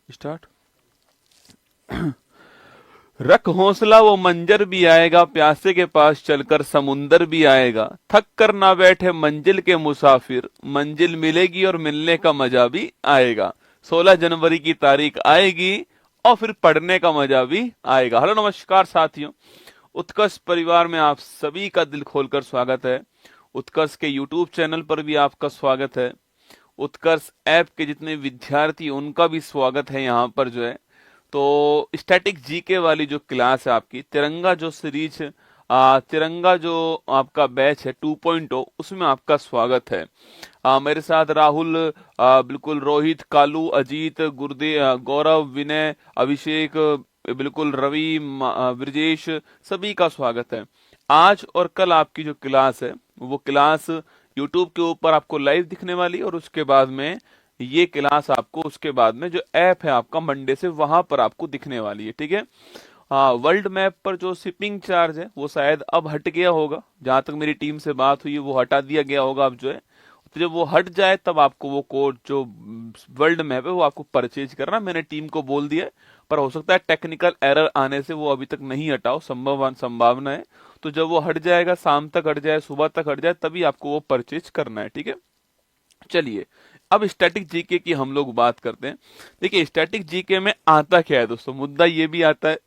Start. रख हौसला वो मंजर भी आएगा, प्यासे के पास चलकर समुंदर भी आएगा। थक कर ना बैठे मंजिल के मुसाफिर, मंजिल मिलेगी और मिलने का मजा भी आएगा। 16 जनवरी की तारीख आएगी और फिर पढ़ने का मजा भी आएगा। हेलो नमस्कार साथियों, उत्कर्ष परिवार में आप सभी का दिल खोलकर स्वागत है। उत्कर्ष के यूट्यूब चैनल पर भी आपका स्वागत है। उत्कर्ष ऐप के जितने विद्यार्थी उनका भी स्वागत है यहाँ पर जो है। तो स्टैटिक जीके वाली जो क्लास है आपकी, तिरंगा जो सीरीज, तिरंगा जो आपका बैच है 2.0, उसमें आपका स्वागत है। मेरे साथ राहुल, बिल्कुल रोहित, कालू, अजीत, गौरव, विनय, अभिषेक, बिल्कुल रवि, ब्रजेश, सभी का स्वागत है। आज और कल आपकी जो क्लास है वो क्लास यूट्यूब के ऊपर आपको लाइव दिखने वाली है, और उसके बाद में ये क्लास आपको उसके बाद में जो ऐप है आपका मंडे से वहां पर आपको दिखने वाली है। ठीक है। हाँ, वर्ल्ड मैप पर जो शिपिंग चार्ज है वो शायद अब हट गया होगा, जहां तक मेरी टीम से बात हुई है वो हटा दिया गया होगा अब जो है। तो जब वो हट जाए तब आपको वो कोड जो वर्ल्ड मैप है वो आपको परचेज करना, मैंने टीम को बोल दिया है। पर हो सकता है टेक्निकल एरर आने से वो अभी तक नहीं हटाओ, संभावना है। तो जब वो हट जाएगा, शाम तक हट जाए, सुबह तक हट जाए, तभी आपको वो परचेज करना है। ठीक है। चलिए, अब स्टैटिक जीके की हम लोग बात करते हैं। देखिए, स्टैटिक जीके में आता क्या है दोस्तों, मुद्दा ये भी आता है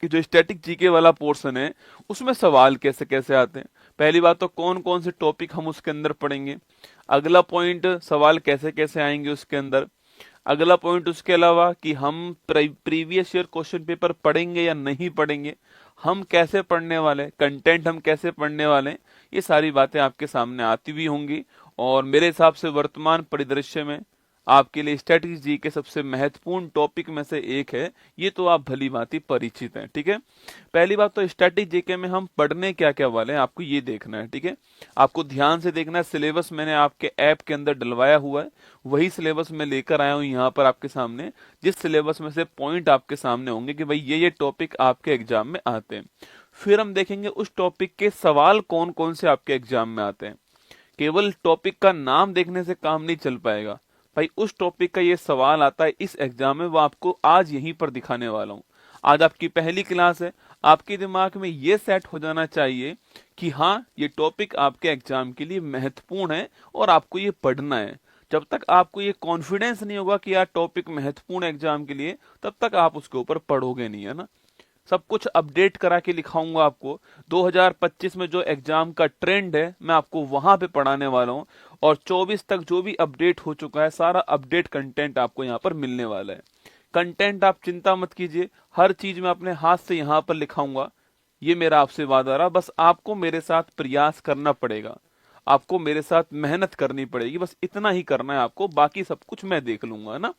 कि जो स्टैटिक जीके वाला पोर्शन है उसमें सवाल कैसे कैसे आते हैं। पहली बात तो कौन कौन से टॉपिक हम उसके अंदर पढ़ेंगे। अगला पॉइंट, सवाल कैसे कैसे आएंगे उसके अंदर। अगला पॉइंट उसके अलावा कि हम प्रीवियस ईयर क्वेश्चन पेपर पढ़ेंगे या नहीं पढ़ेंगे, हम कैसे पढ़ने वाले, कंटेंट हम कैसे पढ़ने वाले, ये सारी बातें आपके सामने आती भी होंगी। और मेरे हिसाब से वर्तमान परिदृश्य में आपके लिए स्ट्रेटजी जी के सबसे महत्वपूर्ण टॉपिक में से एक है, ये तो आप भली भांति परिचित हैं। ठीक है। पहली बात तो स्टैटिक जीके में हम पढ़ने क्या क्या वाले हैं आपको ये देखना है। ठीक है। आपको ध्यान से देखना है। सिलेबस मैंने आपके ऐप के अंदर डलवाया हुआ है, वही सिलेबस मैं लेकर आया हूं यहाँ पर आपके सामने, जिस सिलेबस में से पॉइंट आपके सामने होंगे कि भाई ये टॉपिक आपके एग्जाम में आते हैं। फिर हम देखेंगे उस टॉपिक के सवाल कौन कौन से आपके एग्जाम में आते हैं। केवल टॉपिक का नाम देखने से काम नहीं चल पाएगा। भाई उस टॉपिक का ये सवाल आता है इस एग्जाम में, वो आपको आज यहीं पर दिखाने वाला हूं। आज आपकी पहली क्लास है, आपके दिमाग में ये सेट हो जाना चाहिए कि हाँ, ये टॉपिक आपके एग्जाम के लिए महत्वपूर्ण है और आपको ये पढ़ना है। जब तक आपको ये कॉन्फिडेंस नहीं होगा कि यार टॉपिक महत्वपूर्ण है एग्जाम के लिए, तब तक आप उसके ऊपर पढ़ोगे नहीं, है ना। सब कुछ अपडेट करा के लिखाऊंगा आपको। 2025 में जो एग्जाम का ट्रेंड है मैं आपको वहां पे पढ़ाने वाला हूं, और 24 तक जो भी अपडेट हो चुका है सारा अपडेट कंटेंट आपको यहाँ पर मिलने वाला है। कंटेंट आप चिंता मत कीजिए, हर चीज मैं अपने हाथ से यहाँ पर लिखाऊंगा, ये मेरा आपसे वादा रहा। बस आपको मेरे साथ प्रयास करना पड़ेगा, आपको मेरे साथ मेहनत करनी पड़ेगी, बस इतना ही करना है आपको, बाकी सब कुछ मैं देख लूंगा, है ना।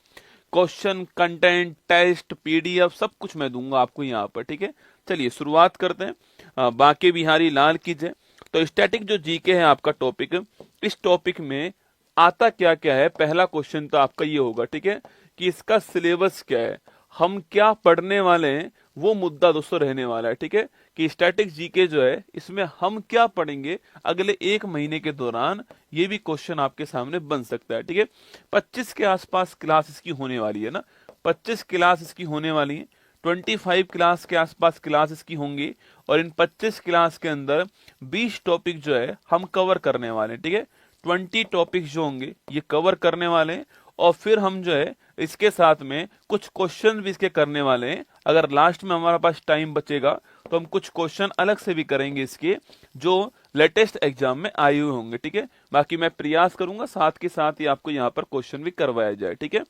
क्वेश्चन, कंटेंट, टेस्ट, पीडीएफ सब कुछ मैं दूंगा आपको यहाँ पर। ठीक है। चलिए शुरुआत करते हैं। बांके बिहारी लाल की जय। तो स्टैटिक जो जीके है आपका टॉपिक, इस टॉपिक में आता क्या क्या है। पहला क्वेश्चन तो आपका ये होगा, ठीक है, कि इसका सिलेबस क्या है, हम क्या पढ़ने वाले हैं, वो मुद्दा दोस्तों रहने वाला है। ठीक है, कि स्टैटिक जीके जो है इसमें हम क्या पढ़ेंगे अगले एक महीने के दौरान, ये भी क्वेश्चन आपके सामने बन सकता है। ठीक है। 25 के आसपास क्लास इसकी होने वाली है ना, 25 क्लास इसकी होने वाली है। 25 क्लास के आसपास क्लास इसकी होंगी, और इन 25 क्लास के अंदर 20 टॉपिक जो है हम कवर करने वाले हैं। ठीक है। 20 टॉपिक जो होंगे ये कवर करने वाले हैं, और फिर हम जो है इसके साथ में कुछ क्वेश्चन भी इसके करने वाले हैं। अगर लास्ट में हमारे पास टाइम बचेगा तो हम कुछ क्वेश्चन अलग से भी करेंगे इसके, जो लेटेस्ट एग्जाम में आए हुए होंगे। ठीक है। बाकी मैं प्रयास करूंगा साथ के साथ ही आपको यहाँ पर क्वेश्चन भी करवाया जाए। ठीक है।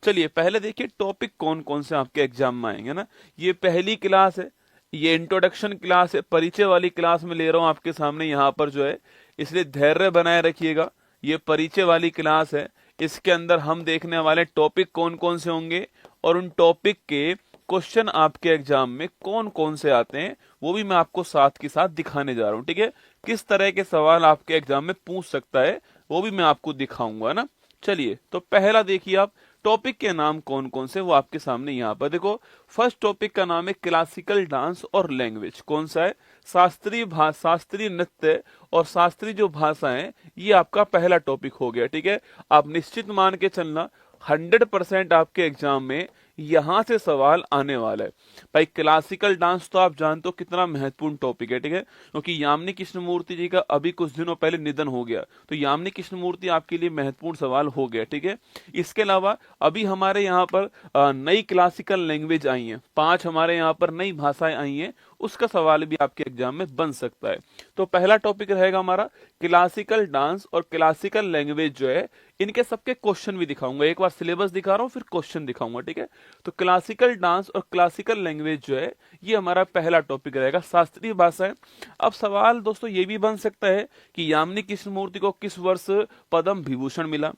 चलिए पहले देखिए टॉपिक कौन कौन से आपके एग्जाम में आएंगे ना। ये पहली क्लास है, ये इंट्रोडक्शन क्लास है, परिचय वाली क्लास में ले रहा हूं आपके सामने यहाँ पर जो है, इसलिए धैर्य बनाए रखिएगा। ये परिचय वाली क्लास है, इसके अंदर हम देखने वाले टॉपिक कौन कौन से होंगे, और उन टॉपिक के क्वेश्चन आपके एग्जाम में कौन कौन से आते हैं वो भी मैं आपको साथ के साथ दिखाने जा रहा हूं। ठीक है। किस तरह के सवाल आपके एग्जाम में पूछ सकता है वो भी मैं आपको दिखाऊंगा ना। चलिए तो पहला देखिए आप, टॉपिक के नाम कौन कौन से वो आपके सामने यहाँ पर देखो। फर्स्ट टॉपिक का नाम है क्लासिकल डांस और लैंग्वेज। कौन सा है? शास्त्रीय नृत्य और शास्त्रीय जो भाषा है, ये आपका पहला टॉपिक हो गया। ठीक है। आप निश्चित मान के चलना, 100% आपके एग्जाम में यहां से सवाल आने वाला है। भाई क्लासिकल डांस तो आप जानते हो कितना महत्वपूर्ण टॉपिक है, ठीक है, क्योंकि यामिनी कृष्णमूर्ति जी का अभी कुछ दिनों पहले निधन हो गया, तो यामिनी कृष्णमूर्ति आपके लिए महत्वपूर्ण सवाल हो गया, ठीक है। इसके अलावा अभी हमारे यहाँ पर नई क्लासिकल लैंग्वेज आई है, 5 हमारे यहाँ पर नई भाषाएं आई हैं, उसका सवाल भी आपके एग्जाम में बन सकता है। तो पहला टॉपिक रहेगा हमारा क्लासिकल डांस और क्लासिकल लैंग्वेज जो है, इनके सबके क्वेश्चन भी दिखाऊंगा। एक बार सिलेबस दिखा रहा हूँ फिर क्वेश्चन दिखाऊंगा, ठीक है। तो क्लासिकल डांस और क्लासिकल लैंग्वेज जो है ये हमारा पहला टॉपिक रहेगा, शास्त्रीय भाषाएं। अब सवाल दोस्तों ये भी बन सकता है कि यामिनी कृष्णमूर्ति को किस वर्ष पद्म विभूषण मिला।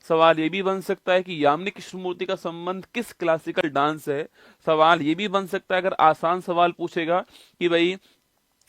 सवाल ये भी बन सकता है कि यामिनी कृष्णमूर्ति का संबंध किस क्लासिकल डांस है। सवाल ये भी बन सकता है, अगर आसान सवाल पूछेगा, कि भाई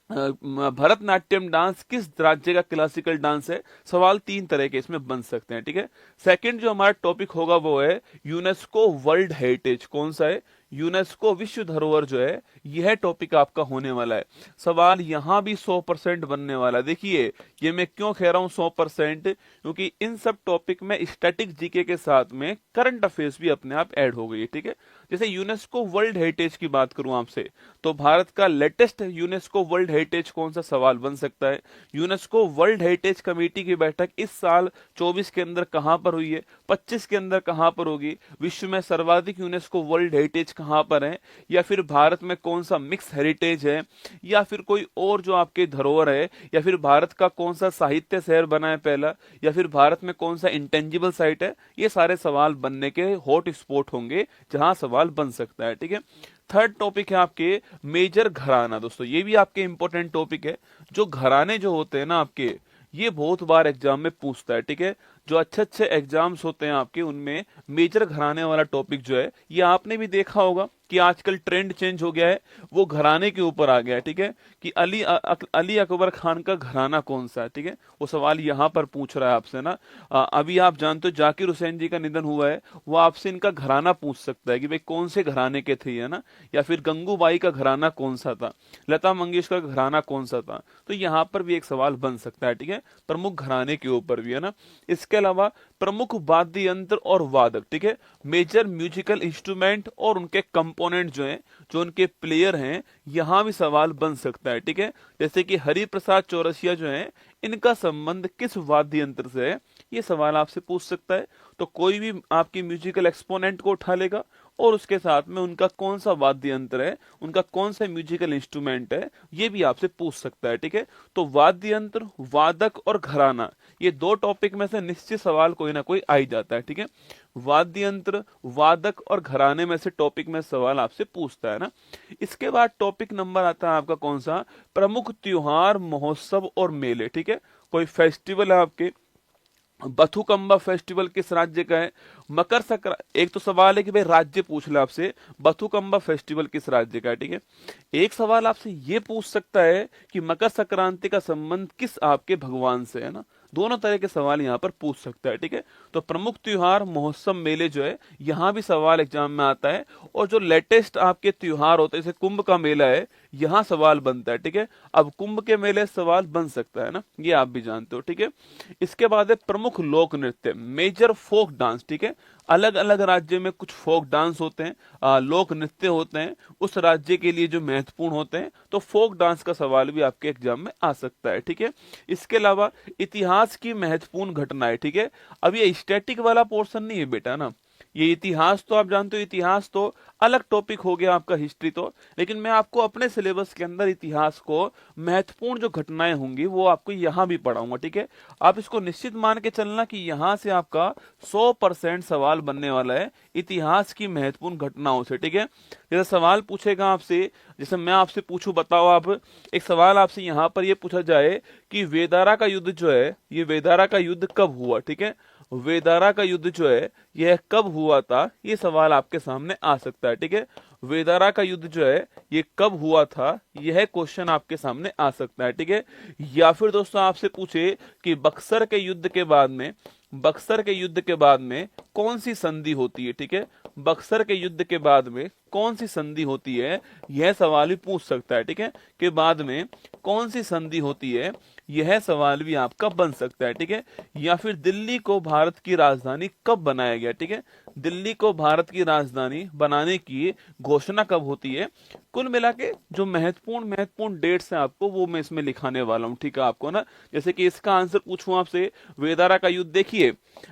भरतनाट्यम डांस किस राज्य का क्लासिकल डांस है। सवाल 3 तरह के इसमें बन सकते हैं, ठीक है। सेकंड जो हमारा टॉपिक होगा वो है यूनेस्को वर्ल्ड हेरिटेज। कौन सा है? यूनेस्को विश्व धरोहर जो है, यह टॉपिक आपका होने वाला है। सवाल यहां भी 100% बनने वाला है। देखिए ये मैं क्यों कह रहा हूं 100%, क्योंकि इन सब टॉपिक में स्टैटिक जीके के साथ में करंट अफेयर्स भी अपने आप ऐड हो गई है, ठीक है। जैसे यूनेस्को वर्ल्ड हेरिटेज की बात करूं आपसे, तो भारत का लेटेस्ट यूनेस्को वर्ल्ड हेरिटेज कौन सा, सवाल बन सकता है। यूनेस्को वर्ल्ड हेरिटेज कमेटी की बैठक इस साल 24 के अंदर कहां पर हुई है, 25 के अंदर कहां पर होगी, विश्व में सर्वाधिक यूनेस्को वर्ल्ड हेरिटेज कहां पर है, या फिर भारत में कौन सा मिक्स हेरिटेज है, या फिर कोई और जो आपके धरोहर है, या फिर भारत का कौन सा साहित्य शहर बना है पहला, या फिर भारत में कौन सा इंटेंजिबल साइट है। ये सारे सवाल बनने के हॉट स्पॉट होंगे जहां सवाल बन सकता है, ठीक है। थर्ड टॉपिक है आपके मेजर घराना। दोस्तों ये भी आपके इंपॉर्टेंट टॉपिक है। जो घराने जो होते हैं ना आपके, ये बहुत बार एग्जाम में पूछता है, ठीक है। जो अच्छे अच्छे एग्जाम्स होते हैं आपके, उनमें मेजर घराने वाला टॉपिक जो है, ये आपने भी देखा होगा कि आजकल ट्रेंड चेंज हो गया है, वो घराने के ऊपर आ गया है, ठीक है। कि अली अकबर खान का घराना कौन सा है, ठीक है। वो सवाल यहाँ पर पूछ रहा है आपसे ना। अभी आप जानते हो जाकिर हुसैन जी का निधन हुआ है, वो आपसे इनका घराना पूछ सकता है कि भाई कौन से घराने के थे, है ना। या फिर गंगूबाई का घराना कौन सा था, लता मंगेशकर का घराना कौन सा था। तो यहाँ पर भी एक सवाल बन सकता है, ठीक है, प्रमुख घराने के ऊपर भी, है ना। इसके अलावा प्रमुख वाद्य यंत्र और वादक, ठीक है, मेजर म्यूजिकल इंस्ट्रूमेंट और उनके कंपोनेंट जो हैं, जो उनके प्लेयर हैं, यहां भी सवाल बन सकता है, ठीक है। जैसे कि हरिप्रसाद चौरसिया जो हैं, इनका संबंध किस वाद्य यंत्र से है, ये सवाल आपसे पूछ सकता है। तो कोई भी आपकी म्यूजिकल एक्सपोनेंट को उठा लेगा और उसके साथ में उनका कौन सा वाद्य यंत्र है, उनका कौन सा म्यूजिकल इंस्ट्रूमेंट है, ये भी आपसे पूछ सकता है, ठीक है। तो वाद्य यंत्र, वादक और घराना, ये 2 टॉपिक में से निश्चित सवाल कोई ना कोई आ ही जाता है, ठीक है। वाद्य यंत्र, वादक और घराने में से टॉपिक में सवाल आपसे पूछता है ना। इसके बाद टॉपिक नंबर आता है आपका कौन सा, प्रमुख त्योहार, महोत्सव और मेले, ठीक है। कोई फेस्टिवल है आपके, बथुकंबा फेस्टिवल किस राज्य का है, मकर संक्रांति। एक तो सवाल है कि भाई राज्य पूछ ले आपसे, बथुकंबा फेस्टिवल किस राज्य का है, ठीक है। एक सवाल आपसे ये पूछ सकता है कि मकर संक्रांति का संबंध किस आपके भगवान से है ना। दोनों तरह के सवाल यहाँ पर पूछ सकता है, ठीक है। तो प्रमुख त्योहार, महोत्सव, मेले जो है, यहाँ भी सवाल एग्जाम में आता है। और जो लेटेस्ट आपके त्योहार होते हैं, जैसे कुंभ का मेला है, यहाँ सवाल बनता है, ठीक है। अब कुंभ के मेले सवाल बन सकता है ना, ये आप भी जानते हो, ठीक है। इसके बाद है प्रमुख लोक नृत्य, मेजर फोक डांस, ठीक है। अलग अलग राज्य में कुछ फोक डांस होते हैं, लोक नृत्य होते हैं, उस राज्य के लिए जो महत्वपूर्ण होते हैं। तो फोक डांस का सवाल भी आपके एग्जाम में आ सकता है, ठीक है। इसके अलावा इतिहास की महत्वपूर्ण घटनाएं, ठीक है। अब ये स्टैटिक वाला पोर्शन नहीं है बेटा ना, ये इतिहास तो आप जानते हो, इतिहास तो अलग टॉपिक हो गया आपका, हिस्ट्री तो। लेकिन मैं आपको अपने सिलेबस के अंदर इतिहास को महत्वपूर्ण जो घटनाएं होंगी वो आपको यहाँ भी पढ़ाऊंगा, ठीक है। आप इसको निश्चित मान के चलना कि यहाँ से आपका 100% सवाल बनने वाला है इतिहास की महत्वपूर्ण घटनाओं से, ठीक है। जैसे सवाल पूछेगा आपसे, जैसे मैं आपसे पूछूं, बताओ आप, एक सवाल आपसे यहाँ पर ये पूछा जाए कि वेदारा का युद्ध जो है, ये वेदारा का युद्ध कब हुआ, ठीक है। वेदारा का युद्ध जो है यह कब हुआ था, ये सवाल आपके सामने आ सकता है, ठीक है। वेदारा का युद्ध जो है ये कब हुआ था, यह क्वेश्चन आपके सामने आ सकता है, ठीक है। या फिर दोस्तों आपसे पूछे कि बक्सर के युद्ध के बाद में, बक्सर के युद्ध के बाद में कौन सी संधि होती है, ठीक है। बक्सर के युद्ध के बाद में कौन सी संधि होती है, यह सवाल भी पूछ सकता है, ठीक है। के बाद में कौन सी संधि होती है, यह सवाल भी आपका बन सकता है, ठीक है। या फिर दिल्ली को भारत की राजधानी कब बनाया गया, ठीक है। दिल्ली को भारत की राजधानी बनाने की घोषणा कब होती है। कुल मिला के जो महत्वपूर्ण महत्वपूर्ण डेट्स हैं आपको वो मैं इसमें लिखाने वाला हूं, ठीक है आपको ना। जैसे कि इसका आंसर पूछूं आपसे, वेदारा का युद्ध देखिए,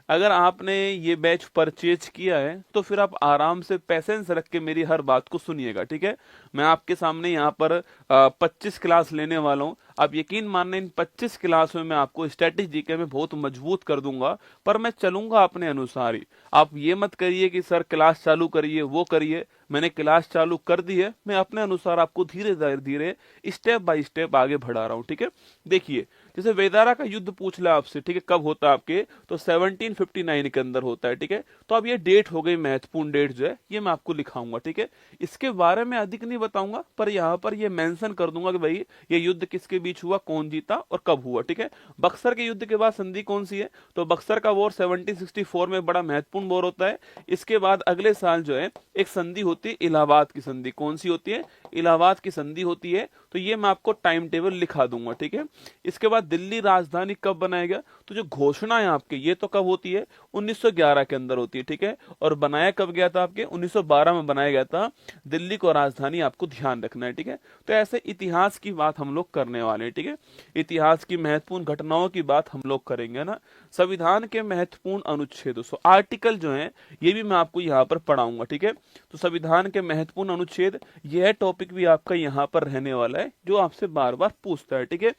अगर आपने ये बैच परचेज किया है तो फिर आप आराम से पैसेंस रख के मेरी हर बात को सुनिएगा, ठीक है। मैं आपके सामने यहाँ पर 25 क्लास लेने वाला हूँ। आप यकीन मानने इन 25 क्लास में मैं आपको स्टैटिक जीके में बहुत मजबूत कर दूंगा, पर मैं चलूंगा अपने अनुसार ही। आप ये मत करिए कि सर क्लास चालू करिए वो करिए, मैंने क्लास चालू कर दी है, मैं अपने अनुसार आपको धीरे धीरे स्टेप बाय स्टेप आगे बढ़ा रहा हूँ, ठीक है। देखिए जैसे वेदारा का युद्ध पूछ लिया आपसे, ठीक है, कब होता है आपके, तो 1759 के अंदर होता है, ठीक है। तो अब ये डेट हो गई महत्वपूर्ण डेट जो है, ये मैं आपको लिखाऊंगा, ठीक है। इसके बारे में अधिक नहीं बताऊंगा, पर यहाँ पर ये मेंशन कर दूंगा कि भाई ये युद्ध किसके बीच हुआ, कौन जीता और कब हुआ, ठीक है। बक्सर के युद्ध के बाद संधि कौन सी है, तो बक्सर का वॉर 1764 में बड़ा महत्वपूर्ण वॉर होता है। इसके बाद अगले साल जो है एक संधि होती है, इलाहाबाद की संधि। कौन सी होती है, इलाहाबाद की संधि होती है। तो ये मैं आपको टाइम टेबल लिखा दूंगा, ठीक है। इसके बाद दिल्ली राजधानी कब बनाया गया, तो जो घोषणा है आपके ये तो कब होती है, 1911 के अंदर होती है, ठीक है। और बनाया कब गया था आपके, 1912 में बनाया गया था दिल्ली को राजधानी, आपको ध्यान रखना है, ठीक है। तो ऐसे इतिहास की बात हम लोग करने वाले हैं, ठीक है। इतिहास की महत्वपूर्ण घटनाओं की बात हम लोग करेंगे ना। संविधान के महत्वपूर्ण अनुच्छेद, दोस्तों आर्टिकल जो है ये भी मैं आपको यहाँ पर पढ़ाऊंगा, ठीक है। तो संविधान के महत्वपूर्ण अनुच्छेद, यह टॉपिक भी आपका यहाँ पर रहने वाला है जो आपसे बार बार पूछता है, ठीक है।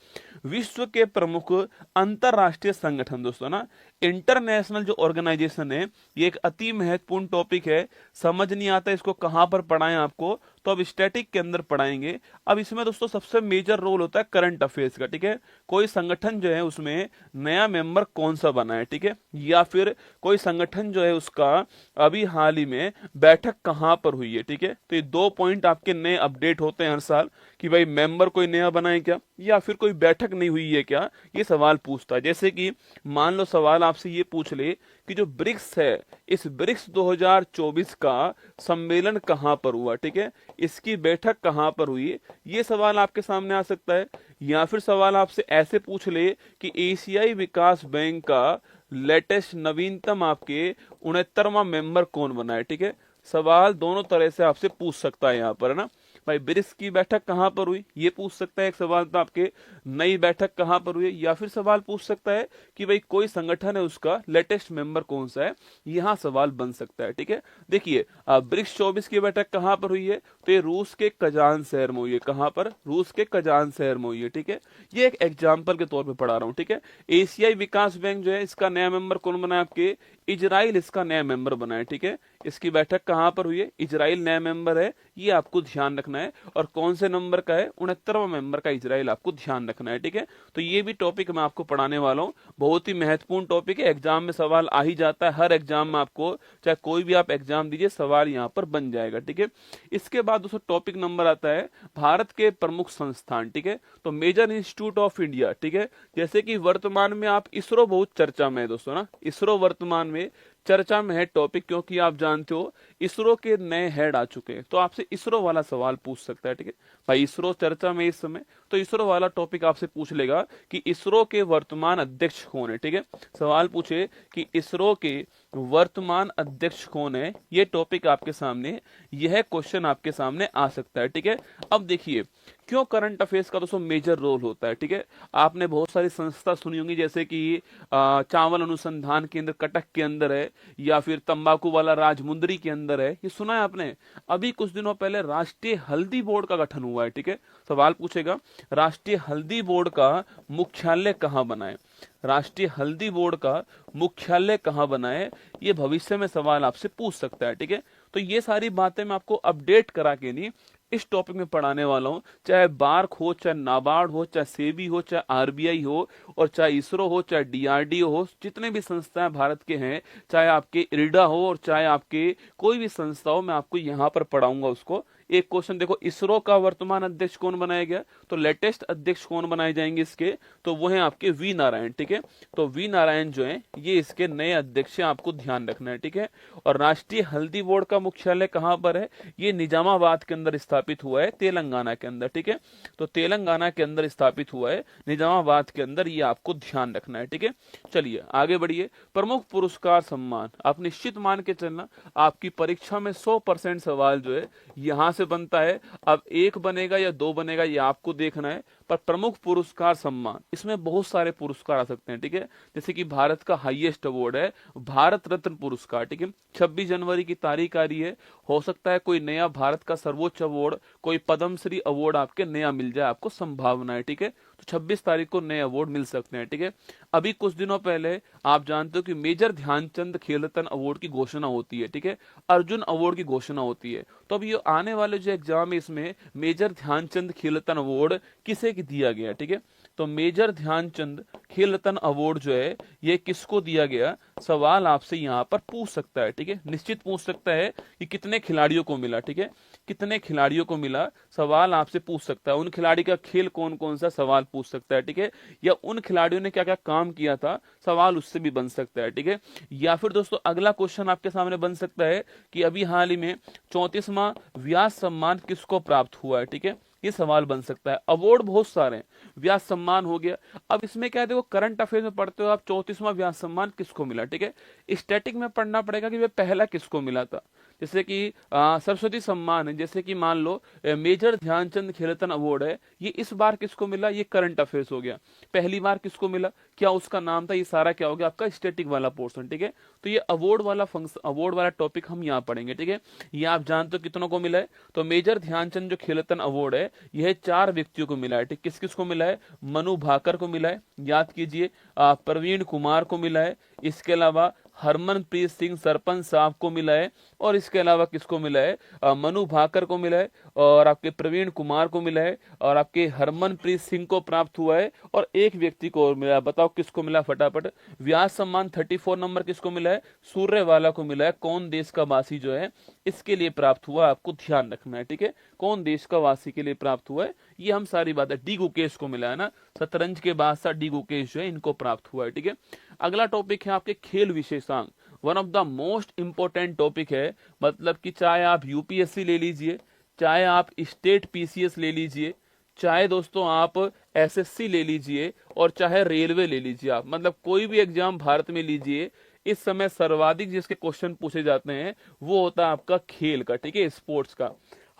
विश्व के प्रमुख अंतरराष्ट्रीय संगठन, दोस्तों ना, इंटरनेशनल जो ऑर्गेनाइजेशन है, ये एक अति महत्वपूर्ण टॉपिक है। समझ नहीं आता इसको कहां पर पढ़ाएं आपको, तो अब स्टैटिक के अंदर पढ़ाएंगे। अब इसमें दोस्तों सबसे मेजर रोल होता है करंट अफेयर्स का, ठीक है। कोई संगठन जो है उसमें नया मेंबर कौन सा बना है, ठीक है, या फिर कोई संगठन जो है उसका अभी हाल ही में बैठक कहां पर हुई है, ठीक है। तो ये 2 पॉइंट आपके नए अपडेट होते हैं हर साल कि भाई मेंबर कोई नया बना है क्या, या फिर कोई बैठक नहीं हुई है क्या, ये सवाल पूछता है। जैसे कि मान लो सवाल आपसे ये पूछ ले कि जो ब्रिक्स है, इस ब्रिक्स 2024 का सम्मेलन कहां पर हुआ, ठीक है, इसकी बैठक कहां पर हुई, ये सवाल आपके सामने आ सकता है। या फिर सवाल आपसे ऐसे पूछ ले कि एशियाई विकास बैंक का लेटेस्ट नवीनतम आपके 69वां मेंबर कौन बना है, ठीक है। सवाल दोनों तरह से आपसे पूछ सकता है यहाँ पर, है ना। भाई ब्रिक्स की बैठक कहां पर हुई, ये पूछ सकता है एक सवाल, तो आपके नई बैठक कहां पर हुई। या फिर सवाल पूछ सकता है कि भाई कोई संगठन है उसका लेटेस्ट मेंबर कौन सा है, यहां सवाल बन सकता है, ठीक है। देखिए ब्रिक्स 24 की बैठक कहां पर हुई है, तो ये रूस के कजान शहर में हुई है। कहां पर, रूस के कजान शहर में हुई है, ठीक है। ये एक एग्जाम्पल के तौर पर पढ़ा रहा हूं, ठीक है। एशियाई विकास बैंक जो है इसका नया मेंबर कौन बना है आपके, इजराइल इसका नया मेंबर बना है, ठीक है। इसकी बैठक कहां पर हुई है, इजराइल नया मेंबर है, ये आपको ध्यान रखना है। और कौन से नंबर का है, 69वां मेंबर का इजराइल आपको ध्यान रखना है, ठीक है। तो ये भी टॉपिक मैं आपको पढ़ाने वाला हूँ, बहुत ही महत्वपूर्ण टॉपिक है, एग्जाम में सवाल आ ही जाता है। हर एग्जाम में आपको, चाहे कोई भी आप एग्जाम दीजिए, सवाल यहाँ पर बन जाएगा, ठीक है। इसके बाद दोस्तों टॉपिक नंबर आता है भारत के प्रमुख संस्थान, ठीक है। तो मेजर इंस्टीट्यूट ऑफ इंडिया, ठीक है। जैसे कि वर्तमान में आप इसरो बहुत चर्चा में है दोस्तों ना, इसरो वर्तमान में चर्चा में है टॉपिक, क्योंकि आप जानते हो इसरो के नए हेड आ चुके हैं, तो आपसे इसरो वाला सवाल पूछ सकता है, ठीक है। भाई इसरो चर्चा में इस समय, तो इसरो वाला टॉपिक आपसे पूछ लेगा कि इसरो के वर्तमान अध्यक्ष कौन है, ठीक है। सवाल पूछे कि इसरो के वर्तमान अध्यक्ष कौन है, ये टॉपिक आपके सामने, यह क्वेश्चन आपके सामने आ सकता है, ठीक है। अब देखिए क्यों करंट अफेयर्स का दोस्तों मेजर रोल होता है, ठीक है। आपने बहुत सारी संस्था सुनी होंगी, जैसे कि चावल अनुसंधान केंद्र कटक के अंदर है, या फिर तंबाकू वाला राजमुंदरी के अंदर है, ये सुना है आपने। अभी कुछ दिनों पहले राष्ट्रीय हल्दी बोर्ड का गठन हुआ है, ठीक है। सवाल पूछेगा राष्ट्रीय हल्दी बोर्ड का मुख्यालय कहाँ बना है, राष्ट्रीय हल्दी बोर्ड का मुख्यालय कहाँ बना है, ये भविष्य में सवाल आपसे पूछ सकता है, ठीक है। तो ये सारी बातें मैं आपको अपडेट करा के नहीं इस टॉपिक में पढ़ाने वाला हूं, चाहे बार्क हो, चाहे नाबार्ड हो, चाहे सेबी हो, चाहे आरबीआई हो, और चाहे इसरो हो, चाहे डीआरडीओ हो, जितने भी संस्थाएं भारत के हैं, चाहे आपके इरडा हो और चाहे आपके कोई भी संस्था हो, मैं आपको यहाँ पर पढ़ाऊंगा उसको एक क्वेश्चन देखो, इसरो का वर्तमान अध्यक्ष कौन बनाया गया, तो लेटेस्ट अध्यक्ष कौन बनाए जाएंगे इसके, तो वो है आपके वी नारायण। ठीक है, तो वी नारायण जो है ये इसके नए अध्यक्ष हैं, आपको ध्यान रखना है। ठीक है, और राष्ट्रीय हल्दी बोर्ड का मुख्यालय कहां पर है, ये निजामाबाद के अंदर स्थापित हुआ है, तेलंगाना के अंदर। ठीक है, तो तेलंगाना के अंदर स्थापित हुआ है, निजामाबाद के अंदर, ये आपको ध्यान रखना है। ठीक है, चलिए आगे बढ़िए। प्रमुख पुरस्कार सम्मान, आप निश्चित मान के चलना आपकी परीक्षा में 100% सवाल जो है यहां से बनता है। अब एक बनेगा या दो बनेगा ये आपको देखना है, पर प्रमुख पुरस्कार सम्मान इसमें बहुत सारे पुरस्कार आ सकते हैं। ठीक है, जैसे कि भारत का हाईएस्ट अवार्ड है भारत रत्न पुरस्कार। ठीक है, 26 जनवरी की तारीख आ रही है, हो सकता है कोई नया भारत का सर्वोच्च अवार्ड, कोई पद्मश्री अवार्ड आपके नया मिल जाए, आपको संभावना है। ठीक है, तो 26 तारीख को नए अवार्ड मिल सकते हैं। ठीक है, अभी कुछ दिनों पहले आप जानते हो कि मेजर ध्यानचंद खेल रत्न अवार्ड की घोषणा होती है। ठीक है, अर्जुन अवार्ड की घोषणा होती है, तो अब ये आने वाले जो एग्जाम है इसमें मेजर ध्यानचंद खेल रत्न अवार्ड किसे दिया गया। ठीक है, तो मेजर ध्यानचंद खेल रत्न अवार्ड जो है ये किसको दिया गया, सवाल आपसे यहां पर पूछ सकता है। ठीक है, निश्चित पूछ सकता है कि कितने खिलाड़ियों को मिला। ठीक है, कितने खिलाड़ियों को मिला, सवाल आपसे पूछ सकता है। उन खिलाड़ी का खेल कौन कौन सा, सवाल पूछ सकता है। ठीक है, या उन खिलाड़ियों ने क्या क्या काम किया था, सवाल उससे भी बन सकता है। ठीक है, या फिर दोस्तों अगला क्वेश्चन आपके सामने बन सकता है कि अभी हाल ही में 34वां व्यास सम्मान किसको प्राप्त हुआ है। ठीक है, ये सवाल बन सकता है। अवार्ड बहुत सारे हैं, व्यास सम्मान हो गया। अब इसमें क्या है, देखो करंट अफेयर में पढ़ते हो आप, 34वां व्यास सम्मान किसको मिला। ठीक है, स्टैटिक में पढ़ना पड़ेगा कि वे पहला किसको मिला था। जैसे कि सरस्वती सम्मान है, जैसे कि मान लो मेजर ध्यानचंद खेल रत्न अवार्ड है, ये इस बार किसको मिला, ये करंट अफेयर्स हो गया। पहली बार किसको मिला, क्या उसका नाम था, ये सारा क्या हो गया आपका स्टैटिक वाला पोर्शन। ठीक है, तो ये अवार्ड वाला फंक्शन, अवार्ड वाला टॉपिक हम यहाँ पढ़ेंगे। ठीक है, ये आप जानते हो कितनों को मिला है, तो मेजर ध्यानचंद जो खेल रत्न अवार्ड है यह 4 व्यक्तियों को मिला है। ठीक, किस किस को मिला है, मनु भाकर को मिला है, याद कीजिए, प्रवीण कुमार को मिला है, इसके अलावा हरमनप्रीत सिंह सरपंच साहब को मिला है, और इसके अलावा किसको मिला है, मनु भाकर को मिला है, और आपके प्रवीण कुमार को मिला है, और आपके हरमनप्रीत सिंह को प्राप्त हुआ है, और एक व्यक्ति को और मिला है। बताओ किसको मिला फटाफट। व्यास सम्मान 34 नंबर किसको मिला है, सूर्यवाला को मिला है। कौन देश का वासी जो है इसके लिए प्राप्त हुआ, आपको ध्यान रखना है। ठीक है, कौन देश का वासी के लिए प्राप्त हुआ है, ये हम सारी बात है। डी गुकेश को मिला है ना, शतरंज के बादशाह डी गुकेश जो है इनको प्राप्त हुआ है। ठीक है, अगला टॉपिक है आपके खेल विशेषांक, one of the most important topic है। मतलब कि चाहे आप यूपीएससी ले लीजिए, चाहे आप स्टेट पीसीएस ले लीजिए, चाहे दोस्तों आप एसएससी ले लीजिए, और चाहे रेलवे ले लीजिए, आप मतलब कोई भी एग्जाम भारत में लीजिए, इस समय सर्वाधिक जिसके क्वेश्चन पूछे जाते हैं वो होता है आपका खेल का। ठीक है, स्पोर्ट्स का।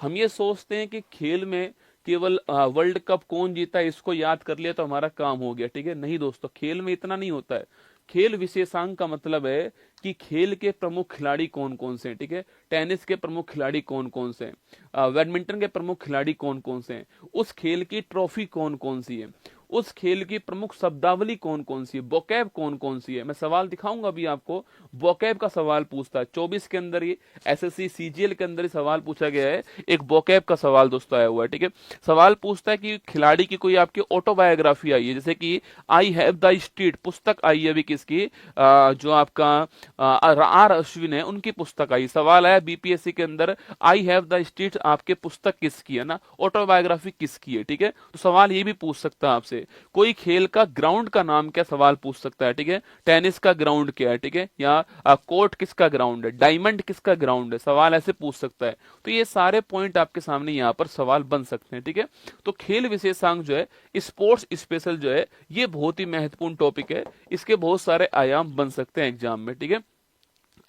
हम ये सोचते हैं कि खेल में केवल वर्ल्ड कप कौन जीता है इसको याद कर लिया तो हमारा काम हो गया। ठीक है, नहीं दोस्तों, खेल में इतना नहीं होता है। खेल विशेषांक का मतलब है कि खेल के प्रमुख खिलाड़ी कौन कौन से हैं। ठीक है, टेनिस के प्रमुख खिलाड़ी कौन कौन से हैं, बैडमिंटन के प्रमुख खिलाड़ी कौन कौन से हैं, उस खेल की ट्रॉफी कौन कौन सी है, उस खेल की प्रमुख शब्दावली कौन कौन सी है, वोकैब कौन कौन सी है। मैं सवाल दिखाऊंगा अभी आपको, वोकैब का सवाल पूछता है 24 के अंदर, ये एसएससी सीजीएल के अंदर ही सवाल पूछा गया है, एक वोकैब का सवाल दोस्तों आया हुआ है। ठीक है, सवाल पूछता है कि खिलाड़ी की कोई आपकी ऑटोबायोग्राफी आई है, जैसे कि आई हैव द स्ट्रीट पुस्तक आई है अभी किसकी, जो आपका आर अश्विन है उनकी पुस्तक आई। सवाल आया बीपीएससी के अंदर, आई हैव द स्ट्रीट आपके पुस्तक किसकी है ना, ऑटोबायोग्राफी किसकी है। ठीक है, तो सवाल ये भी पूछ सकता है आपसे। कोई खेल का ग्राउंड का नाम क्या, सवाल पूछ सकता है। ठीक है, टेनिस का ग्राउंड क्या है। ठीक है, या कोर्ट किसका ग्राउंड है, डायमंड किसका ग्राउंड है, सवाल ऐसे पूछ सकता है। तो ये सारे पॉइंट आपके सामने यहाँ पर सवाल बन सकते हैं। ठीक है, तो खेल विशेषांक जो है, स्पोर्ट्स स्पेशल जो है, ये बहुत ही महत्वपूर्ण टॉपिक है, इसके बहुत सारे आयाम बन सकते हैं एग्जाम में। ठीक है,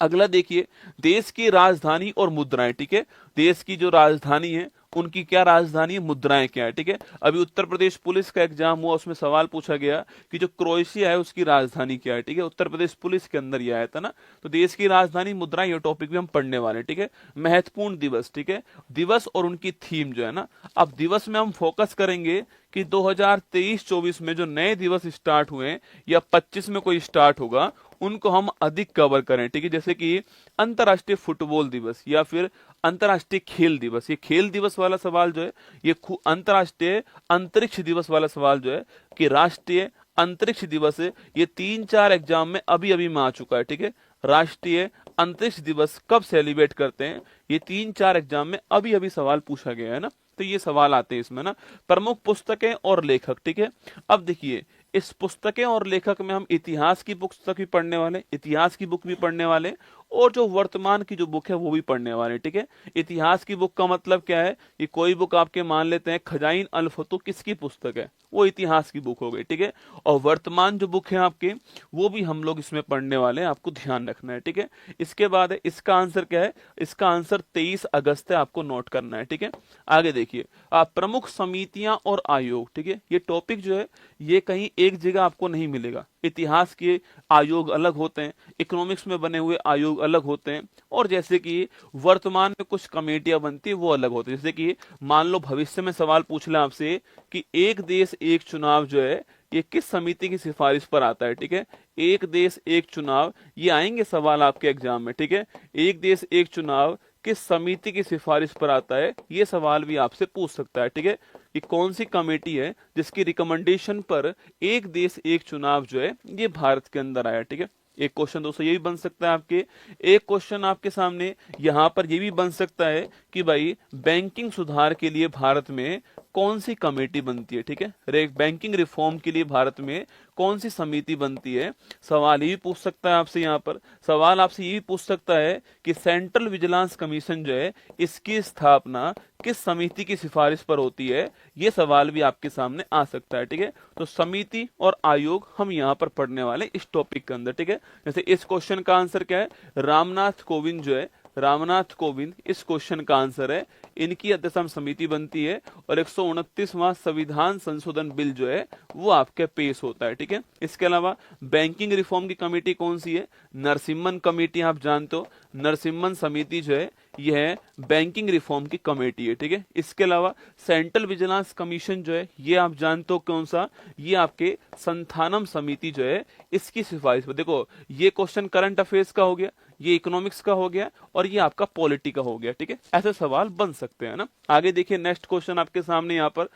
अगला देखिए, देश की राजधानी और मुद्राएं। ठीक है, देश की जो राजधानी है उनकी क्या राजधानी है, मुद्राएं क्या है। ठीक है, अभी उत्तर प्रदेश पुलिस का एग्जाम हुआ, उसमें सवाल पूछा गया कि जो क्रोएशिया है उसकी राजधानी क्या है। ठीक है, उत्तर प्रदेश पुलिस के अंदर ये आया था ना, तो देश की राजधानी, मुद्राएं, ये टॉपिक भी हम पढ़ने वाले हैं। ठीक है, महत्वपूर्ण दिवस। ठीक है, दिवस और उनकी थीम जो है ना, अब दिवस में हम फोकस करेंगे कि 2023-24 में जो नए दिवस स्टार्ट हुए या 25 में कोई स्टार्ट होगा उनको हम अधिक कवर करें। ठीक है, जैसे कि अंतर्राष्ट्रीय फुटबॉल दिवस या फिर अंतर्राष्ट्रीय खेल दिवस। ये खेल दिवस वाला सवाल जो है, ये अंतर्राष्ट्रीय अंतरिक्ष दिवस वाला सवाल जो है कि राष्ट्रीय अंतरिक्ष दिवस है, ये 3-4 एग्जाम में अभी अभी में आ चुका है। ठीक है, राष्ट्रीय अंतरिक्ष दिवस कब सेलिब्रेट करते हैं? ये 3-4 एग्जाम में अभी अभी सवाल पूछा गया है ना, तो ये सवाल आते हैं इसमें ना। प्रमुख पुस्तकें और लेखक, ठीक है। अब देखिए इस पुस्तकें और लेखक में हम इतिहास की पुस्तक भी पढ़ने वाले, इतिहास की बुक भी पढ़ने वाले, और जो वर्तमान की जो बुक है वो भी पढ़ने वाले, ठीक है। इतिहास की बुक का मतलब क्या है? कि कोई बुक आपके मान लेते हैं खजाइन अल फतूह किसकी पुस्तक है, वो इतिहास की बुक हो गई, ठीक है। और वर्तमान जो बुक है आपके, वो भी हम लोग इसमें पढ़ने वाले हैं, आपको ध्यान रखना है, ठीक है। इसके बाद है इसका आंसर क्या है? इसका आंसर 23 अगस्त है, आपको नोट करना है, ठीक है। आगे देखिए प्रमुख समितियां और आयोग, ठीक है। ये टॉपिक जो है ये कहीं एक जगह आपको नहीं मिलेगा। इतिहास के आयोग अलग होते हैं, इकोनॉमिक्स में बने हुए आयोग अलग होते हैं, और जैसे कि वर्तमान में कुछ कमेटियां बनती है वो अलग होती है। जैसे कि मान लो भविष्य में सवाल पूछ ले आपसे कि एक देश एक चुनाव जो है ये किस समिति की सिफारिश पर आता है, ठीक है। एक देश एक चुनाव, ये आएंगे सवाल आपके एग्जाम में, ठीक है। एक देश एक चुनाव किस समिति की सिफारिश पर आता है, ये सवाल भी आपसे पूछ सकता है, ठीक है। ये कौन सी कमेटी है जिसकी रिकमेंडेशन पर एक देश एक चुनाव जो है ये भारत के अंदर आया, ठीक है। एक क्वेश्चन दोस्तों ये भी बन सकता है आपके, एक क्वेश्चन आपके सामने यहां पर ये भी बन सकता है कि भाई बैंकिंग सुधार के लिए भारत में कौन सी कमेटी बनती है, ठीक है। बैंकिंग रिफॉर्म के लिए भारत में कौन सी समिति बनती है, सवाल ये भी पूछ सकता है आपसे। यहाँ पर सवाल आपसे ये भी पूछ सकता है कि सेंट्रल विजिलेंस कमीशन जो है इसकी स्थापना किस समिति की सिफारिश पर होती है, ये सवाल भी आपके सामने आ सकता है, ठीक है। तो समिति और आयोग हम यहाँ पर पढ़ने वाले इस टॉपिक के अंदर, ठीक है। जैसे इस क्वेश्चन का आंसर क्या है? रामनाथ कोविंद जो है, रामनाथ कोविंद इस क्वेश्चन का आंसर है। इनकी अध्यक्षता समिति बनती है और 129वां संविधान संशोधन बिल जो है वो आपके पेश होता है, ठीक है। इसके अलावा बैंकिंग रिफॉर्म की कमेटी कौन सी है? नरसिम्हन कमेटी, आप जानते हो नरसिम्हन समिति जो है यह बैंकिंग रिफॉर्म की कमेटी है, ठीक है। इसके अलावा सेंट्रल विजिलेंस कमीशन जो है ये आप जानते हो कौन सा? ये आपके संथानम समिति जो है इसकी सिफारिश पर। देखो ये क्वेश्चन करंट अफेयर्स का हो गया, ये इकोनॉमिक्स का हो गया, और ये आपका पॉलिटी का हो गया, ठीक है। ऐसे सवाल बन सकते हैं ना। आगे देखिए नेक्स्ट क्वेश्चन आपके सामने यहाँ पर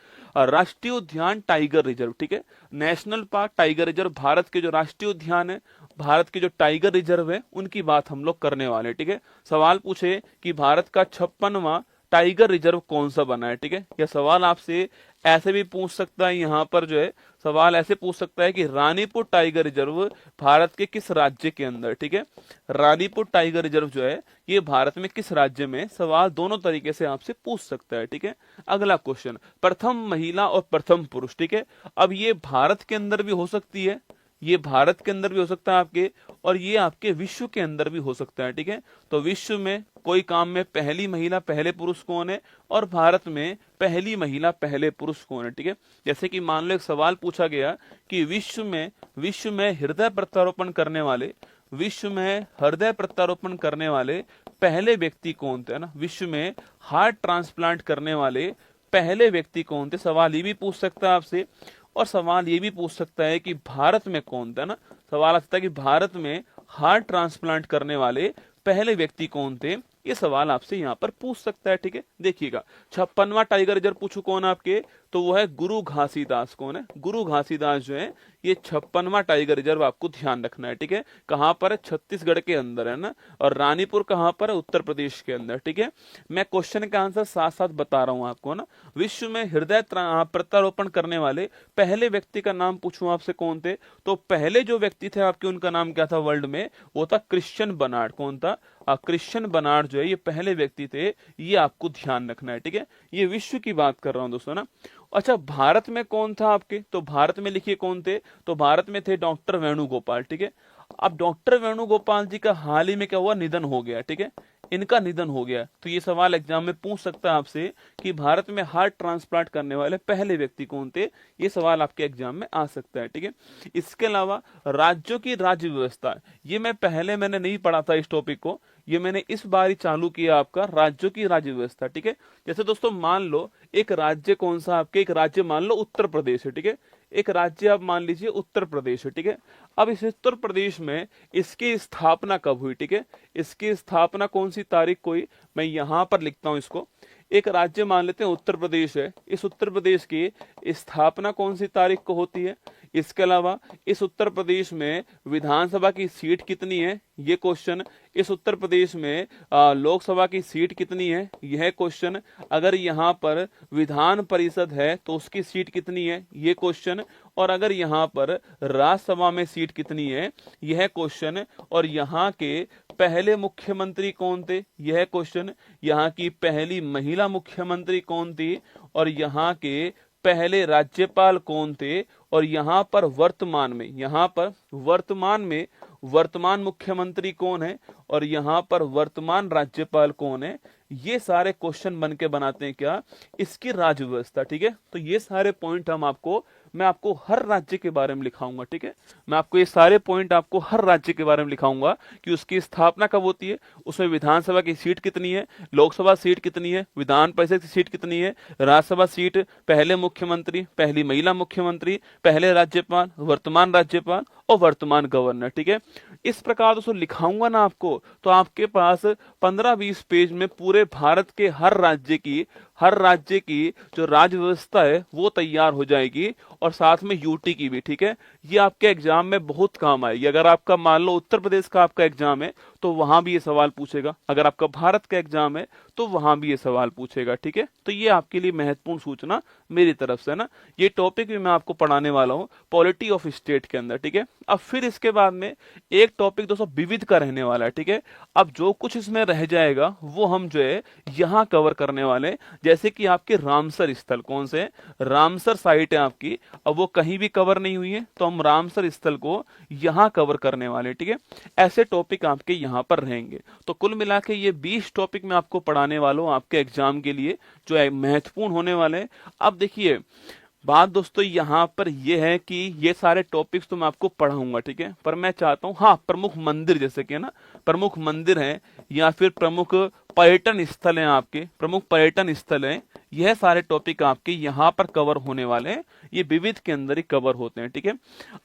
राष्ट्रीय उद्यान टाइगर रिजर्व, ठीक है। National park tiger reserve Bharat के जो राष्ट्रीय उद्यान है, भारत के जो टाइगर रिजर्व है उनकी बात हम लोग करने वाले, ठीक है। सवाल पूछे कि भारत का 56वां टाइगर रिजर्व कौन सा बना है, ठीक है। यह सवाल आपसे ऐसे भी पूछ सकता है, यहाँ पर जो है सवाल ऐसे पूछ सकता है कि रानीपुर टाइगर रिजर्व भारत के किस राज्य के अंदर, ठीक है। रानीपुर टाइगर रिजर्व जो है ये भारत में किस राज्य में, सवाल दोनों तरीके से आपसे पूछ सकता है, ठीक है। अगला क्वेश्चन प्रथम महिला और प्रथम पुरुष, ठीक है। अब ये भारत के अंदर भी हो सकती है, ये भारत के अंदर भी हो सकता है आपके, और ये आपके विश्व के अंदर भी हो सकता है, ठीक है। तो विश्व में कोई काम में पहली महिला पहले पुरुष कौन है, और भारत में पहली महिला पहले पुरुष कौन है, ठीक है। जैसे कि मान लो एक सवाल पूछा गया कि विश्व में हृदय प्रत्यारोपण करने वाले, विश्व में हृदय प्रत्यारोपण करने वाले पहले व्यक्ति कौन थे, ना। विश्व में हार्ट ट्रांसप्लांट करने वाले पहले व्यक्ति कौन थे, सवाल ये भी पूछ सकता है आपसे। और सवाल ये भी पूछ सकता है कि भारत में कौन था, ना। सवाल आ सकता है कि भारत में हार्ट ट्रांसप्लांट करने वाले पहले व्यक्ति कौन थे, ये सवाल आपसे यहाँ पर पूछ सकता है, ठीक है। देखिएगा 56वां टाइगर रिजर्व पूछू कौन आपके, तो वो है गुरु घासीदास। कौन है? गुरु घासीदास जो है ये 56वां टाइगर रिजर्व आपको ध्यान रखना है, ठीक है। कहां पर है? छत्तीसगढ़ के अंदर है ना। और रानीपुर कहां पर है? उत्तर प्रदेश के अंदर, ठीक है। मैं क्वेश्चन का आंसर साथ साथ बता रहा हूं आपको ना। विश्व में हृदय प्रत्यारोपण करने वाले पहले व्यक्ति का नाम पूछूं आपसे कौन थे, तो पहले जो व्यक्ति थे आपके उनका नाम क्या था वर्ल्ड में? वो था क्रिश्चियन बर्नार्ड। कौन था? क्रिश्चियन बर्नार्ड जो है ये पहले व्यक्ति थे, ये आपको ध्यान रखना है, ठीक है। ये विश्व की बात कर रहा हूं दोस्तों ना। अच्छा भारत में कौन था आपके, तो भारत में लिखिए कौन थे, तो भारत में थे डॉक्टर वेणुगोपाल, ठीक है। अब डॉक्टर वेणुगोपाल जी का हाल ही में क्या हुआ? निधन हो गया, ठीक है। इनका निधन हो गया, तो ये सवाल एग्जाम में पूछ सकता है आपसे कि भारत में हार्ट ट्रांसप्लांट करने वाले पहले व्यक्ति कौन थे, ये सवाल आपके एग्जाम में आ सकता है, ठीक है। इसके अलावा राज्यों की राज्य व्यवस्था, ये मैंने नहीं पढ़ा था इस टॉपिक को, ये मैंने इस बार ही चालू किया आपका, राज्यों की राज्य व्यवस्था, ठीक है। जैसे दोस्तों मान लो एक राज्य कौन सा आपके, एक राज्य मान लो उत्तर प्रदेश है, ठीक है। एक राज्य आप मान लीजिए उत्तर प्रदेश है, ठीक है। अब इस उत्तर प्रदेश में इसकी स्थापना कब हुई, ठीक है। इसकी स्थापना कौन सी तारीख को हुई, मैं यहां पर लिखता हूं इसको। एक राज्य मान लेते हैं उत्तर प्रदेश है, इस उत्तर प्रदेश की स्थापना कौन सी तारीख को होती है? इसके अलावा इस उत्तर प्रदेश में विधानसभा की सीट कितनी है, ये क्वेश्चन। इस उत्तर प्रदेश में लोकसभा की सीट कितनी है, यह क्वेश्चन। अगर यहाँ पर विधान परिषद है तो उसकी सीट कितनी है, ये क्वेश्चन। और अगर यहाँ पर राज्यसभा में सीट कितनी है, यह क्वेश्चन। और यहाँ के पहले मुख्यमंत्री कौन थे, यह क्वेश्चन। यहाँ की पहली महिला मुख्यमंत्री कौन थी, और यहाँ के पहले राज्यपाल कौन थे, और यहाँ पर वर्तमान मुख्यमंत्री कौन है, और यहाँ पर वर्तमान राज्यपाल कौन है। ये सारे क्वेश्चन बन के बनाते हैं क्या, इसकी राज्य व्यवस्था। ठीक है, तो ये सारे पॉइंट मैं आपको हर राज्य के बारे में लिखाऊंगा। ठीक है, मैं आपको ये सारे पॉइंट आपको हर राज्य के बारे में लिखाऊंगा कि उसकी स्थापना कब होती है, उसमें विधानसभा की सीट कितनी है, लोकसभा सीट कितनी है, विधान परिषद की सीट कितनी है, राज्यसभा सीट, पहले मुख्यमंत्री, पहली महिला मुख्यमंत्री, पहले राज्यपाल, वर्तमान राज्यपाल और वर्तमान गवर्नर। ठीक है, इस प्रकार दोस्तों लिखाऊंगा ना आपको, तो आपके पास 15-20 पेज में पूरे भारत के हर राज्य की जो राज्य व्यवस्था है वो तैयार हो जाएगी, और साथ में यूटी की भी। ठीक है, ये आपके एग्जाम में बहुत काम आएगी। अगर आपका मान लो उत्तर प्रदेश का आपका एग्जाम है तो वहां भी ये सवाल पूछेगा, अगर आपका भारत का एग्जाम है तो वहां भी ये सवाल पूछेगा। ठीक है, तो ये आपके लिए महत्वपूर्ण सूचना मेरी तरफ से ना। ये टॉपिक भी मैं आपको पढ़ाने वाला हूँ पॉलिटी ऑफ स्टेट के अंदर। ठीक है, अब फिर इसके बाद में एक टॉपिक दोस्तों विविध का रहने वाला है। ठीक है, अब जो कुछ इसमें रह जाएगा वो हम जो है यहाँ कवर करने वाले, जैसे कि आपके रामसर स्थल कौन से, रामसर साइट है आपकी, अब वो कहीं भी कवर नहीं हुई है तो हम रामसर स्थल को यहाँ कवर करने वाले। ठीक है, ऐसे टॉपिक आपके यहाँ पर रहेंगे। तो कुल मिला के ये 20 टॉपिक मैं आपको पढ़ाने वाला हूँ आपके एग्जाम के लिए, जो है महत्वपूर्ण होने वाले हैं। अब देखिए बात दोस्तों यहाँ पर यह है कि ये सारे टॉपिक्स तो मैं आपको पढ़ाऊंगा। ठीक है, पर मैं चाहता हूँ हाँ प्रमुख मंदिर, जैसे कि ना प्रमुख मंदिर हैं या फिर प्रमुख पर्यटन स्थल हैं, आपके प्रमुख पर्यटन स्थल हैं, यह सारे टॉपिक आपके यहाँ पर कवर होने वाले हैं। ये विविध के अंदर ही कवर होते हैं। ठीक है,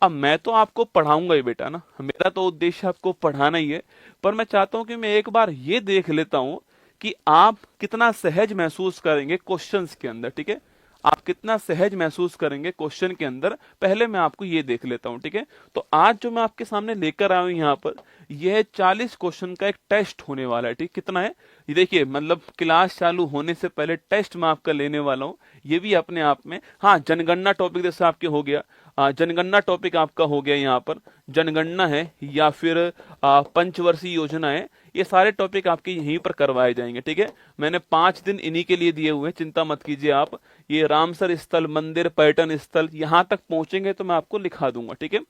अब मैं तो आपको पढ़ाऊंगा ही बेटा ना, मेरा तो उद्देश्य आपको पढ़ाना ही है, पर मैं चाहता हूँ कि मैं एक बार ये देख लेता हूँ कि आप कितना सहज महसूस करेंगे क्वेश्चंस के अंदर। ठीक है, आप कितना सहज महसूस करेंगे क्वेश्चन के अंदर, पहले मैं आपको ये देख लेता हूं। ठीक है, तो आज जो मैं आपके सामने लेकर आया हूं यहाँ पर, यह 40 क्वेश्चन का एक टेस्ट होने वाला है। ठीक, कितना है ये देखिए, मतलब क्लास चालू होने से पहले टेस्ट मैं आपका लेने वाला हूँ। ये भी अपने आप में, हाँ जनगणना टॉपिक जैसे आपके हो गया, जनगणना टॉपिक आपका हो गया, यहाँ पर जनगणना है या फिर पंचवर्षीय योजना है, ये सारे टॉपिक आपके यहीं पर करवाए जाएंगे। ठीक है, मैंने 5 दिन इन्हीं के लिए दिए हुए हैं, चिंता मत कीजिए आप। ये रामसर स्थल, मंदिर, पर्यटन स्थल, यहाँ तक पहुंचेंगे तो मैं आपको लिखा दूंगा। ठीक है,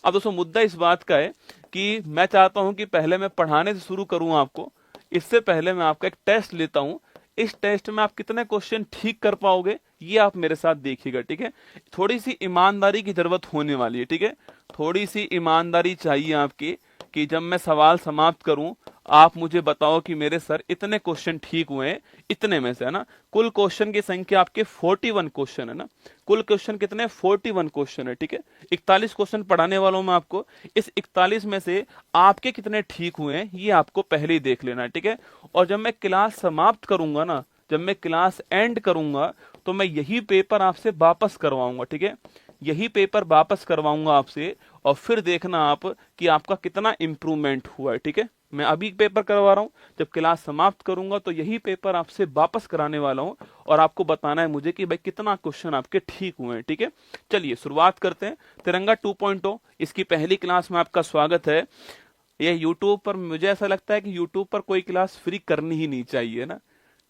अब दोस्तों मुद्दा इस बात का है कि मैं चाहता हूं कि पहले मैं पढ़ाने से शुरू करूं आपको, इससे पहले मैं आपका एक टेस्ट लेता हूं। इस टेस्ट में आप कितने क्वेश्चन ठीक कर पाओगे ये आप मेरे साथ देखिएगा। ठीक है, थोड़ी सी ईमानदारी की जरूरत होने वाली है। ठीक है, थोड़ी सी ईमानदारी चाहिए आपकी कि जब मैं सवाल समाप्त करूं आप मुझे बताओ कि मेरे सर इतने क्वेश्चन ठीक हुए हैं, इतने में से, है ना। कुल क्वेश्चन की संख्या आपके 41 क्वेश्चन है ना, कुल क्वेश्चन कितने 41 क्वेश्चन है। ठीक है, 41 क्वेश्चन पढ़ाने वाला हूं मैं आपको, इस 41 में से आपके कितने ठीक हुए हैं ये आपको पहले ही देख लेना है। ठीक है, और जब मैं क्लास समाप्त करूंगा ना, जब मैं क्लास एंड करूंगा तो मैं यही पेपर आपसे वापस करवाऊंगा। ठीक है, यही पेपर वापस करवाऊंगा आपसे, और फिर देखना आप कि आपका कितना इंप्रूवमेंट हुआ है। ठीक है, मैं अभी पेपर करवा रहा हूं, जब क्लास समाप्त करूंगा तो यही पेपर आपसे वापस कराने वाला हूं, और आपको बताना है मुझे कि भाई कितना क्वेश्चन आपके ठीक हुए हैं। ठीक है, चलिए शुरुआत करते हैं। तिरंगा 2.0 इसकी पहली क्लास में आपका स्वागत है। ये यूट्यूब पर, मुझे ऐसा लगता है कि यूट्यूब पर कोई क्लास फ्री करनी ही नहीं चाहिए ना,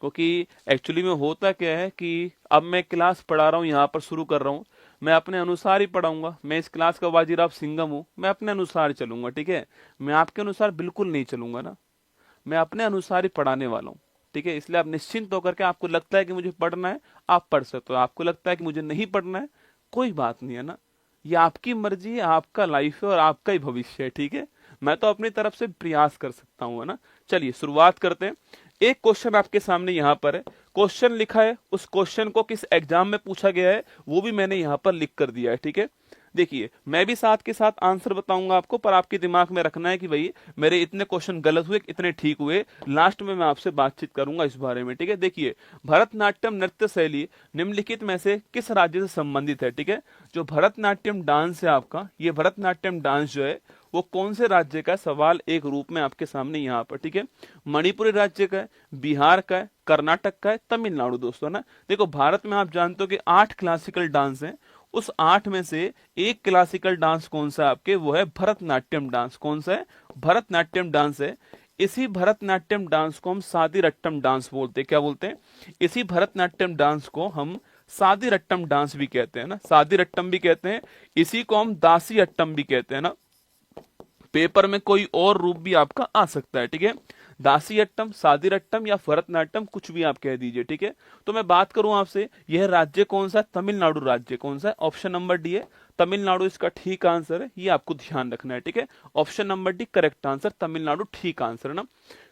क्योंकि एक्चुअली में होता क्या है कि अब मैं क्लास पढ़ा रहा हूँ, यहाँ पर शुरू कर रहा हूँ, मैं अपने अनुसार ही पढ़ाऊंगा। मैं इस क्लास का वाजिराब सिंघम हूँ, मैं अपने अनुसार चलूंगा। ठीक है, मैं आपके अनुसार बिल्कुल नहीं चलूंगा ना, मैं अपने अनुसार ही पढ़ाने वाला हूँ। ठीक है, इसलिए आप निश्चिंत होकर के, आपको लगता है कि मुझे पढ़ना है आप पढ़ सकते हो, आपको लगता है कि मुझे नहीं पढ़ना है कोई बात नहीं है ना, ये आपकी मर्जी है, आपका लाइफ है और आपका ही भविष्य है। ठीक है, मैं तो अपनी तरफ से प्रयास कर सकता हूँ, है ना। चलिए शुरुआत करते हैं। एक क्वेश्चन आपके सामने यहाँ पर है, क्वेश्चन लिखा है, उस क्वेश्चन को किस एग्जाम में पूछा गया है वो भी मैंने यहाँ पर लिख कर दिया है। ठीक है, देखिए मैं भी साथ के साथ आंसर बताऊंगा आपको, पर आपके दिमाग में रखना है कि भाई मेरे इतने क्वेश्चन गलत हुए, इतने ठीक हुए, लास्ट में मैं आपसे बातचीत करूंगा इस बारे में, ठीक है। देखिए भरतनाट्यम नृत्य शैली निम्नलिखित में से किस राज्य से संबंधित है, ठीक है। जो भरतनाट्यम डांस है आपका, ये भरतनाट्यम डांस जो है वो कौन से राज्य का है? सवाल एक रूप में आपके सामने यहाँ पर, ठीक है। मणिपुरी राज्य का है, बिहार का है, कर्नाटक का है, तमिलनाडु दोस्तों ना। देखो भारत में आप जानते हो कि 8 क्लासिकल डांस हैं, उस 8 में से एक क्लासिकल डांस कौन सा है आपके? वो है भरतनाट्यम डांस। कौन सा है? भरतनाट्यम डांस है। इसी भरतनाट्यम डांस को हम सादीरट्टम डांस बोलते हैं। क्या बोलते हैं? इसी भरतनाट्यम डांस को हम सादीरट्टम डांस भी कहते हैं ना, सादीरट्टम भी कहते हैं, इसी को हम दासी अट्टम भी कहते हैं ना। पेपर में कोई और रूप भी आपका आ सकता है, ठीक है। दासी अट्टम, सादीरट्टम या भरतनाट्यम, कुछ भी आप कह दीजिए, ठीक है। तो मैं बात करूं आपसे, यह राज्य कौन सा है? तमिलनाडु राज्य। कौन सा है? ऑप्शन नंबर डी है, तमिलनाडु इसका ठीक आंसर है, ये आपको ध्यान रखना है, ठीक है। Option number D correct answer, Tamil Nadu ठीक आंसर है ना।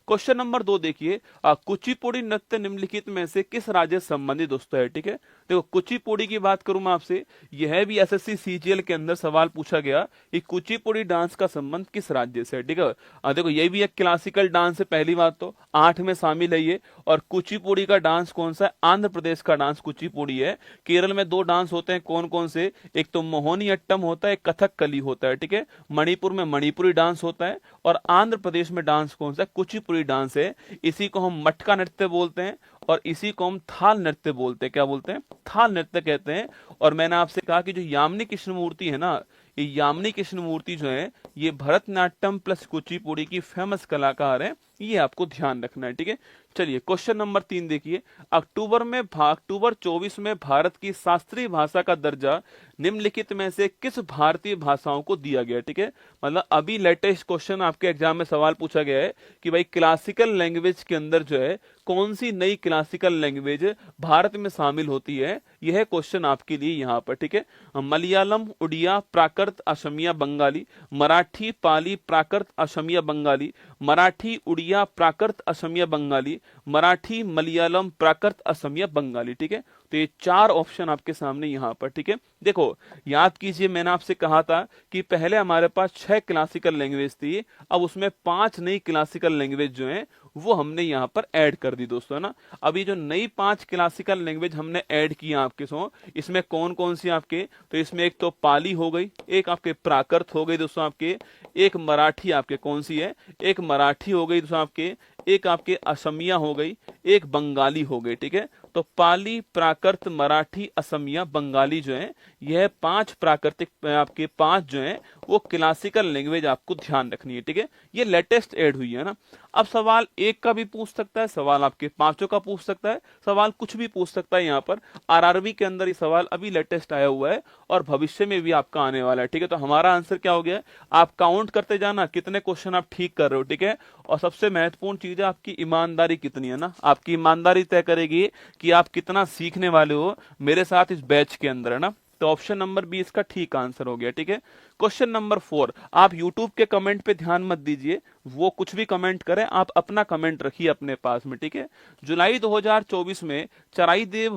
क्वेश्चन नंबर 2 देखिए, कुचिपुड़ी नृत्य निम्नलिखित में से किस राज्य से संबंधित दोस्तों है, ठीक है। देखो कुचिपुड़ी की बात करूं मैं आपसे, यह भी एसएससी सीजीएल के अंदर सवाल पूछा गया कि कुचिपुड़ी डांस का संबंध किस राज्य से है, ठीक है। देखो ये भी एक क्लासिकल डांस है, पहली बात तो 8 में शामिल है ये। और कुचिपुड़ी का डांस कौन सा है? आंध्र प्रदेश का डांस कुचिपुड़ी है। केरल में 2 डांस होते हैं, कौन कौन से? एक तो मोहिनी अट्टम होता है, एक कथकली होता है, ठीक है। मणिपुर में मणिपुरी डांस होता है, और आंध्र प्रदेश में डांस कौन सा है? कुचिपुड़ी डांस है। इसी को हम मटका नृत्य बोलते हैं, और इसी को हम थाल नृत्य बोलते हैं। क्या बोलते हैं? थाल नृत्य कहते हैं। और मैंने आपसे कहा कि जो यामिनी कृष्णमूर्ति है ना, ये यामिनी कृष्णमूर्ति जो है, ये भरतनाट्यम प्लस कुचिपुड़ी की फेमस कलाकार है, ये आपको ध्यान रखना है, ठीक है। चलिए क्वेश्चन नंबर 3 देखिए, अक्टूबर 24 में भारत की शास्त्रीय भाषा का दर्जा निम्नलिखित में से किस भारतीय भाषाओं को दिया गया, ठीक है। मतलब अभी लेटेस्ट क्वेश्चन आपके एग्जाम में सवाल पूछा गया है कि भाई क्लासिकल लैंग्वेज के अंदर जो है कौन सी नई क्लासिकल लैंग्वेज भारत में शामिल होती है, यह क्वेश्चन आपके लिए यहाँ पर, ठीक है। मलयालम, उड़िया, प्राकृत, असमिया, बंगाली, मराठी, पाली, प्राकृत, असमिया, बंगाली, मराठी, उड़िया, प्राकृत, असमिया, बंगाली, मराठी, मलयालम, प्राकृत, असमिया, बंगाली, ठीक है। तो ये 4 ऑप्शन आपके सामने यहाँ पर, ठीक है। देखो याद कीजिए, मैंने आपसे कहा था कि पहले हमारे पास 6 क्लासिकल लैंग्वेज थी, अब उसमें 5 नई क्लासिकल लैंग्वेज जो है वो हमने यहाँ पर ऐड कर दी दोस्तों, है ना। अभी जो नई 5 क्लासिकल लैंग्वेज हमने ऐड किया आपके सो, इसमें कौन कौन सी आपके? तो इसमें एक तो पाली हो गई, एक आपके प्राकृत हो गई दोस्तों आपके, एक मराठी आपके कौन सी है? एक मराठी हो गई दोस्तों आपके, एक आपके असमिया हो गई, एक बंगाली हो गई, ठीक है। तो पाली, प्राकृत, मराठी, असमिया, बंगाली जो है, यह 5 प्राकृतिक आपके 5 जो है वो क्लासिकल लैंग्वेज आपको ध्यान रखनी है, ठीक है। ये लेटेस्ट ऐड हुई है ना। अब सवाल एक का भी पूछ सकता है, सवाल आपके 5 का पूछ सकता है, सवाल कुछ भी पूछ सकता है। यहाँ पर आरआरबी के अंदर ये सवाल अभी लेटेस्ट आया हुआ है और भविष्य में भी आपका आने वाला है, ठीक है। तो हमारा आंसर क्या हो गया? आप काउंट करते जाना कितने क्वेश्चन आप ठीक कर रहे हो, ठीक है। और सबसे महत्वपूर्ण चीज है आपकी ईमानदारी कितनी है ना, आपकी ईमानदारी तय करेगी कि आप कितना सीखने वाले हो मेरे साथ इस बैच के अंदर, है ना। तो ऑप्शन नंबर बी इसका ठीक आंसर हो गया, ठीक है। क्वेश्चन नंबर 4, आप यूट्यूब के कमेंट पे ध्यान मत दीजिए, वो कुछ भी कमेंट करें, आप अपना कमेंट रखिए अपने पास में, ठीक है। जुलाई 2024 में चराईदेव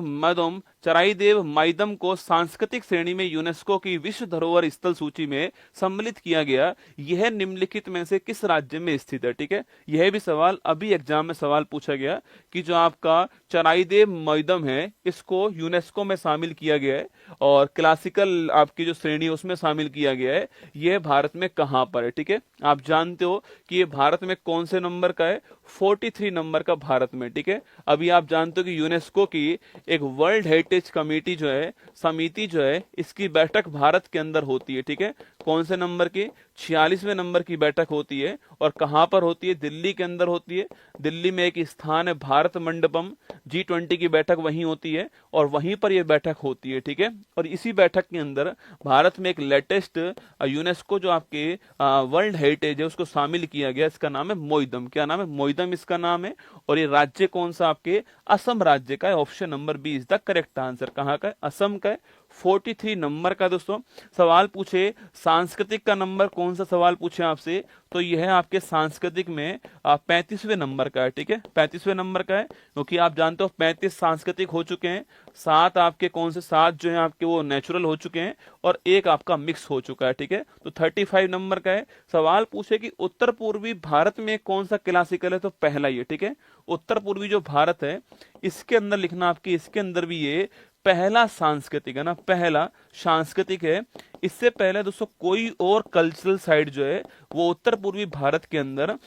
माइदम को सांस्कृतिक श्रेणी में यूनेस्को की विश्व धरोहर स्थल सूची में सम्मिलित किया गया, यह निम्नलिखित में से किस राज्य में स्थित है, ठीक है। यह भी सवाल अभी एग्जाम में सवाल पूछा गया कि जो आपका चराईदेव माइदम है, इसको यूनेस्को में शामिल किया गया है और क्लासिकल आपकी जो श्रेणी है उसमें शामिल किया गया है, यह भारत में कहां पर है, ठीक है। आप जानते हो कि ये भारत में कौन से नंबर का है? 43 नंबर का भारत में, ठीक है। अभी आप जानते हो कि यूनेस्को की एक वर्ल्ड हेरिटेज कमेटी जो है, समिति जो है, इसकी बैठक भारत के अंदर होती है, ठीक है। कौन से नंबर की? 46वें नंबर की बैठक होती है। और कहां पर होती है? दिल्ली के अंदर होती है। दिल्ली में एक स्थान है भारत मंडपम, G20 की बैठक वहीं होती है और वहीं पर यह बैठक होती है, ठीक है। और इसी बैठक के अंदर भारत में एक लेटेस्ट यूनेस्को जो आपके वर्ल्ड हेरिटेज है उसको शामिल किया गया, इसका नाम है मोइदम। क्या नाम है? मोइदम इसका नाम है। और ये राज्य कौन सा आपके? असम राज्य का है। Option number B is the correct answer. कहां का है? असम का है। 43 नंबर का दोस्तों सवाल पूछे। सांस्कृतिक का नंबर कौन सा सवाल पूछे आपसे, तो यह है आपके सांस्कृतिक में 35वें नंबर का है। ठीक है, 35वें नंबर का है, क्योंकि आप जानते हो 35 सांस्कृतिक हो चुके हैं, 7 आपके कौन से 7 जो है आपके वो नेचुरल हो चुके हैं और एक आपका मिक्स हो चुका है। ठीक है, तो 35 नंबर का है। सवाल पूछे कि उत्तर पूर्वी भारत में कौन सा क्लासिकल है, तो पहला ये। ठीक है, उत्तर पूर्वी जो भारत है इसके अंदर लिखना आपकी, इसके अंदर भी ये पहला सांस्कृतिक है ना, पहला सांस्कृतिक है। इससे पहले दोस्तों कोई और कल्चरल साइट जो है वो उत्तर पूर्वी भारत के अंदर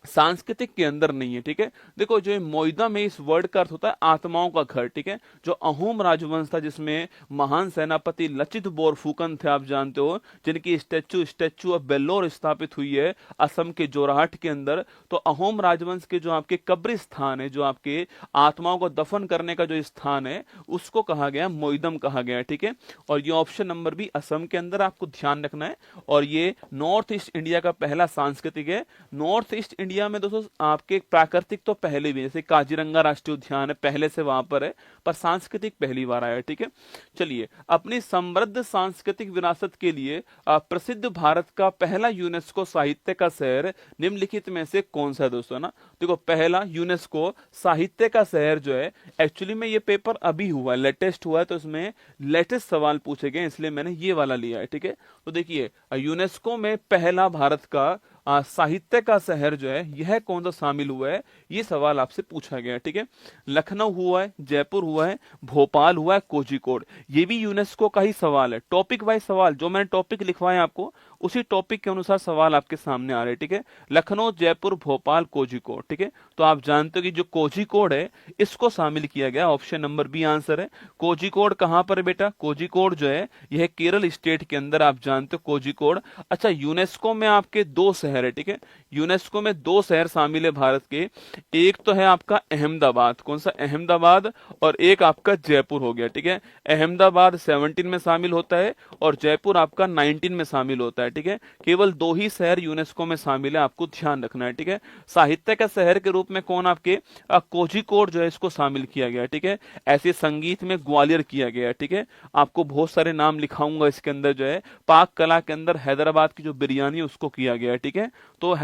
सांस्कृतिक के अंदर नहीं है। ठीक है, देखो जो मोइदम में इस वर्ड का अर्थ होता है आत्माओं का घर। ठीक है, जो अहोम राजवंश था जिसमें महान सेनापति लचित बोरफुकन थे, आप जानते हो, जिनकी स्टैचू ऑफ बेल्लोर स्थापित हुई है असम के जोरहाट के अंदर। तो अहोम राजवंश के जो आपके कब्रिस्तान है, जो आपके आत्माओं को दफन करने का जो स्थान है, उसको कहा गया मोइदम कहा गया है। ठीक है, और ये ऑप्शन नंबर भी असम के अंदर आपको ध्यान रखना है। और ये नॉर्थ ईस्ट इंडिया का पहला सांस्कृतिक है। नॉर्थ ईस्ट इंडिया में दोस्तों आपके प्राकृतिक तो पहले भी, जैसे काजीरंगा राष्ट्रीय उद्यान है पहले से वहां पर है, पर सांस्कृतिक पहली बार आया है। ठीक है, चलिए अपनी समृद्ध सांस्कृतिक विरासत के लिए प्रसिद्ध भारत का पहला यूनेस्को साहित्य का शहर निम्नलिखित में से कौन सा है दोस्तों ना। देखो पहला यूनेस्को साहित्य का शहर जो है, एक्चुअली में ये पेपर अभी हुआ है, लेटेस्ट हुआ है, तो इसमें लेटेस्ट सवाल पूछे गए इसलिए मैंने ये वाला लिया है। ठीक है, तो देखिए यूनेस्को में पहला भारत का साहित्य का शहर जो है यह कौन सा शामिल हुआ है, ये सवाल आपसे पूछा गया है। ठीक है, लखनऊ हुआ है, जयपुर हुआ है, भोपाल हुआ है, कोझिकोड, ये भी यूनेस्को का ही सवाल है। टॉपिक वाइज सवाल, जो मैंने टॉपिक लिखवाए आपको उसी टॉपिक के अनुसार सवाल आपके सामने आ रहे हैं। ठीक है, लखनऊ, जयपुर, भोपाल, कोझिकोड। ठीक है, तो आप जानते हो कि जो कोझिकोड है इसको शामिल किया गया, ऑप्शन नंबर बी आंसर है। कोझिकोड कहां पर है बेटा, कोझिकोड जो है यह केरल स्टेट के अंदर, आप जानते हो कोझिकोड। अच्छा, यूनेस्को में आपके 2 शहर है। ठीक है, यूनेस्को में 2 शहर शामिल है भारत के, एक तो है आपका अहमदाबाद, कौन सा, अहमदाबाद, और एक आपका जयपुर हो गया। ठीक है, अहमदाबाद 17 में शामिल होता है और जयपुर आपका 19 में शामिल होता है। ठीक है, केवल 2 ही शहर यूनेस्को में शामिल है, आपको ध्यान रखना है। ठीक है, साहित्य का शहर के रूप में कौन आपके कोझिकोड जो है इसको शामिल किया गया है। ठीक है, ऐसे संगीत में ग्वालियर किया गया है। ठीक है, आपको बहुत सारे नाम लिखाऊंगा इसके अंदर जो है, पाक कला के अंदर हैदराबाद की जो बिरयानी उसको किया गया है। ठीक है, तो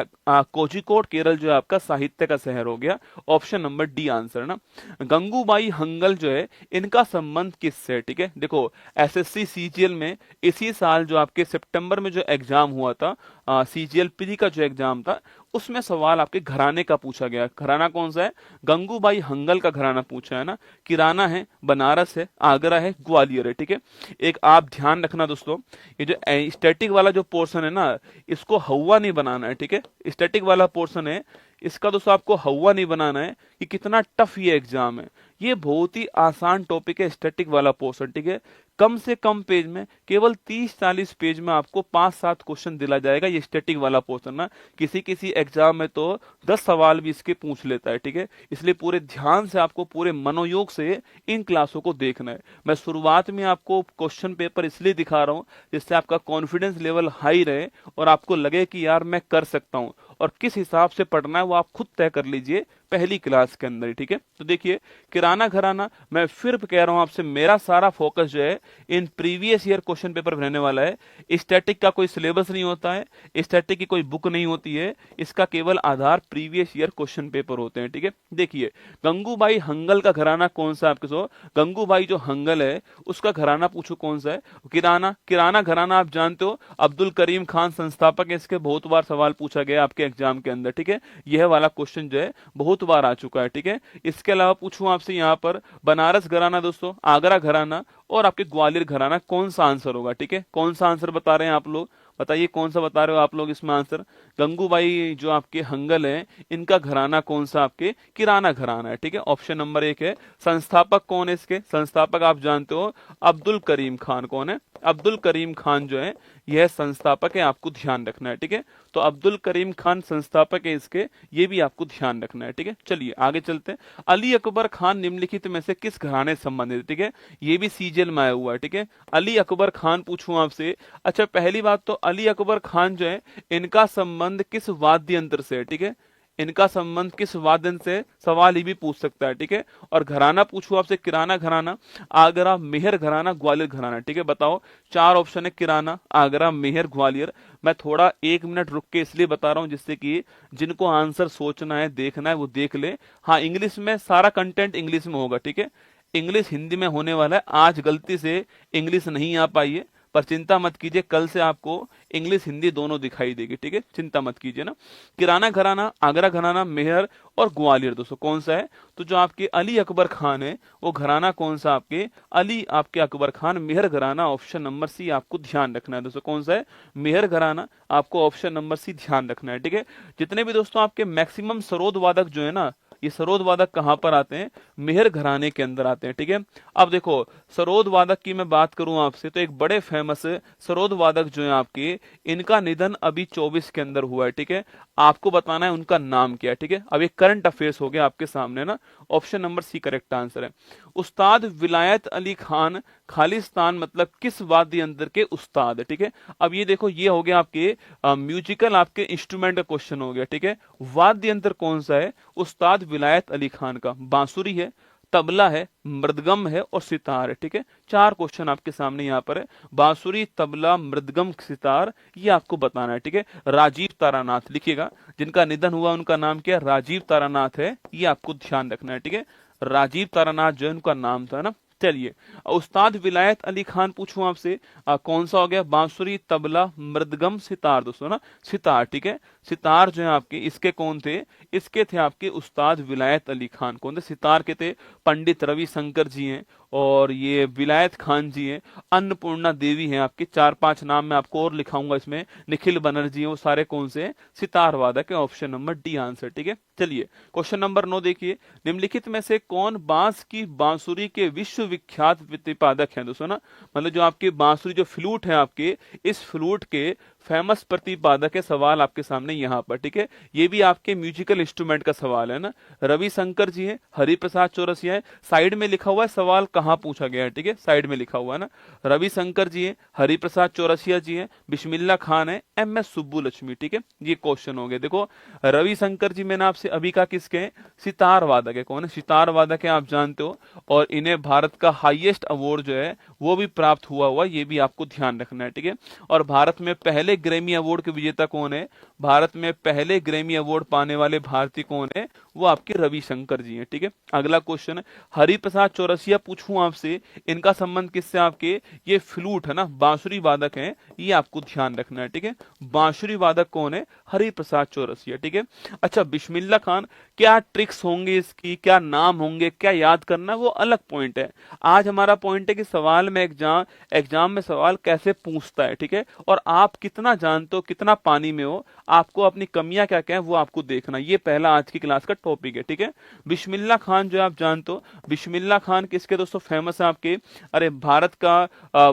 कोझिकोड केरल जो है आपका साहित्य का शहर हो गया, ऑप्शन नंबर डी आंसर ना। गंगूबाई हंगल जो है इनका संबंध किससे है। ठीक है, देखो एसएससी सीजीएल में इसी साल जो आपके सितंबर में जो एग्जाम हुआ था, सीजीएल प्री का जो एग्जाम था, उसमें सवाल आपके घराने का पूछा गया। घराना कौन सा है, गंगूबाई हंगल का घराना पूछा है ना। किराना है, बनारस है, आगरा है, ग्वालियर है। ठीक है, एक आप ध्यान रखना दोस्तों, ये जो स्टैटिक वाला जो पोर्शन है ना, इसको हवा नहीं बनाना है। ठीक है, स्टैटिक वाला पोर्शन है इसका दोस्तों आपको हवा नहीं बनाना है कि कितना टफ ये एग्जाम है। ये बहुत ही आसान टॉपिक है स्टैटिक वाला पोर्शन। ठीक है, कम से कम पेज में, केवल 30-40 पेज में आपको 5-7 क्वेश्चन दिला जाएगा ये स्टैटिक वाला पोर्शन ना। किसी किसी एग्जाम में तो 10 सवाल भी इसके पूछ लेता है। ठीक है, इसलिए पूरे ध्यान से आपको पूरे मनोयोग से इन क्लासों को देखना है। मैं शुरुआत में आपको क्वेश्चन पेपर इसलिए दिखा रहा हूं जिससे आपका कॉन्फिडेंस लेवल हाई रहे और आपको लगे कि यार मैं कर सकता हूं, और किस हिसाब से पढ़ना है वो आप खुद तय कर लीजिए पहली क्लास के अंदर ही। ठीक है, तो देखिए किराना घराना, मैं फिर कह रहा हूं आपसे, मेरा सारा फोकस जो है in previous year question paper रहने वाला है। स्टैटिक का कोई सिलेबस नहीं होता है, स्टैटिक की कोई बुक नहीं होती है, इसका केवल आधार प्रीवियस ईयर क्वेश्चन पेपर होते हैं। ठीक है, देखिए गंगूबाई हंगल का घराना कौन सा आपके सो, गंगूबाई जो हंगल है उसका घराना पूछो कौन सा है, किराना घराना आप जानते हो अब्दुल करीम खान संस्थापक है, इसके बहुत बार सवाल पूछा गया आपके एग्जाम के अंदर। ठीक है, यह वाला क्वेश्चन जो है बहुत बार आ चुका है। ठीक है, इसके अलावा पूछूं आपसे यहाँ पर बनारस घराना दोस्तों, आगरा घराना और आपके ग्वालियर घराना, कौन सा आंसर होगा। ठीक है, कौन सा आंसर बता रहे हैं आप लोग, बताइए कौन सा बता रहे हो आप लोग इसमें आंसर। गंगूबाई जो आपके हंगल है इनका घराना कौन सा, आपके किराना घराना है। ठीक है, ऑप्शन नंबर 1 है। संस्थापक कौन है इसके, संस्थापक आप जानते हो अब्दुल करीम खान। कौन है, अब्दुल करीम खान जो है यह संस्थापक है, आपको ध्यान रखना है। ठीक है, तो अब्दुल करीम खान संस्थापक है इसके, ये भी आपको ध्यान रखना है। ठीक है, चलिए आगे चलते हैं। अली अकबर खान निम्नलिखित में से किस घराने से संबंधित। ठीक है, ये भी सीजीएल में आया हुआ है। ठीक है, अली अकबर खान पूछूं आपसे, अच्छा पहली बात तो अली अकबर खान जो है इनका संबंध किस वाद्य यंत्र से है। ठीक है, इनका संबंध किस वाद्य से, सवाल ये भी पूछ सकता है, ठीक है। और घराना पूछू आपसे, किराना घराना, आगरा, मेहर घराना, ग्वालियर घराना, ठीक है। बताओ, चार ऑप्शन है, किराना, आगरा, मेहर, ग्वालियर। मैं थोड़ा 1 मिनट रुक के इसलिए बता रहा हूं जिससे कि जिनको आंसर सोचना है, देखना है, वो देख ले। हाँ, इंग्लिश में सारा कंटेंट इंग्लिश में होगा, ठीक है। इंग्लिश हिंदी में होने वाला है। आज गलती से इंग्लिश नहीं आ पाई है, पर चिंता मत कीजिए, कल से आपको इंग्लिश हिंदी दोनों दिखाई देगी, ठीक है। चिंता मत कीजिए ना। किराना घराना, आगरा घराना, मेहर और ग्वालियर दोस्तों कौन सा है? तो जो आपके अली अकबर खान है वो घराना कौन सा? आपके अली, आपके अकबर खान, मेहर घराना। ऑप्शन नंबर सी आपको ध्यान रखना है दोस्तों, कौन सा है? मेहर घराना। आपको ऑप्शन नंबर सी ध्यान रखना है, ठीक है। जितने भी दोस्तों आपके मैक्सिमम सरोद वादक जो है ना, ये सरोद वादक कहां पर आते हैं? मेहर घराने के अंदर आते हैं, ठीक है। अब देखो, सरोद वादक की मैं बात करूं आपसे तो एक बड़े फेमस सरोद वादक जो है आपके, इनका निधन अभी 24 के अंदर हुआ है, ठीक है। आपको बताना है उनका नाम क्या है, ठीक है। अब ये करंट अफेयर्स हो गया आपके सामने ना। Option number C correct answer है। उस्ताद विलायत अली खान खालिस्तान मतलब किस वाद्य यंत्र के उस्ताद है, ठीक है। अब ये देखो, ये हो गया आपके म्यूजिकल आपके इंस्ट्रूमेंट का क्वेश्चन हो गया, ठीक है। वाद्य यंत्र कौन सा है उस्ताद विलायत अली खान का? बांसुरी है, तबला है, मृदगम है और सितार है, ठीक है। चार क्वेश्चन आपके सामने यहाँ पर है। बांसुरी, तबला, मृदगम, सितार, ये आपको बताना है, ठीक है। राजीव तारानाथ लिखिएगा, जिनका निधन हुआ उनका नाम क्या है? राजीव तारानाथ है, ये आपको ध्यान रखना है, ठीक है। राजीव तारानाथ जो है उनका नाम था ना। चलिए, उस्ताद विलायत अली खान पूछूं आपसे, कौन सा हो गया? बांसुरी, तबला, मृदगम, सितार दोस्तों ना। सितार, ठीक है। सितार जो है आपके, इसके कौन थे? इसके थे आपके उस्ताद विलायत अली खान। कौन थे? सितार के थे पंडित रविशंकर जी हैं, और ये विलायत खान जी हैं, अन्नपूर्णा देवी हैं आपके। 4-5 नाम मैं आपको और लिखाऊंगा इसमें, निखिल बनर्जी हैं, वो सारे कौन से हैं? सितार वादक है। ऑप्शन नंबर डी आंसर, ठीक है। चलिए, क्वेश्चन नंबर 9 देखिए, निम्नलिखित में से कौन बांस की बांसुरी के विश्व विख्यात प्रतिपादक हैं दोस्तों ना। मतलब जो आपकी बांसुरी जो फ्लूट है आपके, इस फ्लूट के फेमस प्रतिपादक है। सवाल आपके सामने यहाँ पर, ठीक है। ये भी आपके म्यूजिकल इंस्ट्रूमेंट का सवाल है ना। रविशंकर जी हैं, हरिप्रसाद चौरसिया है। साइड में लिखा हुआ है सवाल कहाँ पूछा गया है, ठीक है। साइड में लिखा हुआ है ना, रविशंकर जी हैं, हरिप्रसाद चौरसिया जी हैं, बिस्मिल्लाह खान है, एम एस सुब्बुलक्ष्मी, ठीक है। ये क्वेश्चन हो गए। देखो, रविशंकर जी मैंने आपसे अभी कहा किसके हैं? सितार वादक है। कौन है? सितार वादक है, आप जानते हो। और इन्हें भारत का हाईएस्ट अवार्ड जो है वो भी प्राप्त हुआ, ये भी आपको ध्यान रखना है, ठीक है। और भारत में पहले ग्रैमी अवार्ड के विजेता कौन है? भारत में पहले ग्रैमी अवार्ड पाने वाले भारतीय कौन है? वो आपके रविशंकर जी हैं, ठीक है। अगला क्वेश्चन है, हरिप्रसाद चौरसिया पूछूं आपसे, इनका संबंध किससे? आपके ये फ्लूट है ना, बांसुरी वादक हैं, ये आपको ध्यान रखना है, ठीक है। बांसुरी वादक कौन है? हरिप्रसाद चौरसिया, ठीक है। अच्छा, बिस्मिल्लाह खान, क्या ट्रिक्स होंगे इसकी, क्या नाम होंगे, क्या याद करना, वो अलग पॉइंट है। आज हमारा पॉइंट है कि सवाल में एग्जाम में सवाल कैसे पूछता है, ठीक है। और आप कितना जानते हो, कितना पानी में हो, आपको अपनी कमियां क्या क्या है वो आपको देखना। ये पहला आज की क्लास का टॉपिक है, ठीक है। बिस्मिल्लाह खान जो आप जानते हो, बिस्मिल्लाह खान किसके दोस्तों फेमस है आपके? अरे भारत का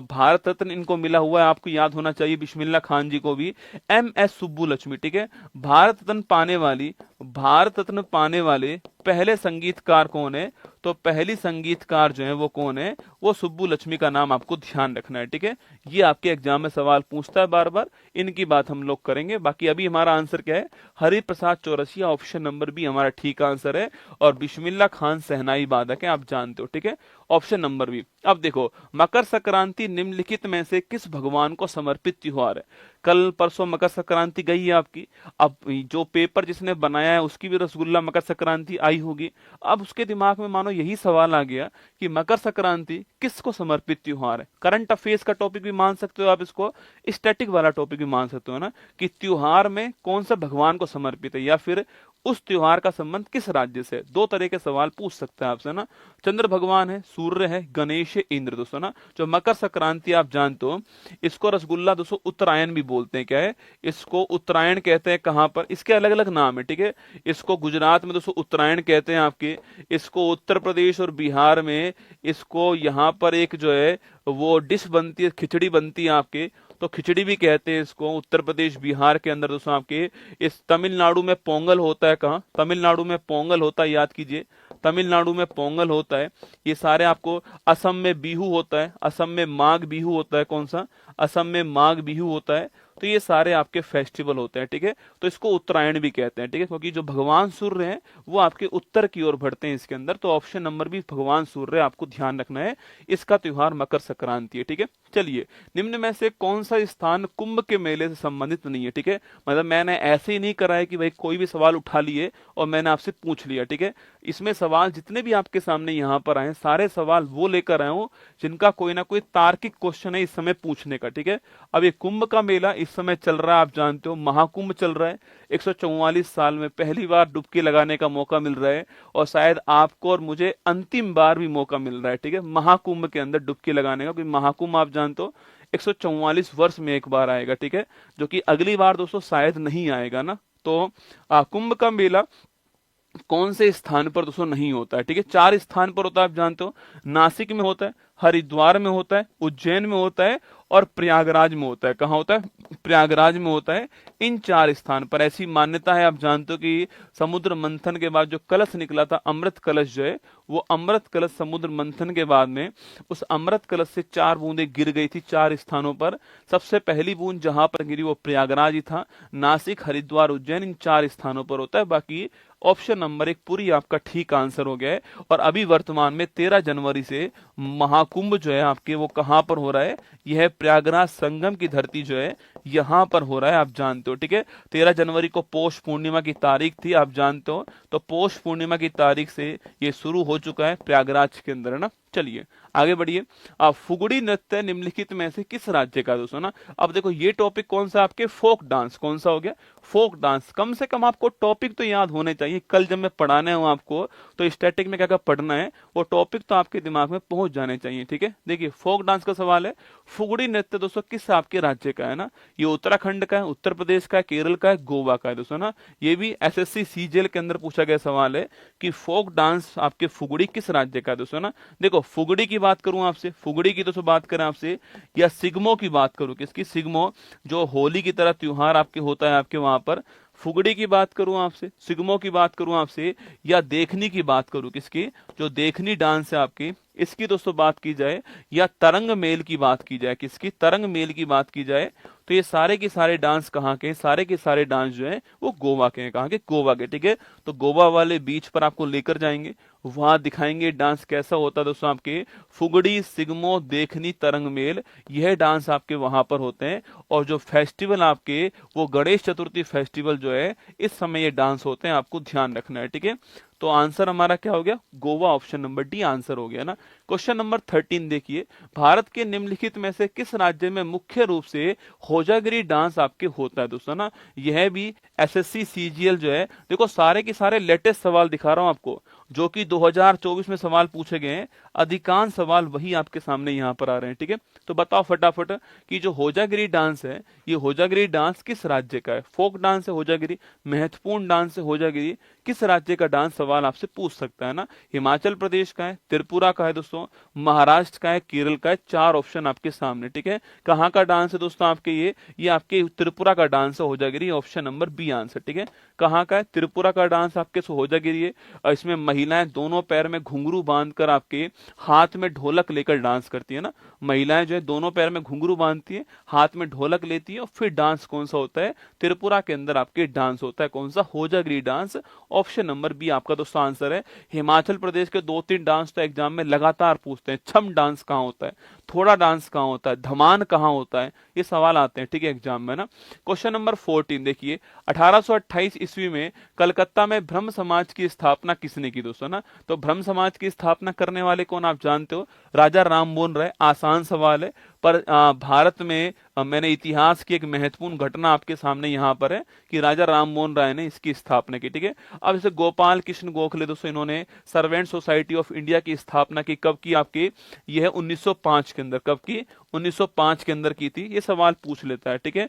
भारत रत्न इनको मिला हुआ है, आपको याद होना चाहिए बिस्मिल्लाह खान जी को भी। एम एस सुब्बुलक्ष्मी, ठीक है। भारत रत्न पाने वाले पहले संगीतकार कौन है? तो पहली संगीतकार जो है वो कौन है? वो सुब्बुलक्ष्मी का नाम आपको ध्यान रखना है, ठीक है। ये आपके एग्जाम में सवाल पूछता है बार बार, इनकी बात हम लोग करेंगे। बाकी अभी हमारा आंसर क्या है? Hariprasad Chaurasia, option number B हमारा ठीक आंसर है। और बिस्मिल्लाह खान शहनाई वादक है, आप जानते हो, ठीक है। Option number B. अब देखो, मकर संक्रांति निम्नलिखित में से किस भगवान को समर्पित त्योहार है? कल परसों मकर संक्रांति गई है आपकी। अब जो पेपर जिसने बनाया है उसकी भी रसगुल्ला मकर संक्रांति आई होगी। अब उसके दिमाग में मानो यही सवाल आ गया कि मकर संक्रांति किसको समर्पित त्योहार है। करंट अफेयर्स का टॉपिक भी मान सकते हो आप इसको, स्टैटिक वाला टॉपिक भी मान सकते हो ना, कि त्योहार में कौन सा भगवान को समर्पित है, या फिर उस त्योहार का संबंध किस राज्य से? दो तरह के सवाल पूछ सकते हैं आपसे ना। चंद्र भगवान है, सूर्य है, गणेश है, इंद्र दोस्तों ना। जो मकर संक्रांति आप जानते हो, इसको रसगुल्ला दोस्तों उत्तरायण भी बोलते हैं। क्या है? इसको उत्तरायण कहते हैं। कहां पर? इसके अलग अलग नाम है, ठीक है। इसको गुजरात में दोस्तों उत्तरायण कहते हैं आपके, इसको उत्तर प्रदेश और बिहार में इसको यहाँ पर एक जो है वो डिश बनती है, खिचड़ी बनती है आपके, तो खिचड़ी भी कहते हैं इसको। उत्तर प्रदेश बिहार के अंदर दोस्तों आपके इस तमिलनाडु में पोंगल होता है। कहाँ? तमिलनाडु में पोंगल होता है, याद कीजिए, तमिलनाडु में पोंगल होता है। ये सारे आपको, असम में बिहू होता है, असम में माघ बिहू होता है। कौन सा? असम में माघ बिहू होता है। तो ये सारे आपके फेस्टिवल होते हैं, ठीक है। तो इसको उत्तरायण भी कहते हैं, ठीक है, क्योंकि जो भगवान सूर्य हैं वो आपके उत्तर की ओर बढ़ते हैं इसके अंदर। तो ऑप्शन नंबर भी भगवान सूर्य आपको ध्यान रखना है। इसका त्योहार मकर संक्रांति है, ठीक है। चलिए, निम्न में से कौन सा स्थान कुंभ के मेले से संबंधित नहीं है, ठीक है। मतलब मैंने ऐसे ही नहीं करा है कि भाई कोई भी सवाल उठा लिए और मैंने आपसे पूछ लिया, ठीक है। इसमें सवाल जितने भी आपके सामने यहाँ पर आए, सारे सवाल वो लेकर आए हूं जिनका कोई ना कोई तार्किक क्वेश्चन है इस समय पूछने का, ठीक है। अब ये कुंभ का मेला इस समय चल रहा है, आप जानते हो महाकुंभ चल रहा है। 144 साल में पहली बार डुबकी लगाने का मौका मिल रहा है, और शायद आपको और मुझे अंतिम बार भी मौका मिल रहा है, ठीक है, महाकुंभ के अंदर डुबकी लगाने का। क्योंकि महाकुंभ आप जानते हो 144 वर्ष में एक बार आएगा, ठीक है, जो कि अगली बार दोस्तों शायद नहीं आएगा ना। तो कुंभ का मेला कौन से स्थान पर दोस्तों नहीं होता है, ठीक है। 4 स्थान पर होता है, आप जानते हो। नासिक में होता है, हरिद्वार में होता है, उज्जैन में होता है, और प्रयागराज में होता है। कहाँ होता है? प्रयागराज में होता है। इन 4 स्थान पर ऐसी मान्यता है, आप जानते हो कि समुद्र मंथन के बाद जो कलश निकला था, अमृत कलश जो है, वो अमृत कलश समुद्र मंथन के बाद में उस अमृत कलश से 4 बूंदें गिर गई थी 4 स्थानों पर। सबसे पहली बूंद जहां पर गिरी वो प्रयागराज ही था। नासिक, हरिद्वार, उज्जैन इन 4 स्थानों पर होता है। बाकी ऑप्शन नंबर 1 पूरी आपका ठीक आंसर हो गया है। और अभी वर्तमान में 13 जनवरी से महाकुंभ जो है आपके वो कहां पर हो रहा है? यह प्रयागराज संगम की धरती जो है यहां पर हो रहा है, आप जानते हो, ठीक है। 13 जनवरी को पौष पूर्णिमा की तारीख थी, आप जानते हो। तो पौष पूर्णिमा की तारीख से ये शुरू हो चुका है प्रयागराज के अंदर, है ना। चलिए आगे बढ़िए। अब फुगड़ी नृत्य निम्नलिखित में से किस राज्य का है दोस्तों ना। अब देखो ये टॉपिक कौन सा आपके फोक डांस, कौन सा हो गया? Folk dance. कम से कम आपको टॉपिक तो याद होने चाहिए। कल जब मैं पढ़ाने हूं आपको तो स्टैटिक में क्या क्या पढ़ना है वो टॉपिक तो आपके दिमाग में पहुंच जाने चाहिए, ठीक है। देखिए फोक डांस का सवाल है, फुगड़ी नृत्य दोस्तों किस आपके राज्य का है ना। ये उत्तराखंड का है, उत्तर प्रदेश का है, केरल का है, गोवा का है दोस्तों ना। ये भी एसएससी सीजीएल के अंदर पूछा गया सवाल है कि फोक डांस आपके फुगड़ी किस राज्य का है दोस्तों ना। देखो फुगड़ी की बात करूं आपसे, फुगड़ी की दोस्तों बात करें आपसे, या सिग्मो की बात करूं, किसकी? सिग्मो, जो होली की तरह त्योहार आपके होता है आपके वहां पर। फुगड़ी की बात करूं आपसे, सिग्मो की बात करूं आपसे, या देखनी की बात करूं, किसकी? जो देखनी डांस है आपकी, इसकी दोस्तों बात की जाए, या तरंग मेल की बात की जाए, किसकी? तरंग मेल की बात की जाए, तो ये सारे के सारे डांस कहाँ के? सारे के सारे डांस जो है वो गोवा के हैं। कहाँ के? गोवा के, ठीक है। तो गोवा वाले बीच पर आपको लेकर जाएंगे, वहां दिखाएंगे डांस कैसा होता है दोस्तों आपके। फुगड़ी, सिग्मो, देखनी, तरंग मेल, यह डांस आपके वहां पर होते हैं। और जो फेस्टिवल आपके वो गणेश चतुर्थी फेस्टिवल जो है, इस समय ये डांस होते हैं, आपको ध्यान रखना है, ठीक है। तो आंसर हमारा क्या हो गया? Goa, option number D answer हो गया ना। क्वेश्चन नंबर 13 देखिए, भारत के निम्नलिखित में से किस राज्य में मुख्य रूप से होजागिरी डांस आपके होता है दोस्तों ना। यह भी एसएससी सीजीएल जो है, देखो सारे के सारे लेटेस्ट सवाल दिखा रहा हूं आपको, जो कि 2024 में सवाल पूछे गए हैं। अधिकांश सवाल वही आपके सामने यहाँ पर आ रहे हैं, ठीक है। तो बताओ फटाफट कि जो होजागिरी डांस है, ये होजागिरी डांस किस राज्य का है? फोक डांस है होजागिरी, महत्वपूर्ण डांस है होजागिरी, किस राज्य का डांस? सवाल आपसे पूछ सकता है ना। हिमाचल प्रदेश का है, त्रिपुरा का है दोस्तों, महाराष्ट्र का है, केरल का है। 4 ऑप्शन आपके सामने, ठीक है। कहाँ का डांस है दोस्तों आपके? ये आपके त्रिपुरा का डांस है Hojagiri, option number B answer, ठीक है। कहाँ का है? त्रिपुरा का डांस आपके होजागिरी है। और इसमें महिलाएं दोनों पैर में घुंघरू बांधकर आपके हाथ में ढोलक लेकर डांस करती है ना। महिलाएं जो है दोनों पैर में घुंघरू बांधती है, हाथ में ढोलक लेती है, और फिर डांस कौन सा होता है? त्रिपुरा के अंदर आपके डांस होता है, कौन सा? Hojagiri dance, option number B आपका दोस्तों आंसर है। हिमाचल प्रदेश के 2-3 डांस तो एग्जाम में लगातार पूछते हैं। छम डांस कहाँ होता है, थोड़ा डांस कहाँ होता है, धमान कहाँ होता है, ये सवाल आते हैं, ठीक है, एग्जाम में ना। क्वेश्चन नंबर 14 देखिए, 1828 ईस्वी में कलकत्ता में ब्रह्म समाज की स्थापना किसने की दोस्तों ना। तो ब्रह्म समाज की स्थापना करने वाले कौन आप जानते हो? राजा राममोहन राय। आसान सवाल है, पर भारत में मैंने इतिहास की एक महत्वपूर्ण घटना आपके सामने यहाँ पर है कि राजा राममोहन राय ने इसकी स्थापना की, ठीक है। अब जैसे गोपाल कृष्ण गोखले दोस्तों, इन्होंने सर्वेंट सोसाइटी ऑफ इंडिया की स्थापना की, कब की आपकी? यह 1905 के अंदर। कब की? 1905 के अंदर की थी। ये सवाल पूछ लेता है, ठीक है।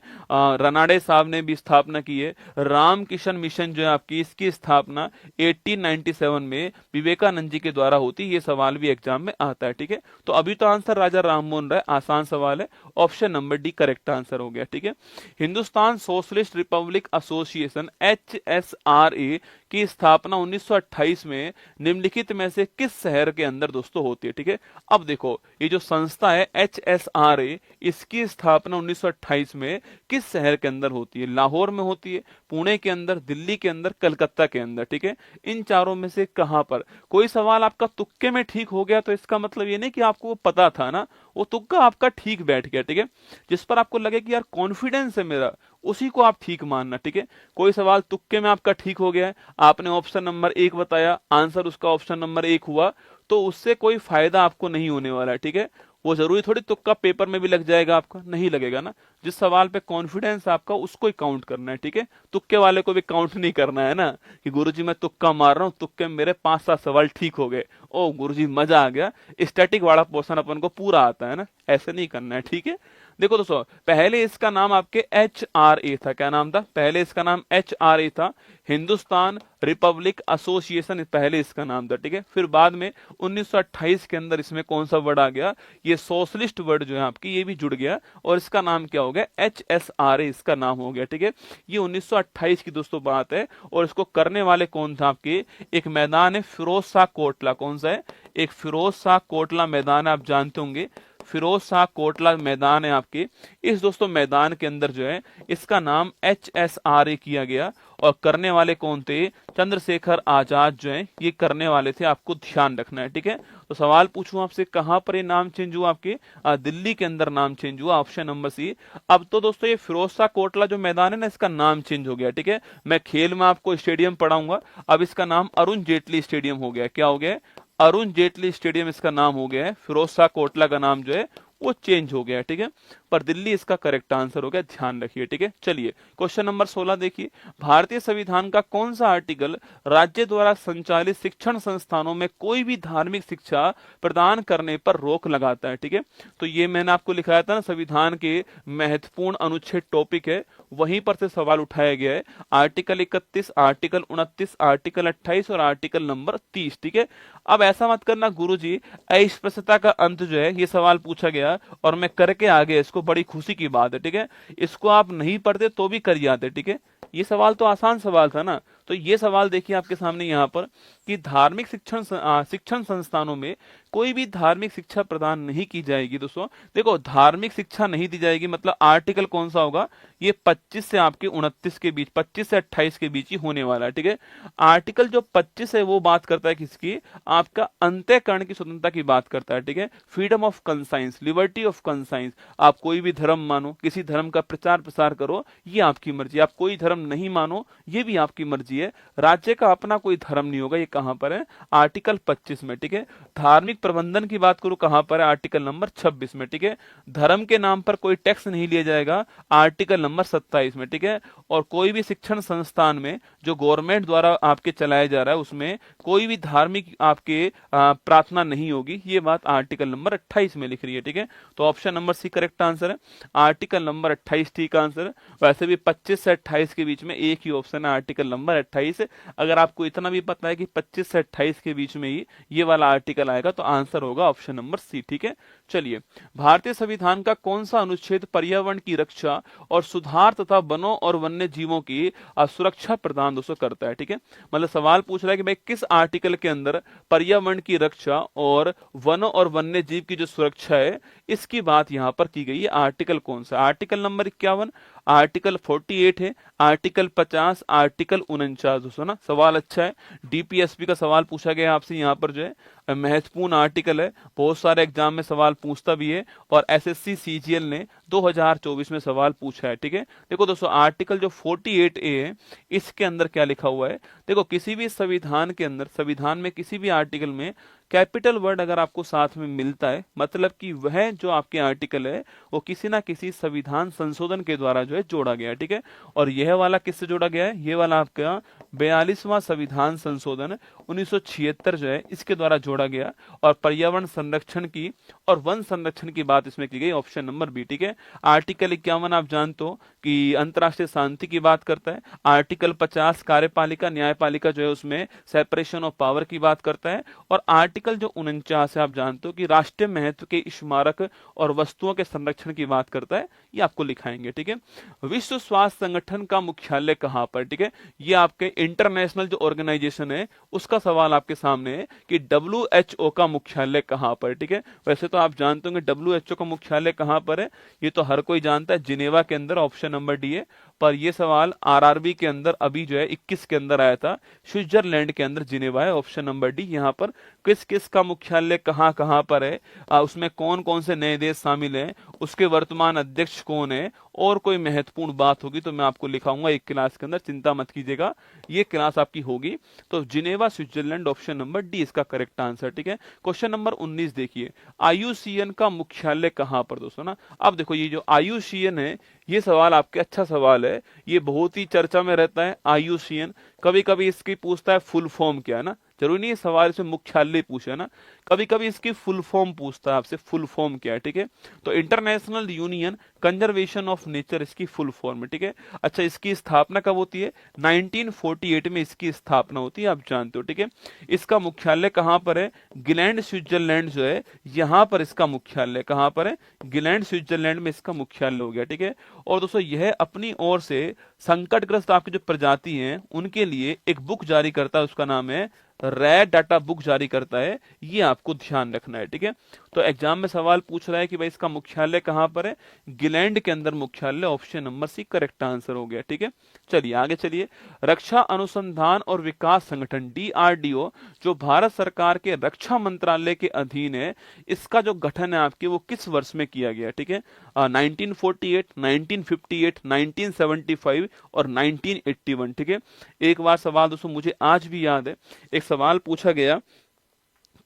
रनाडे साहब ने भी स्थापना की है। रामकिशन मिशन जो है आपकी, इसकी स्थापना 1897 में विवेकानंद जी के द्वारा होती है। ये सवाल भी एग्जाम में आता है, ठीक है। तो अभी तो आंसर राजा राममोहन राय, आसान सवाल है, option number D correct answer हो गया, ठीक है। Hindustan socialist Republic association HSRA की स्थापना 1928 में निम्नलिखित में से किस शहर के अंदर दोस्तों होती है, ठीक है। अब देखो ये जो संस्था है HSRA HSRA इसकी स्थापना 1928 में किस शहर के अंदर होती है? लाहौर में होती है, पुणे के अंदर, दिल्ली के अंदर, कलकत्ता के अंदर, ठीक है। इन चारों में से कहां पर? कोई सवाल आपका तुक्के में ठीक हो गया तो इसका मतलब ये नहीं कि आपको वो पता था ना, वो तुक्का आपका ठीक बैठ गया, ठीक है। जिस पर आपको लगे कि यार कॉन्फिडेंस है मेरा, उसी को आप ठीक मानना, ठीक है। कोई सवाल तुक्के में आपका ठीक हो गया है, आपने ऑप्शन नंबर 1 बताया, आंसर उसका ऑप्शन नंबर 1 हुआ, तो उससे कोई फायदा आपको नहीं होने वाला है, ठीक है। वो जरूरी थोड़ी तुक्का पेपर में भी लग जाएगा, आपका नहीं लगेगा ना। जिस सवाल पे कॉन्फिडेंस आपका, उसको ही काउंट करना है, ठीक है। तुक्के वाले को भी काउंट नहीं करना है ना, कि गुरुजी मैं तुक्का मार रहा हूँ, तुक्के में मेरे 5-7 सवाल ठीक हो गए, ओ गुरुजी मजा आ गया। स्टैटिक वाला पोर्शन अपन को पूरा आता है ना, ऐसे नहीं करना है, ठीक है। देखो दोस्तों, पहले इसका नाम आपके HRA था। क्या नाम था? पहले इसका नाम HRA था, हिंदुस्तान रिपब्लिक एसोसिएशन पहले इसका नाम था, ठीक है। फिर बाद में 1928 के अंदर इसमें कौन सा वर्ड आ गया? ये सोशलिस्ट वर्ड जो है आपकी, ये भी जुड़ गया और इसका नाम क्या हो गया? HSRA इसका नाम हो गया, ठीक है। ये 1928 की दोस्तों बात है। और इसको करने वाले कौन था आपके? एक मैदान है फिरोज शाह कोटला। कौन सा है? एक फिरोज शाह कोटला मैदान है, आप जानते होंगे, फिरोज शाह कोटला मैदान है आपके। इस दोस्तों मैदान के अंदर जो है इसका नाम HSRA किया गया। और करने वाले कौन थे? चंद्रशेखर आजाद जो है ये करने वाले थे, आपको ध्यान रखना है, ठीक है। तो सवाल पूछूं आपसे, कहां पर ये नाम चेंज हुआ आपके? दिल्ली के अंदर नाम चेंज हुआ, ऑप्शन नंबर सी। अब तो दोस्तों ये फिरोज शाह कोटला जो मैदान है ना, इसका नाम चेंज हो गया, ठीक है। मैं खेल में आपको स्टेडियम पढ़ाऊंगा, अब इसका नाम अरुण जेटली स्टेडियम हो गया। क्या हो गया? अरुण जेटली स्टेडियम इसका नाम हो गया है। फिरोज शाह कोटला का नाम जो है वो चेंज हो गया है, ठीक है। पर दिल्ली इसका करेक्ट आंसर हो गया, ध्यान रखिए, ठीक है। चलिए क्वेश्चन नंबर 16 देखिए, भारतीय संविधान का कौन सा आर्टिकल राज्य द्वारा संचालित शिक्षण संस्थानों में कोई भी धार्मिक शिक्षा प्रदान करने पर रोक लगाता है, ठीक है। तो ये मैंने आपको लिखाया था ना, संविधान के महत्वपूर्ण अनुच्छेद टॉपिक है, वहीं पर से सवाल उठाया गया है। आर्टिकल 31, आर्टिकल 29, आर्टिकल 28 और आर्टिकल नंबर 30, ठीक है। अब ऐसा मत करना गुरुजी अस्पृश्यता का अंत जो है ये सवाल पूछा गया और मैं करके आ गया, इसको बड़ी खुशी की बात है, ठीक है। इसको आप नहीं पढ़ते तो भी कर जाते, ठीक है। ये सवाल तो आसान सवाल था ना। तो ये सवाल देखिए आपके सामने यहाँ पर कि धार्मिक शिक्षण संस्थानों में कोई भी धार्मिक शिक्षा प्रदान नहीं की जाएगी। दोस्तों देखो, धार्मिक शिक्षा नहीं दी जाएगी मतलब आर्टिकल कौन सा होगा? ये 25 से आपके 29 के बीच, 25 से 28 के बीच ही होने वाला है, ठीक है। आर्टिकल जो 25 है वो बात करता है किसकी? आपका अंतःकरण की स्वतंत्रता की बात करता है, ठीक है। Freedom of conscience, liberty of conscience, आप कोई भी धर्म मानो, किसी धर्म का प्रचार प्रसार करो, ये आपकी मर्जी। आप कोई धर्म नहीं मानो, ये भी आपकी मर्जी है। राज्य का अपना कोई धर्म नहीं होगा, ये कहां पर है? आर्टिकल 25 में, ठीक है। धार्मिक प्रबंधन की बात करूं कहां पर है? आर्टिकल नंबर 26 में, ठीक है। धर्म के नाम पर कोई टैक्स नहीं लिया जाएगा, आर्टिकल नंबर 27 में, ठीक है। और कोई भी शिक्षण संस्थान में जो गवर्नमेंट द्वारा आपके चलाया जा रहा है उसमें कोई भी धार्मिक आपके प्रार्थना नहीं होगी, ये बात आर्टिकल नंबर 28 में लिख रही है, ठीक है। तो option number C correct answer है, आर्टिकल नंबर 28 ठीक आंसर है। वैसे भी 25 से 28 के बीच में एक ही ऑप्शन है, आर्टिकल नंबर 28। अगर आपको इतना भी पता है कि 25 से 28 के बीच में ही ये वाला आर्टिकल आएगा तो आंसर होगा ऑप्शन नंबर सी, ठीक है। चलिए, भारतीय संविधान का कौन सा अनुच्छेद पर्यावरण की रक्षा और सुधार तथा वनों और वन्य जीवों की सुरक्षा प्रदान दोस्तों करता है, ठीक है। मतलब सवाल पूछ रहा है कि भाई किस आर्टिकल के अंदर पर्यावरण की रक्षा और वनों और वन्य जीव की जो सुरक्षा है इसकी बात यहां पर की गई है। आर्टिकल कौन सा? आर्टिकल नंबर 51, आर्टिकल 48 है, आर्टिकल 50, आर्टिकल 49 दोस्तों ना। सवाल अच्छा है, डीपीएसपी का सवाल पूछा गया आपसे यहाँ पर जो है, महत्वपूर्ण आर्टिकल है, बहुत सारे एग्जाम में सवाल पूछता भी है और एसएससी सीजीएल ने 2024 में सवाल पूछा है, ठीक है। देखो दोस्तों, आर्टिकल जो 48A है इसके अंदर क्या लिखा हुआ है? देखो, किसी भी संविधान के अंदर, संविधान में किसी भी आर्टिकल में कैपिटल वर्ड अगर आपको साथ में मिलता है मतलब कि वह जो आपके आर्टिकल है वो किसी ना किसी संविधान संशोधन के द्वारा जो है जोड़ा गया है, ठीक है। और यह वाला किससे जोड़ा गया है? ये वाला आपका 42वां संविधान संशोधन 1976 जो है इसके द्वारा जोड़ा गया। और पर्यावरण संरक्षण की और वन संरक्षण की बात इसमें की गई, ऑप्शन नंबर बी, ठीक है। आर्टिकल 51 आप जानते हो कि अंतरराष्ट्रीय शांति की बात करता है। आर्टिकल 50 कार्यपालिका न्यायपालिका जो है उसमें सेपरेशन ऑफ पावर की बात करता है। और आर्टिकल आर्टिकल जो 49 है, आप जानते हो कि राष्ट्रीय महत्व के स्मारक और वस्तुओं के संरक्षण की बात करता है, ये आपको लिखाएंगे। ठीक है, विश्व स्वास्थ्य संगठन का मुख्यालय कहाँ पर? ठीक है, ये आपके इंटरनेशनल जो ऑर्गेनाइजेशन है उसका सवाल आपके सामने है कि WHO का मुख्यालय कहाँ पर? ठीक है, वैसे तो आप जानते होंगे WHO का मुख्यालय कहाँ पर है, ये तो हर कोई जानता है, जिनेवा के अंदर, ऑप्शन नंबर डी है। पर ये सवाल RRB के अंदर अभी जो है 21 के अंदर आया था, स्विट्जरलैंड के अंदर जिनेवा है, ऑप्शन नंबर डी। यहाँ पर किस किस का मुख्यालय कहाँ कहाँ पर है, उसमें कौन कौन से नए देश शामिल हैं, उसके वर्तमान अध्यक्ष कौन है, और कोई महत्वपूर्ण बात होगी तो मैं आपको लिखाऊंगा एक क्लास के अंदर, चिंता मत कीजिएगा, ये क्लास आपकी होगी। तो Geneva Switzerland, option number D इसका करेक्ट आंसर। ठीक है, क्वेश्चन नंबर 19 देखिए, IUCN का मुख्यालय कहाँ पर दोस्तों ना। अब देखो ये जो IUCN है, ये सवाल आपके अच्छा सवाल है, ये बहुत ही चर्चा में रहता है। IUCN कभी कभी इसकी पूछता है फुल फॉर्म क्या है ना, जरूरी नहीं है सवाल इसमें मुख्यालय पूछे ना, कभी कभी इसकी फुल फॉर्म पूछता है आपसे, फुल फॉर्म क्या है। ठीक है, तो international union conservation of nature इसकी फुल फॉर्म है। ठीक है, अच्छा इसकी स्थापना कब होती है? 1948 में इसकी स्थापना होती है, आप जानते हो। ठीक है, इसका मुख्यालय कहाँ पर है? गिलैंड स्विट्जरलैंड जो है, यहाँ पर इसका मुख्यालय कहाँ पर है? गिलैंड स्विट्जरलैंड में इसका मुख्यालय हो गया। ठीक है, और दोस्तों यह अपनी ओर से संकटग्रस्त आपकी जो प्रजाति हैं उनके लिए एक बुक जारी करता है, उसका नाम है रेयर डाटा बुक जारी करता है, ये आपको ध्यान रखना है। ठीक है, तो एग्जाम में सवाल पूछ रहा है कि भाई इसका मुख्यालय कहाँ पर है? गिलैंड के अंदर मुख्यालय, option number C correct answer हो गया। ठीक है, चलिए आगे चलिए। रक्षा अनुसंधान और विकास संगठन DRDO जो भारत सरकार के रक्षा मंत्रालय के अधीन है, इसका जो गठन है आपके वो किस वर्ष में किया गया? ठीक है, 1948, 1958, 1975 और 1981। ठीक है, एक बार सवाल दोस्तों मुझे आज भी याद है, एक सवाल पूछा गया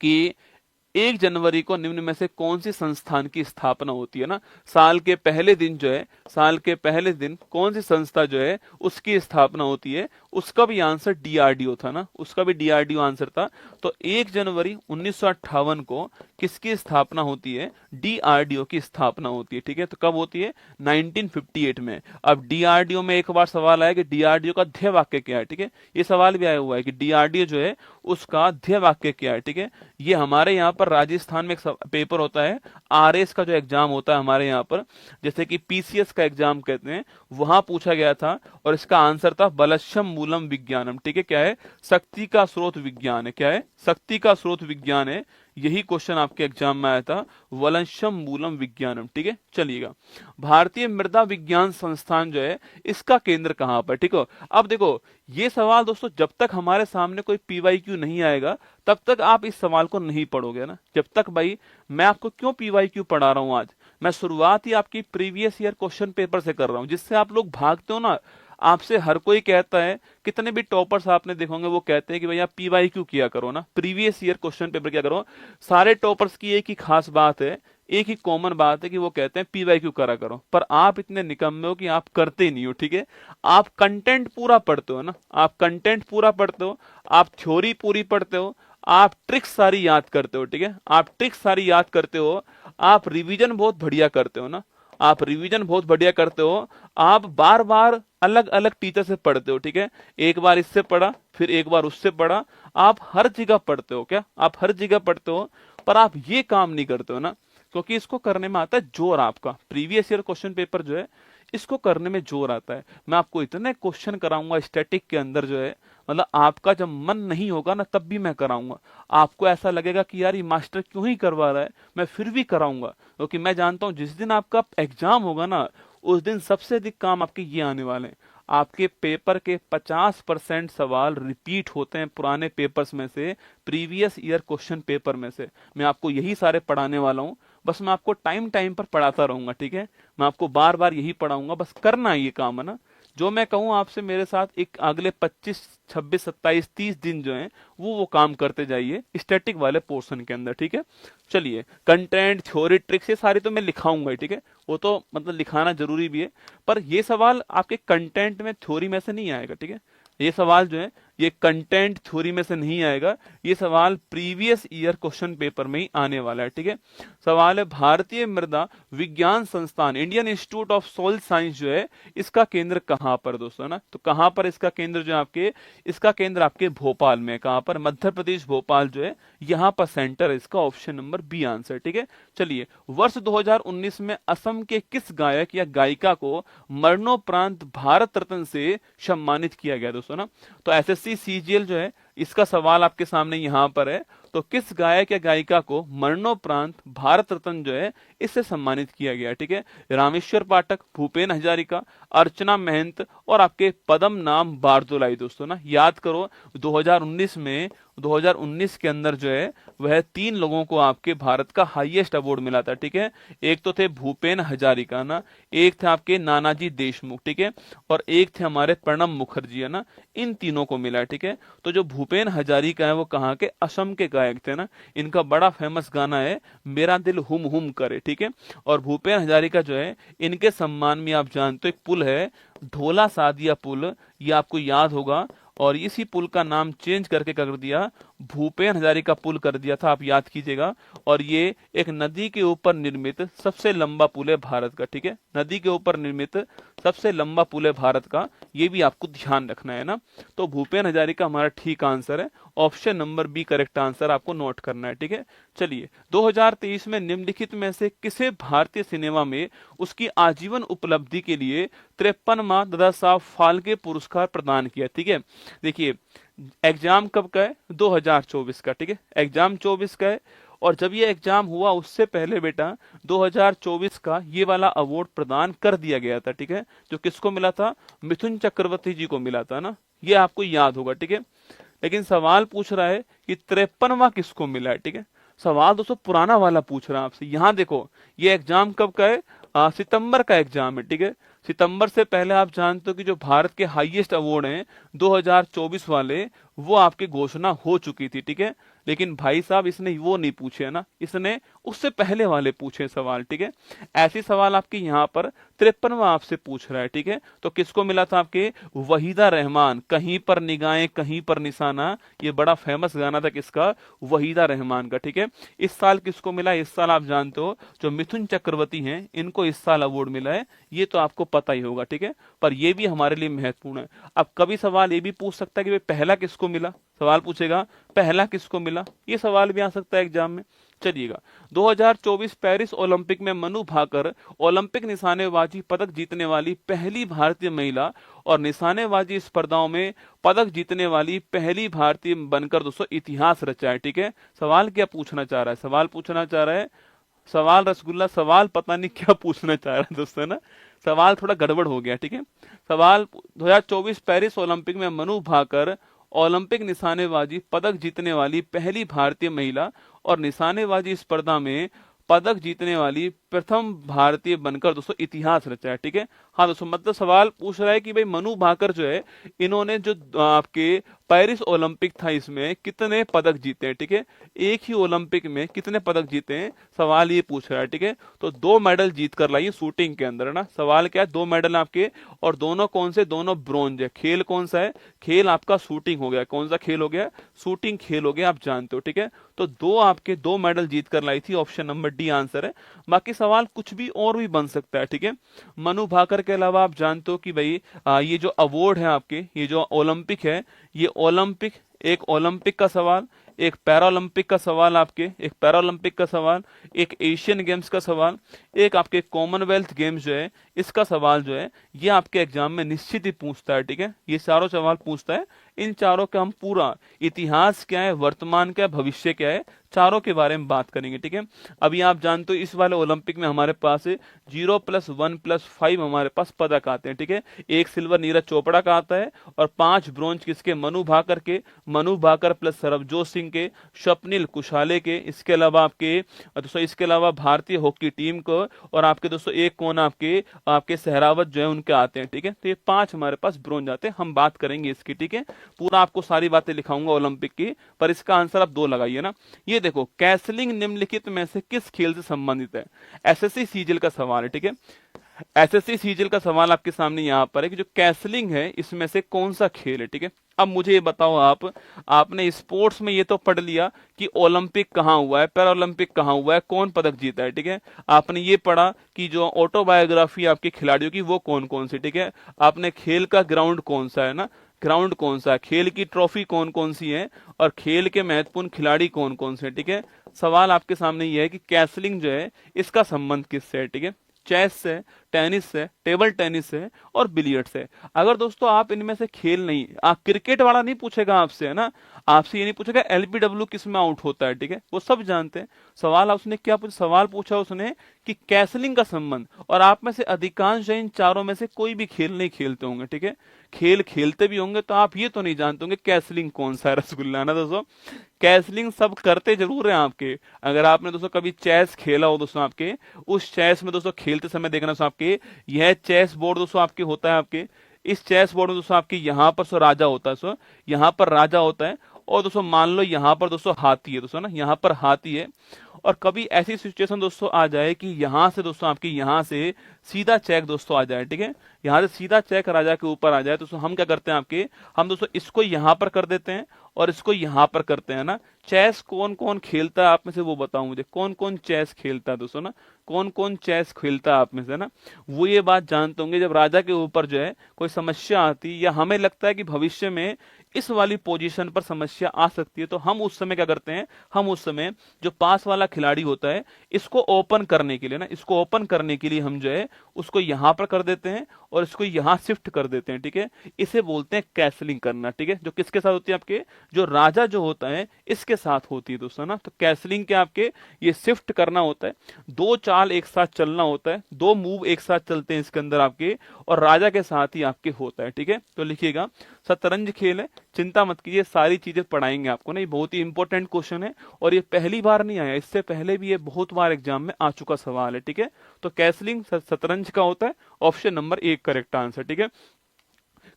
कि 1 जनवरी को निम्न में से कौन सी संस्थान की स्थापना होती है ना, साल के पहले दिन जो है, साल के पहले दिन कौन सी संस्था जो है उसकी स्थापना होती है, उसका भी आंसर DRDO था ना, उसका भी DRDO आंसर था। तो 1 जनवरी 1958 को किसकी स्थापना होती है? DRDO की स्थापना होती है। ठीक है, तो कब होती है? 1958 में। अब DRDO में एक बार सवाल आया कि DRDO का ध्येय वाक्य क्या है। ठीक है, ये सवाल भी आया हुआ है कि DRDO जो है उसका ध्येय वाक्य क्या है। ठीक है, ये हमारे यहाँ पर राजस्थान में एक पेपर होता है, RS का जो एग्जाम होता है हमारे यहाँ पर, जैसे कि PCS का एग्जाम कहते हैं, वहां पूछा गया था और इसका आंसर था बलशम मूलम विज्ञानम। ठीक है, क्या है? शक्ति का स्रोत विज्ञान है। क्या है? शक्ति का स्रोत विज्ञान है, यही क्वेश्चन आपके एग्जाम में आया था, वलंशम मूलम विज्ञानम। ठीक है, चलिएगा। भारतीय मृदा विज्ञान संस्थान जो है इसका केंद्र कहाँ पर? ठीक है, अब देखो ये सवाल दोस्तों जब तक हमारे सामने कोई PYQ नहीं आएगा तब तक आप इस सवाल को नहीं पढ़ोगे ना। जब तक भाई मैं आपको क्यों PYQ पढ़ा रहा हूं आज, मैं शुरुआत ही आपकी प्रीवियस ईयर क्वेश्चन पेपर से कर रहा हूं, जिससे आप लोग भागते हो ना। आपसे हर कोई कहता है, कितने भी टॉपर्स आपने देखोगे वो कहते हैं कि भैया PYQ किया करो ना, प्रीवियस ईयर क्वेश्चन पेपर किया करो। सारे टॉपर्स की एक ही खास बात है, एक ही कॉमन बात है कि वो कहते हैं PYQ करा करो, पर आप इतने निकम्मे हो कि आप करते नहीं हो। ठीक है, आप कंटेंट पूरा पढ़ते हो ना, आप कंटेंट पूरा पढ़ते हो, आप थ्योरी पूरी पढ़ते हो, आप ट्रिक्स सारी याद करते हो। ठीक है, आप ट्रिक्स सारी याद करते हो, आप रिवीजन बहुत बढ़िया करते हो ना, आप रिवीजन बहुत बढ़िया करते हो, आप बार बार अलग अलग टीचर से पढ़ते हो। ठीक है, एक बार इससे पढ़ा, फिर एक बार उससे पढ़ा, आप हर जगह पढ़ते हो। क्या आप हर जगह पढ़ते हो? पर आप ये काम नहीं करते हो ना, क्योंकि इसको करने में आता है जोर। आपका प्रीवियस ईयर क्वेश्चन पेपर जो है इसको करने में जोर आता है। मैं आपको इतने क्वेश्चन कराऊंगा स्टैटिक के अंदर जो है, मतलब आपका जब मन नहीं होगा ना तब भी मैं कराऊंगा। आपको ऐसा लगेगा कि यार ये मास्टर क्यों ही करवा रहा है, मैं फिर भी कराऊंगा, क्योंकि मैं जानता हूं जिस दिन आपका एग्जाम होगा ना उस दिन सबसे अधिक काम आपके ये आने वाले हैं। आपके पेपर के 50% सवाल रिपीट होते हैं पुराने पेपर्स में से, प्रीवियस ईयर क्वेश्चन पेपर में से। मैं आपको यही सारे पढ़ाने वाला हूं, बस मैं आपको टाइम टाइम पर पढ़ाता रहूंगा। ठीक है, मैं आपको बार बार यही पढ़ाऊंगा, बस करना है ये काम है ना। जो मैं कहूं आपसे, मेरे साथ एक अगले 25, 26, 27, 30 दिन जो हैं वो काम करते जाइए स्टैटिक वाले पोर्शन के अंदर। ठीक है, चलिए। कंटेंट, थ्योरी, ट्रिक्स ये सारी तो मैं लिखाऊंगा। ठीक है, वो तो मतलब लिखाना जरूरी भी है, पर ये सवाल आपके कंटेंट में, थ्योरी में से नहीं आएगा। ठीक है, ये सवाल जो है ये कंटेंट थ्योरी में से नहीं आएगा, ये सवाल प्रीवियस ईयर क्वेश्चन पेपर में ही आने वाला है। ठीक है, सवाल है भारतीय मृदा विज्ञान संस्थान Indian institute of soil science जो है इसका केंद्र कहां पर दोस्तों ना, तो कहां पर इसका केंद्र जो है आपके, इसका केंद्र आपके भोपाल में, कहां पर, मध्य प्रदेश भोपाल जो है यहां पर सेंटर है इसका, ऑप्शन नंबर बी आंसर। ठीक है, चलिए वर्ष 2019 में असम के किस गायक या गायिका को मरणोपरांत भारत रत्न से सम्मानित किया गया दोस्तों ना, तो एसएससी सीजीएल जो है इसका सवाल आपके सामने यहां पर है, तो किस गायक या गायिका को मरणोपरांत भारत रत्न जो है इससे सम्मानित किया गया। ठीक है, रामेश्वर पाठक, भूपेन हजारिका, अर्चना महंत और आपके पदम नाम बारदोलाई दोस्तों ना, याद करो 2019 के अंदर जो है वह 3 लोगों को आपके भारत का हाईएस्ट अवार्ड मिला था। ठीक है, एक तो थे भूपेन हजारिका ना, एक थे आपके नानाजी देशमुख, ठीक है, और एक थे हमारे प्रणब मुखर्जी है ना, इन तीनों को मिला। ठीक है, तो जो भूपेन हजारिका है वो कहाँ के, असम के गायक थे ना, इनका बड़ा फेमस गाना है मेरा दिल हुम हुम करे। ठीक है, और भूपेन हजारिका जो है इनके सम्मान में आप जानते हो एक पुल है ढोला सादिया पुल, ये आपको याद होगा, और इसी पुल का नाम चेंज करके कर दिया भूपेन हजारिका पुल कर दिया था, आप याद कीजिएगा। और ये एक नदी के ऊपर निर्मित सबसे लंबा पुल है भारत का। ठीक है, नदी के ऊपर निर्मित सबसे लंबा पुल है भारत का, ये भी आपको ध्यान रखना है ना, तो भूपेन हजारिका हमारा ठीक आंसर है, option number B correct answer आपको नोट करना है। ठीक है, चलिए 2023 में निम्नलिखित में से किसे भारतीय सिनेमा में उसकी आजीवन उपलब्धि के लिए 53वां दादा साहब फाल्के पुरस्कार प्रदान किया। ठीक है, देखिए एग्जाम कब का है, 2024 का। ठीक है, एग्जाम 24 का है, और जब ये एग्जाम हुआ उससे पहले बेटा 2024 का ये वाला अवार्ड प्रदान कर दिया गया था। ठीक है, जो किसको मिला था, मिथुन चक्रवर्ती जी को मिला था ना, ये आपको याद होगा। ठीक है, लेकिन सवाल पूछ रहा है कि 53वां किसको मिला है। ठीक है, सवाल दोस्तों पुराना वाला पूछ रहा है आपसे, यहां देखो ये एग्जाम कब का है, सितंबर का एग्जाम है। ठीक है, सितंबर से पहले आप जानते हो कि जो भारत के हाईएस्ट अवार्ड हैं 2024 वाले वो आपकी घोषणा हो चुकी थी। ठीक है, लेकिन भाई साहब इसने वो नहीं पूछे ना, इसने उससे पहले वाले पूछे सवाल। ठीक है, ऐसे सवाल आपके यहाँ पर 53वां आपसे पूछ रहा है। ठीक है, तो किसको मिला था, आपके वहीदा रहमान, कहीं पर निगाहें कहीं पर निशाना, ये बड़ा फेमस गाना था किसका, वहीदा रहमान का। ठीक है, इस साल किसको मिला, इस साल आप जानते हो जो मिथुन चक्रवर्ती हैं इनको इस साल अवार्ड मिला है, ये तो आपको पता ही होगा। ठीक है, पर ये भी हमारे लिए महत्वपूर्ण है। अब कभी सवाल ये भी पूछ सकता है कि भाई पहला किसको मिला, सवाल पूछेगा पहला किसको मिला, ये सवाल भी आ सकता है एग्जाम में। चलिएगा 2024 पेरिस ओलंपिक में मनु भाकर ओलंपिक निशानेबाजी पदक जीतने वाली पहली भारतीय महिला और निशानेबाजी स्पर्धाओं में पदक जीतने वाली पहली भारतीय बनकर दोस्तों इतिहास रचा है। ठीक है, सवाल क्या पूछना चाह रहा है, सवाल पूछना चाह रहा है, सवाल रसगुल्ला, सवाल पता नहीं क्या पूछना चाह रहा है दोस्तों ना, सवाल थोड़ा गड़बड़ हो गया। ठीक है, सवाल 2024 पेरिस ओलंपिक में मनु भाकर ओलंपिक निशानेबाजी पदक जीतने वाली पहली भारतीय महिला और निशानेबाजी स्पर्धा में पदक जीतने वाली प्रथम भारतीय बनकर दोस्तों इतिहास रचा है। ठीक है, हाँ दोस्तों, मतलब सवाल पूछ रहा है कि भाई मनु भाकर जो है इन्होंने जो आपके पेरिस ओलंपिक था इसमें कितने पदक जीते हैं। ठीक है, एक ही ओलंपिक में कितने पदक जीते हैं, सवाल ये पूछ रहा है। ठीक है, तो 2 मेडल जीत कर लाइए शूटिंग के अंदर ना, सवाल क्या है, 2 मेडल आपके, और दोनों कौन से, दोनों ब्रोंज है। खेल कौन सा है, खेल आपका शूटिंग हो गया, कौन सा खेल हो गया, शूटिंग खेल हो गया, आप जानते हो। ठीक है, तो 2 मेडल जीत कर लाई थी, ऑप्शन नंबर डी आंसर है। बाकी सवाल कुछ भी और भी बन सकता है। ठीक है, मनु भाकर के अलावा आप जानते हो कि भाई ये जो अवार्ड है आपके, ये जो ओलंपिक है, ये ओलंपिक, एक ओलंपिक का सवाल, एक पैरालंपिक का सवाल, आपके एक पैरालंपिक का सवाल, एक एशियन गेम्स का सवाल, एक आपके कॉमनवेल्थ गेम्स जो है इसका सवाल जो है ये आपके एग्जाम में निश्चित ही पूछता है। ठीक है, ये चारों सवाल पूछता है, इन चारों का हम पूरा इतिहास क्या है, वर्तमान क्या है, भविष्य क्या है, चारों के बारे में बात करेंगे। ठीक है, अभी आप जानते हो इस वाले ओलंपिक में हमारे पास 0+1+5 हमारे पास पदक आते हैं। ठीक है, 1 सिल्वर नीरज चोपड़ा का आता है और 5 ब्रोंज किसके, मनु भाकर के, मनु भाकर प्लस सरबजोत सिंह के, स्वप्निल कुशाले के, इसके अलावा आपके दोस्तों, इसके अलावा भारतीय हॉकी टीम को, और आपके दोस्तों एक कौन, आपके सहरावत जो है उनके आते हैं। ठीक है, तो ये 5 हमारे पास ब्रोंज आते हैं, हम बात करेंगे इसकी। ठीक है, पूरा आपको सारी बातें लिखाऊंगा ओलंपिक की, पर इसका आंसर आप 2 लगाइए ना। ये देखो कैसलिंग निम्नलिखित में से किस खेल से संबंधित है, एसएससी सीजीएल का सवाल है। ठीक है, एसएससी सीजीएल का सवाल आपके सामने यहाँ पर है कि जो कैसलिंग है इसमें से कौन सा खेल है, ठीक है। अब मुझे ये बताओ, आपने स्पोर्ट्स में ये तो पढ़ लिया कि ओलंपिक कहाँ हुआ है, पैरा ओलंपिक कहाँ हुआ है, कौन पदक जीता है, ठीक है। आपने ये पढ़ा कि जो ऑटोबायोग्राफी आपके खिलाड़ियों की वो कौन कौन सी, ठीक है। आपने खेल का ग्राउंड कौन सा है ना, ग्राउंड कौन सा है, खेल की ट्रॉफी कौन कौन सी है, और खेल के महत्वपूर्ण खिलाड़ी कौन कौन से, ठीक है। सवाल आपके सामने ये है कि कैसलिंग जो है इसका संबंध किससे है, ठीक है। चेस से, टेनिस से, टेबल टेनिस से और बिलियर्ड से। अगर दोस्तों आप इनमें से खेल नहीं, क्रिकेट वाला नहीं पूछेगा आपसे, है ना, आपसे ये नहीं पूछेगा एलबीडब्ल्यू किस में आउट होता है, ठीक है, वो सब जानते हैं। सवाल उसने क्या पूछा, सवाल पूछा उसने कि कैसलिंग का संबंध, और आप में से अधिकांश इन चारों में से कोई भी खेल नहीं खेलते होंगे, ठीक है। खेल खेलते भी होंगे तो आप ये तो नहीं जानते होंगे कैसलिंग कौन सा है रसगुल्ला, ना दोस्तों। कैसलिंग सब करते जरूर हैं आपके। अगर आपने दोस्तों कभी चेस खेला हो दोस्तों, आपके उस चेस में दोस्तों खेलते समय देखना दोस्तों, आपके यह चेस बोर्ड दोस्तों आपके होता है, आपके इस चेस बोर्ड में दोस्तों आपके यहाँ पर सो राजा होता है, सो यहाँ पर राजा होता है, और दोस्तों मान लो यहाँ पर दोस्तों हाथी है दोस्तों, ना यहाँ पर हाथी है। और कभी ऐसी सिचुएशन दोस्तों आ जाए कि यहाँ से दोस्तों आपकी यहाँ से सीधा चेक दोस्तों आ जाए, ठीक है, यहाँ से सीधा चेक राजा के ऊपर आ जाए, तो हम क्या करते हैं आपके, हम दोस्तों इसको यहाँ पर कर देते हैं और इसको यहाँ पर करते हैं ना। चेस कौन कौन खेलता है आप में से वो बताओ मुझे, कौन कौन चेस खेलता है दोस्तों, ना कौन कौन चेस खेलता है आप में से, ना वो ये बात जानते होंगे। जब राजा के ऊपर जो है कोई समस्या आती, या हमें लगता है कि भविष्य में इस वाली पोजीशन पर समस्या आ सकती है, तो हम उस समय क्या करते हैं, हम उस समय जो पास वाला खिलाड़ी होता है इसको ओपन करने के लिए ना, इसको ओपन करने के लिए हम जो है उसको यहां पर कर देते हैं और इसको यहां शिफ्ट कर देते हैं, ठीक है। इसे बोलते हैं कैसलिंग करना, ठीक है, जो किसके साथ होती है, आपके जो राजा जो होता है इसके साथ होती है दोस्तों, ना। तो कैसलिंग के आपके ये शिफ्ट करना होता है, दो चाल एक साथ चलना होता है, दो मूव एक साथ चलते हैं इसके अंदर आपके, और राजा के साथ ही आपके होता है, ठीक है। तो लिखिएगा शतरंज खेल है, चिंता मत कीजिए, सारी चीजें पढ़ाएंगे आपको ना, ये बहुत ही इंपॉर्टेंट क्वेश्चन है, और ये पहली बार नहीं आया, इससे पहले भी ये बहुत बार एग्जाम में आ चुका सवाल है, ठीक है। तो कैसलिंग शतरंज का होता है, ऑप्शन नंबर 1 करेक्ट आंसर, ठीक है।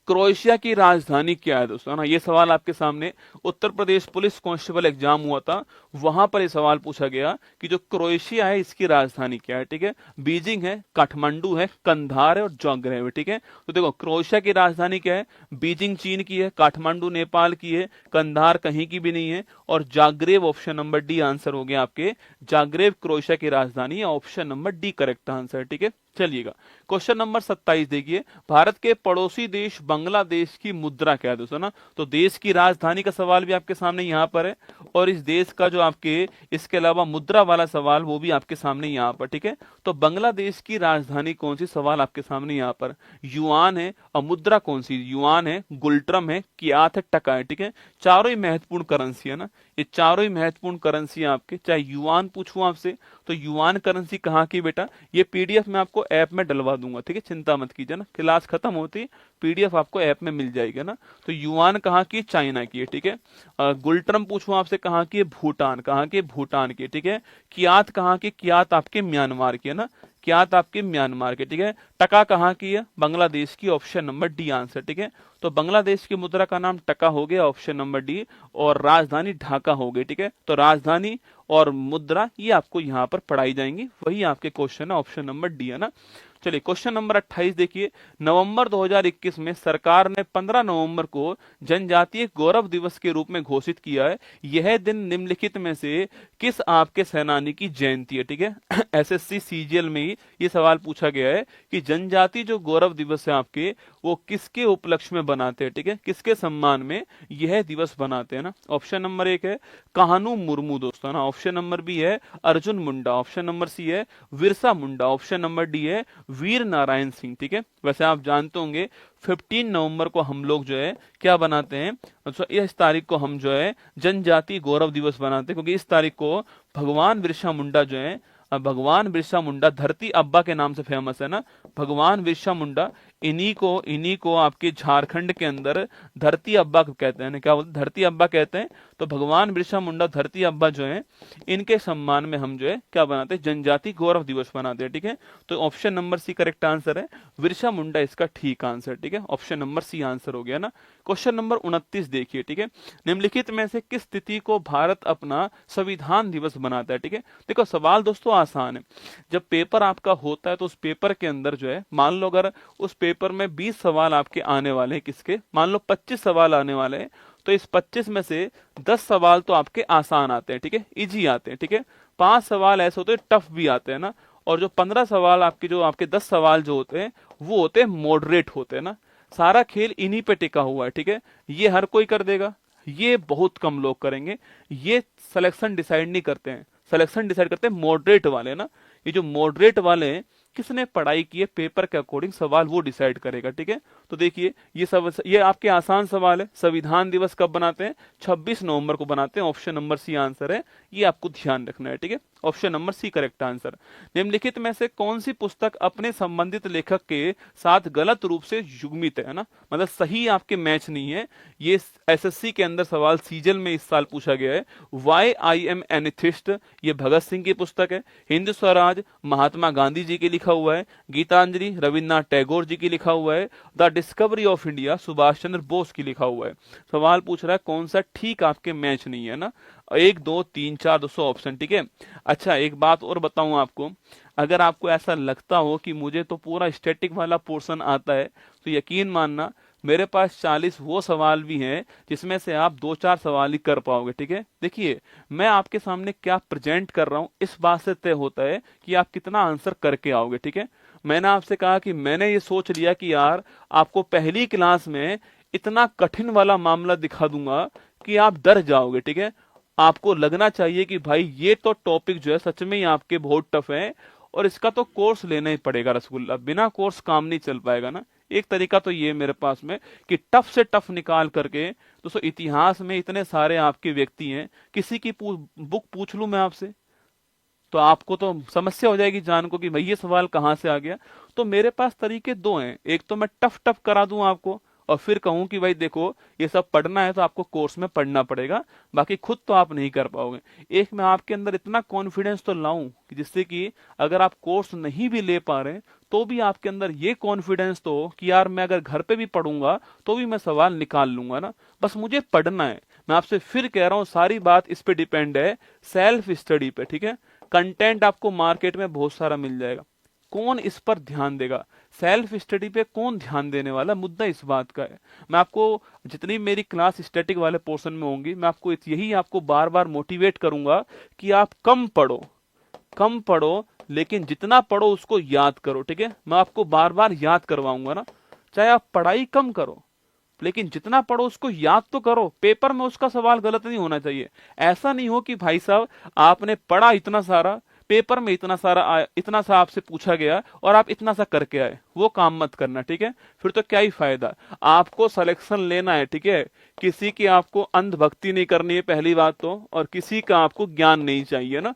क्रोएशिया की राजधानी क्या है दोस्तों, ना ये सवाल आपके सामने Uttar Pradesh police constable exam हुआ था, वहां पर ये सवाल पूछा गया कि जो क्रोएशिया है इसकी राजधानी क्या है, ठीक है। बीजिंग है, काठमांडू है, कंधार है और जाग्रेब है, ठीक है। तो देखो क्रोएशिया की राजधानी क्या है, बीजिंग चीन की है, काठमांडू नेपाल की है, कंधार कहीं की भी नहीं है, और Zagreb option number D answer हो गया आपके, जाग्रेब क्रोएशिया की राजधानी है, option number D correct answer, ठीक है। चलिएगा क्वेश्चन नंबर 27 देखिए, भारत के पड़ोसी देश बांग्लादेश की मुद्रा क्या है दोस्तों, ना। तो देश की राजधानी का सवाल भी आपके सामने यहाँ पर है, और इस देश का जो आपके इसके अलावा मुद्रा वाला सवाल वो भी आपके सामने यहाँ पर, ठीक है। तो बांग्लादेश की राजधानी कौन सी, सवाल आपके सामने यहाँ पर, युआन है, और मुद्रा कौन सी, युआन है, गुलट्रम है, कियात है, टका है, ठीक है। चारों ही महत्वपूर्ण करेंसी है ना, ये चारों ही महत्वपूर्ण करेंसी आपके। चाहे युआन पूछूं आपसे तो युआन करेंसी कहाँ की बेटा, ये पीडीएफ में आपको ऐप में डलवा दूंगा, ठीक है, चिंता मत कीजिए ना, क्लास खत्म होती पीडीएफ आपको ऐप में मिल जाएगी ना। तो युआन कहाँ की, चाइना की है, ठीक है। गुलट्रम पूछूं आपसे कहाँ की है, भूटान, कहाँ की, भूटान की, ठीक है। कियात कहाँ की, कियात आपके म्यांमार की है ना, कियात आपके म्यांमार के, ठीक है। टका कहाँ की है, बांग्लादेश की, ऑप्शन नंबर डी आंसर, ठीक है। तो बांग्लादेश की मुद्रा का नाम टका हो गया, ऑप्शन नंबर डी, और राजधानी ढाका हो गई, ठीक है। तो राजधानी और मुद्रा ये आपको यहाँ पर पढ़ाई जाएंगी, वही आपके क्वेश्चन है, ऑप्शन नंबर डी है ना। चलिए क्वेश्चन नंबर 28 देखिए, नवंबर 2021 में सरकार ने 15 नवंबर को जनजातीय गौरव दिवस के रूप में घोषित किया है, यह दिन निम्नलिखित में से किस आपके सेनानी की जयंती है, ठीक है। एसएससी सीजीएल में ही ये सवाल पूछा गया है कि जनजाति जो गौरव दिवस है आपके वो किसके उपलक्ष्य में बनाते हैं, ठीक है, किसके सम्मान में यह दिवस बनाते हैं ना। ऑप्शन नंबर 1 है कान्हू मुर्मू दोस्तों, ना। ऑप्शन नंबर बी है अर्जुन मुंडा, ऑप्शन नंबर सी है बिरसा मुंडा, ऑप्शन नंबर डी है वीर नारायण सिंह, ठीक है। वैसे आप जानते होंगे 15 नवंबर को हम लोग जो है क्या बनाते हैं, इस तारीख को हम जो है जनजाति गौरव दिवस बनाते हैं, क्योंकि इस तारीख को भगवान बिरसा मुंडा जो है, भगवान बिरसा मुंडा धरती अब्बा के नाम से फेमस है ना, भगवान बिरसा मुंडा इन्हीं को आपके झारखंड के अंदर धरती अब्बा कहते हैं। क्या बोलते, धरती अब्बा कहते हैं। तो भगवान बिरसा मुंडा धरती अब्बा जो है, इनके सम्मान में हम जो है क्या बनाते हैं, जनजाति गौरव दिवस मनाते हैं। ठीक है, तो option number C correct answer है, बिरसा मुंडा इसका ठीक आंसर। ठीक है, ऑप्शन नंबर सी आंसर हो गया ना। क्वेश्चन नंबर 29 देखिए। ठीक है, निम्नलिखित में से किस तिथि को भारत अपना संविधान दिवस मनाता है। ठीक है, देखो सवाल दोस्तों आसान है। जब पेपर आपका होता है तो उस पेपर के अंदर जो है, मान लो अगर उस पेपर में 20 सवाल आपके आने वाले हैं, किसके, मान लो 25 सवाल आने वाले हैं, तो इस 25 में से 10 सवाल तो आपके आसान आते हैं। ठीक है, इजी आते हैं। ठीक है, 5 सवाल ऐसे होते हैं टफ भी आते हैं ना, और जो 15 सवाल आपके, जो आपके 10 सवाल जो होते हैं वो होते हैं मॉडरेट होते हैं ना। सारा खेल इन्हीं पे टिका हुआ है। ठीक है, ये हर कोई कर देगा, ये बहुत कम लोग करेंगे। ये सिलेक्शन डिसाइड नहीं करते हैं, सिलेक्शन डिसाइड करते हैं मॉडरेट वाले ना। ये जो मॉडरेट वाले हैं, किसने पढ़ाई की है पेपर के अकॉर्डिंग, सवाल वो डिसाइड करेगा। ठीक है, तो देखिए ये आपके आसान सवाल है। संविधान दिवस कब बनाते हैं, 26 नवंबर को बनाते हैं। ऑप्शन नंबर सी आंसर है, ये आपको ध्यान रखना है। ठीक है, option number C correct answer. निम्नलिखित में से कौन सी पुस्तक अपने संबंधित लेखक के साथ गलत रूप से युग्मित है ना, मतलब सही आपके मैच नहीं है। ये एसएससी के अंदर सवाल सीजल में इस साल पूछा गया है। वाई आई एम एनिथिस्ट, ये भगत सिंह की पुस्तक है। हिंद स्वराज महात्मा गांधी जी की लिखा हुआ है। गीतांजलि रविन्द्रनाथ टैगोर जी की लिखा हुआ है। The Discovery of India Subhash Chandra Bose की लिखा हुआ है। सवाल पूछ रहा है कौन सा ठीक आपके मैच नहीं है ना, 1 2 3 4 200 ऑप्शन। ठीक है, अच्छा एक बात और बताऊं आपको, अगर आपको ऐसा लगता हो कि मुझे तो पूरा स्टैटिक वाला पोर्शन आता है, तो यकीन मानना मेरे पास 40 वो सवाल भी हैं जिसमें से आप 2-4 सवाल ही कर पाओगे। ठीक है, देखिए मैं आपके सामने क्या प्रेजेंट कर रहा हूं, इस बात से तय होता है कि आप कितना आंसर करके आओगे। ठीक है, मैंने आपसे कहा कि मैंने ये सोच लिया कि यार आपको पहली क्लास में इतना कठिन वाला मामला दिखा दूंगा कि आप डर जाओगे। ठीक है, आपको लगना चाहिए कि भाई ये तो टॉपिक जो है सच में ही आपके बहुत टफ है, और इसका तो कोर्स लेना ही पड़ेगा रसगुल्ला, बिना कोर्स काम नहीं चल पाएगा ना। एक तरीका तो ये मेरे पास में कि टफ से टफ निकाल करके, दोस्तों इतिहास में इतने सारे आपके व्यक्ति हैं, किसी की बुक पूछ लूं मैं आपसे तो आपको तो समस्या हो जाएगी जान को कि भाई ये सवाल कहां से आ गया। तो मेरे पास तरीके दो हैं, एक तो मैं टफ टफ करा दूं आपको, और फिर कहूं कि भाई देखो ये सब पढ़ना है तो आपको कोर्स में पढ़ना पड़ेगा, बाकी खुद तो आप नहीं कर पाओगे। एक मैं आपके अंदर इतना कॉन्फिडेंस तो लाऊं कि जिससे कि अगर आप कोर्स नहीं भी ले पा रहे तो भी आपके अंदर ये कॉन्फिडेंस तो हो कि यार मैं अगर घर पे भी पढ़ूंगा तो भी मैं सवाल निकाल लूंगा ना, बस मुझे पढ़ना है। मैं आपसे फिर कह रहा हूं, सारी बात इस पे डिपेंड है, सेल्फ स्टडी पे। ठीक है, कंटेंट आपको मार्केट में बहुत सारा मिल जाएगा, कौन इस पर ध्यान देगा, सेल्फ स्टडी पे कौन ध्यान देने वाला, मुद्दा इस बात का है। मैं आपको जितनी मेरी क्लास स्टैटिक वाले पोर्शन में होंगी, मैं आपको यही आपको बार बार मोटिवेट करूंगा कि आप कम पढ़ो, कम पढ़ो, लेकिन जितना पढ़ो उसको याद करो। ठीक है, मैं आपको बार बार याद करवाऊंगा ना, चाहे आप पढ़ाई कम करो लेकिन जितना पढ़ो उसको याद तो करो, पेपर में उसका सवाल गलत नहीं होना चाहिए। ऐसा नहीं हो कि भाई साहब आपने पढ़ा इतना सारा, पेपर में इतना सा आपसे पूछा गया और आप इतना सा करके आए, वो काम मत करना। ठीक है, फिर तो क्या ही फायदा। आपको सिलेक्शन लेना है। ठीक है, किसी की आपको अंधभक्ति नहीं करनी है पहली बात तो, और किसी का आपको ज्ञान नहीं चाहिए ना,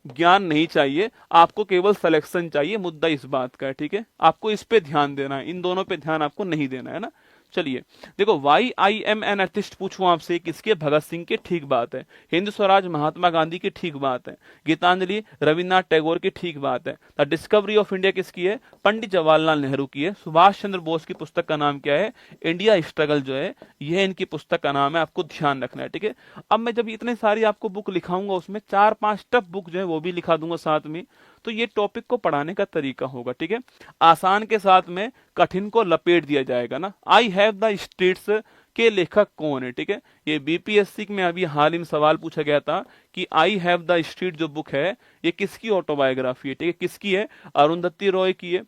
ज्ञान नहीं चाहिए, आपको केवल सिलेक्शन चाहिए, मुद्दा इस बात का है। ठीक है, आपको इस पे ध्यान देना है, इन दोनों पे ध्यान आपको नहीं देना है ना। चलिए देखो, why I am an artist पूछूं आपसे, किसके, भगत सिंह के, ठीक बात है। हिंद स्वराज महात्मा गांधी की, ठीक बात है। गीतांजलि रविन्द्रनाथ टैगोर की, ठीक बात है। द डिस्कवरी ऑफ इंडिया किसकी है, पंडित जवाहरलाल नेहरू की है। सुभाष चंद्र बोस की पुस्तक का नाम क्या है, इंडिया स्ट्रगल जो है, यह इनकी पुस्तक का नाम है, आपको ध्यान रखना है। ठीक है, अब मैं जब इतने सारी आपको बुक लिखाऊंगा उसमें 4-5 टफ बुक जो है वो भी लिखा दूंगा साथ में, तो ये टॉपिक को पढ़ाने का तरीका होगा। ठीक है, आसान के साथ में कठिन को लपेट दिया जाएगा ना। आई हैव द स्ट्रीट्स के लेखक कौन है। ठीक है, ये बीपीएससी में अभी हाल ही में सवाल पूछा गया था कि आई हैव द स्ट्रीट जो बुक है ये किसकी ऑटोबायोग्राफी है। ठीक है, किसकी है, अरुंधति रॉय की है,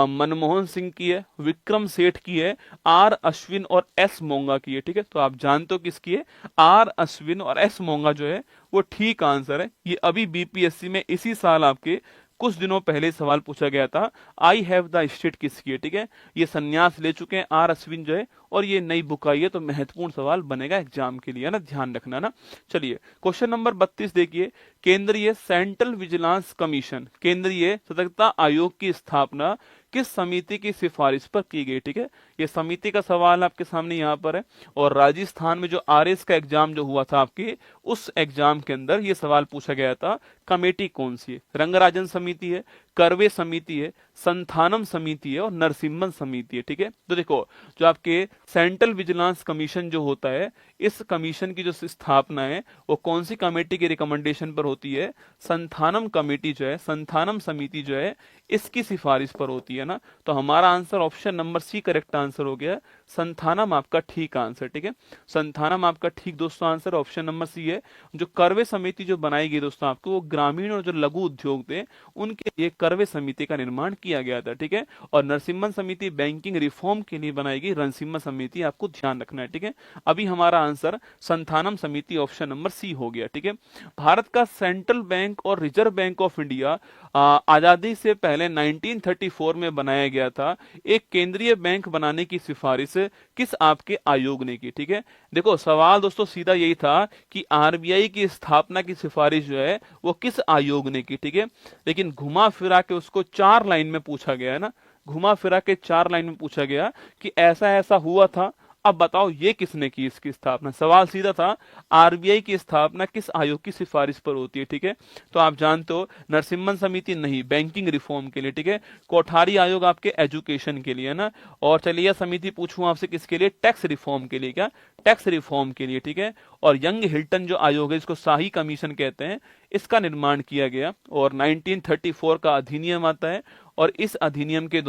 मनमोहन सिंह की है, विक्रम सेठ की है, आर अश्विन और एस मोंगा की है। ठीक है, तो आप जानते हो किसकी है, आर अश्विन और एस मोंगा जो है वो ठीक आंसर है। ये अभी बीपीएससी में इसी साल आपके कुछ दिनों पहले सवाल पूछा गया था, आई हैव द स्टेट किसकी है। ठीक है, ये संन्यास ले चुके हैं आर अश्विन जो है, और ये नई बुक आई है, तो महत्वपूर्ण सवाल बनेगा एग्जाम के लिए ना, ध्यान रखना ना। चलिए क्वेश्चन नंबर 32 देखिए, केंद्रीय सेंट्रल विजिलेंस कमीशन, केंद्रीय सतर्कता आयोग की स्थापना किस समिति की सिफारिश पर की गई। ठीक है, ये समिति का सवाल आपके सामने यहाँ पर है। और राजस्थान में जो आरएस का एग्जाम जो हुआ था आपके, उस एग्जाम के अंदर ये सवाल पूछा गया था, कमेटी कौन सी है? रंगराजन समिति है, करवे समिति है, संथानम समिति है और नरसिम्हन समिति है। ठीक है, तो देखो जो आपके सेंट्रल विजिलेंस कमीशन जो होता है, इस कमीशन की जो स्थापना है वो कौन सी कमेटी के रिकमेंडेशन पर होती है? संथानम कमेटी जो है, संथानम समिति जो है, इसकी सिफारिश पर होती है ना। तो हमारा answer option number C correct answer हो गया। संथानम आपका ठीक आंसर। ठीक है, संथानम आपका ठीक दोस्तों आंसर ऑप्शन नंबर सी है। जो करवे समिति जो बनाई गई दोस्तों आपको, वो ग्रामीण और जो लघु उद्योग थे उनके लिए करवे समिति का निर्माण किया गया था। ठीक है, और नरसिम्हन समिति बैंकिंग रिफॉर्म के लिए बनाई गई नरसिम्हन समिति, आपको ध्यान रखना है। ठीक है, अभी हमारा आंसर संथानम समिति ऑप्शन नंबर सी हो गया। ठीक है, भारत का सेंट्रल बैंक और रिजर्व बैंक ऑफ इंडिया आजादी से पहले 1934 में बनाया गया था। एक केंद्रीय बैंक बनाने की सिफारिश किस आपके आयोग ने की? ठीक है, देखो सवाल दोस्तों सीधा यही था कि आरबीआई की स्थापना की सिफारिश जो है वो किस आयोग ने की। ठीक है, लेकिन घुमा फिरा के उसको 4 लाइन में पूछा गया है ना, घुमा फिरा के 4 लाइन में पूछा गया कि ऐसा ऐसा हुआ था, अब बताओ ये किसने की इसकी स्थापना। सवाल सीधा था, आरबीआई की स्थापना किस आयोग की सिफारिश पर होती है। ठीक है, तो आप जानते हो नरसिम्हन समिति नहीं, बैंकिंग रिफॉर्म के लिए। ठीक है, कोठारी आयोग आपके एजुकेशन के लिए ना। और चलिए समिति पूछूं आपसे किसके लिए? टैक्स रिफॉर्म के लिए। क्या? टैक्स रिफॉर्म के लिए। ठीक है, और यंग हिल्टन जो आयोग है, इसको शाही कमीशन कहते हैं, इसका निर्माण किया गया और 1934 का अधिनियम आता है। और इस अधिनियम के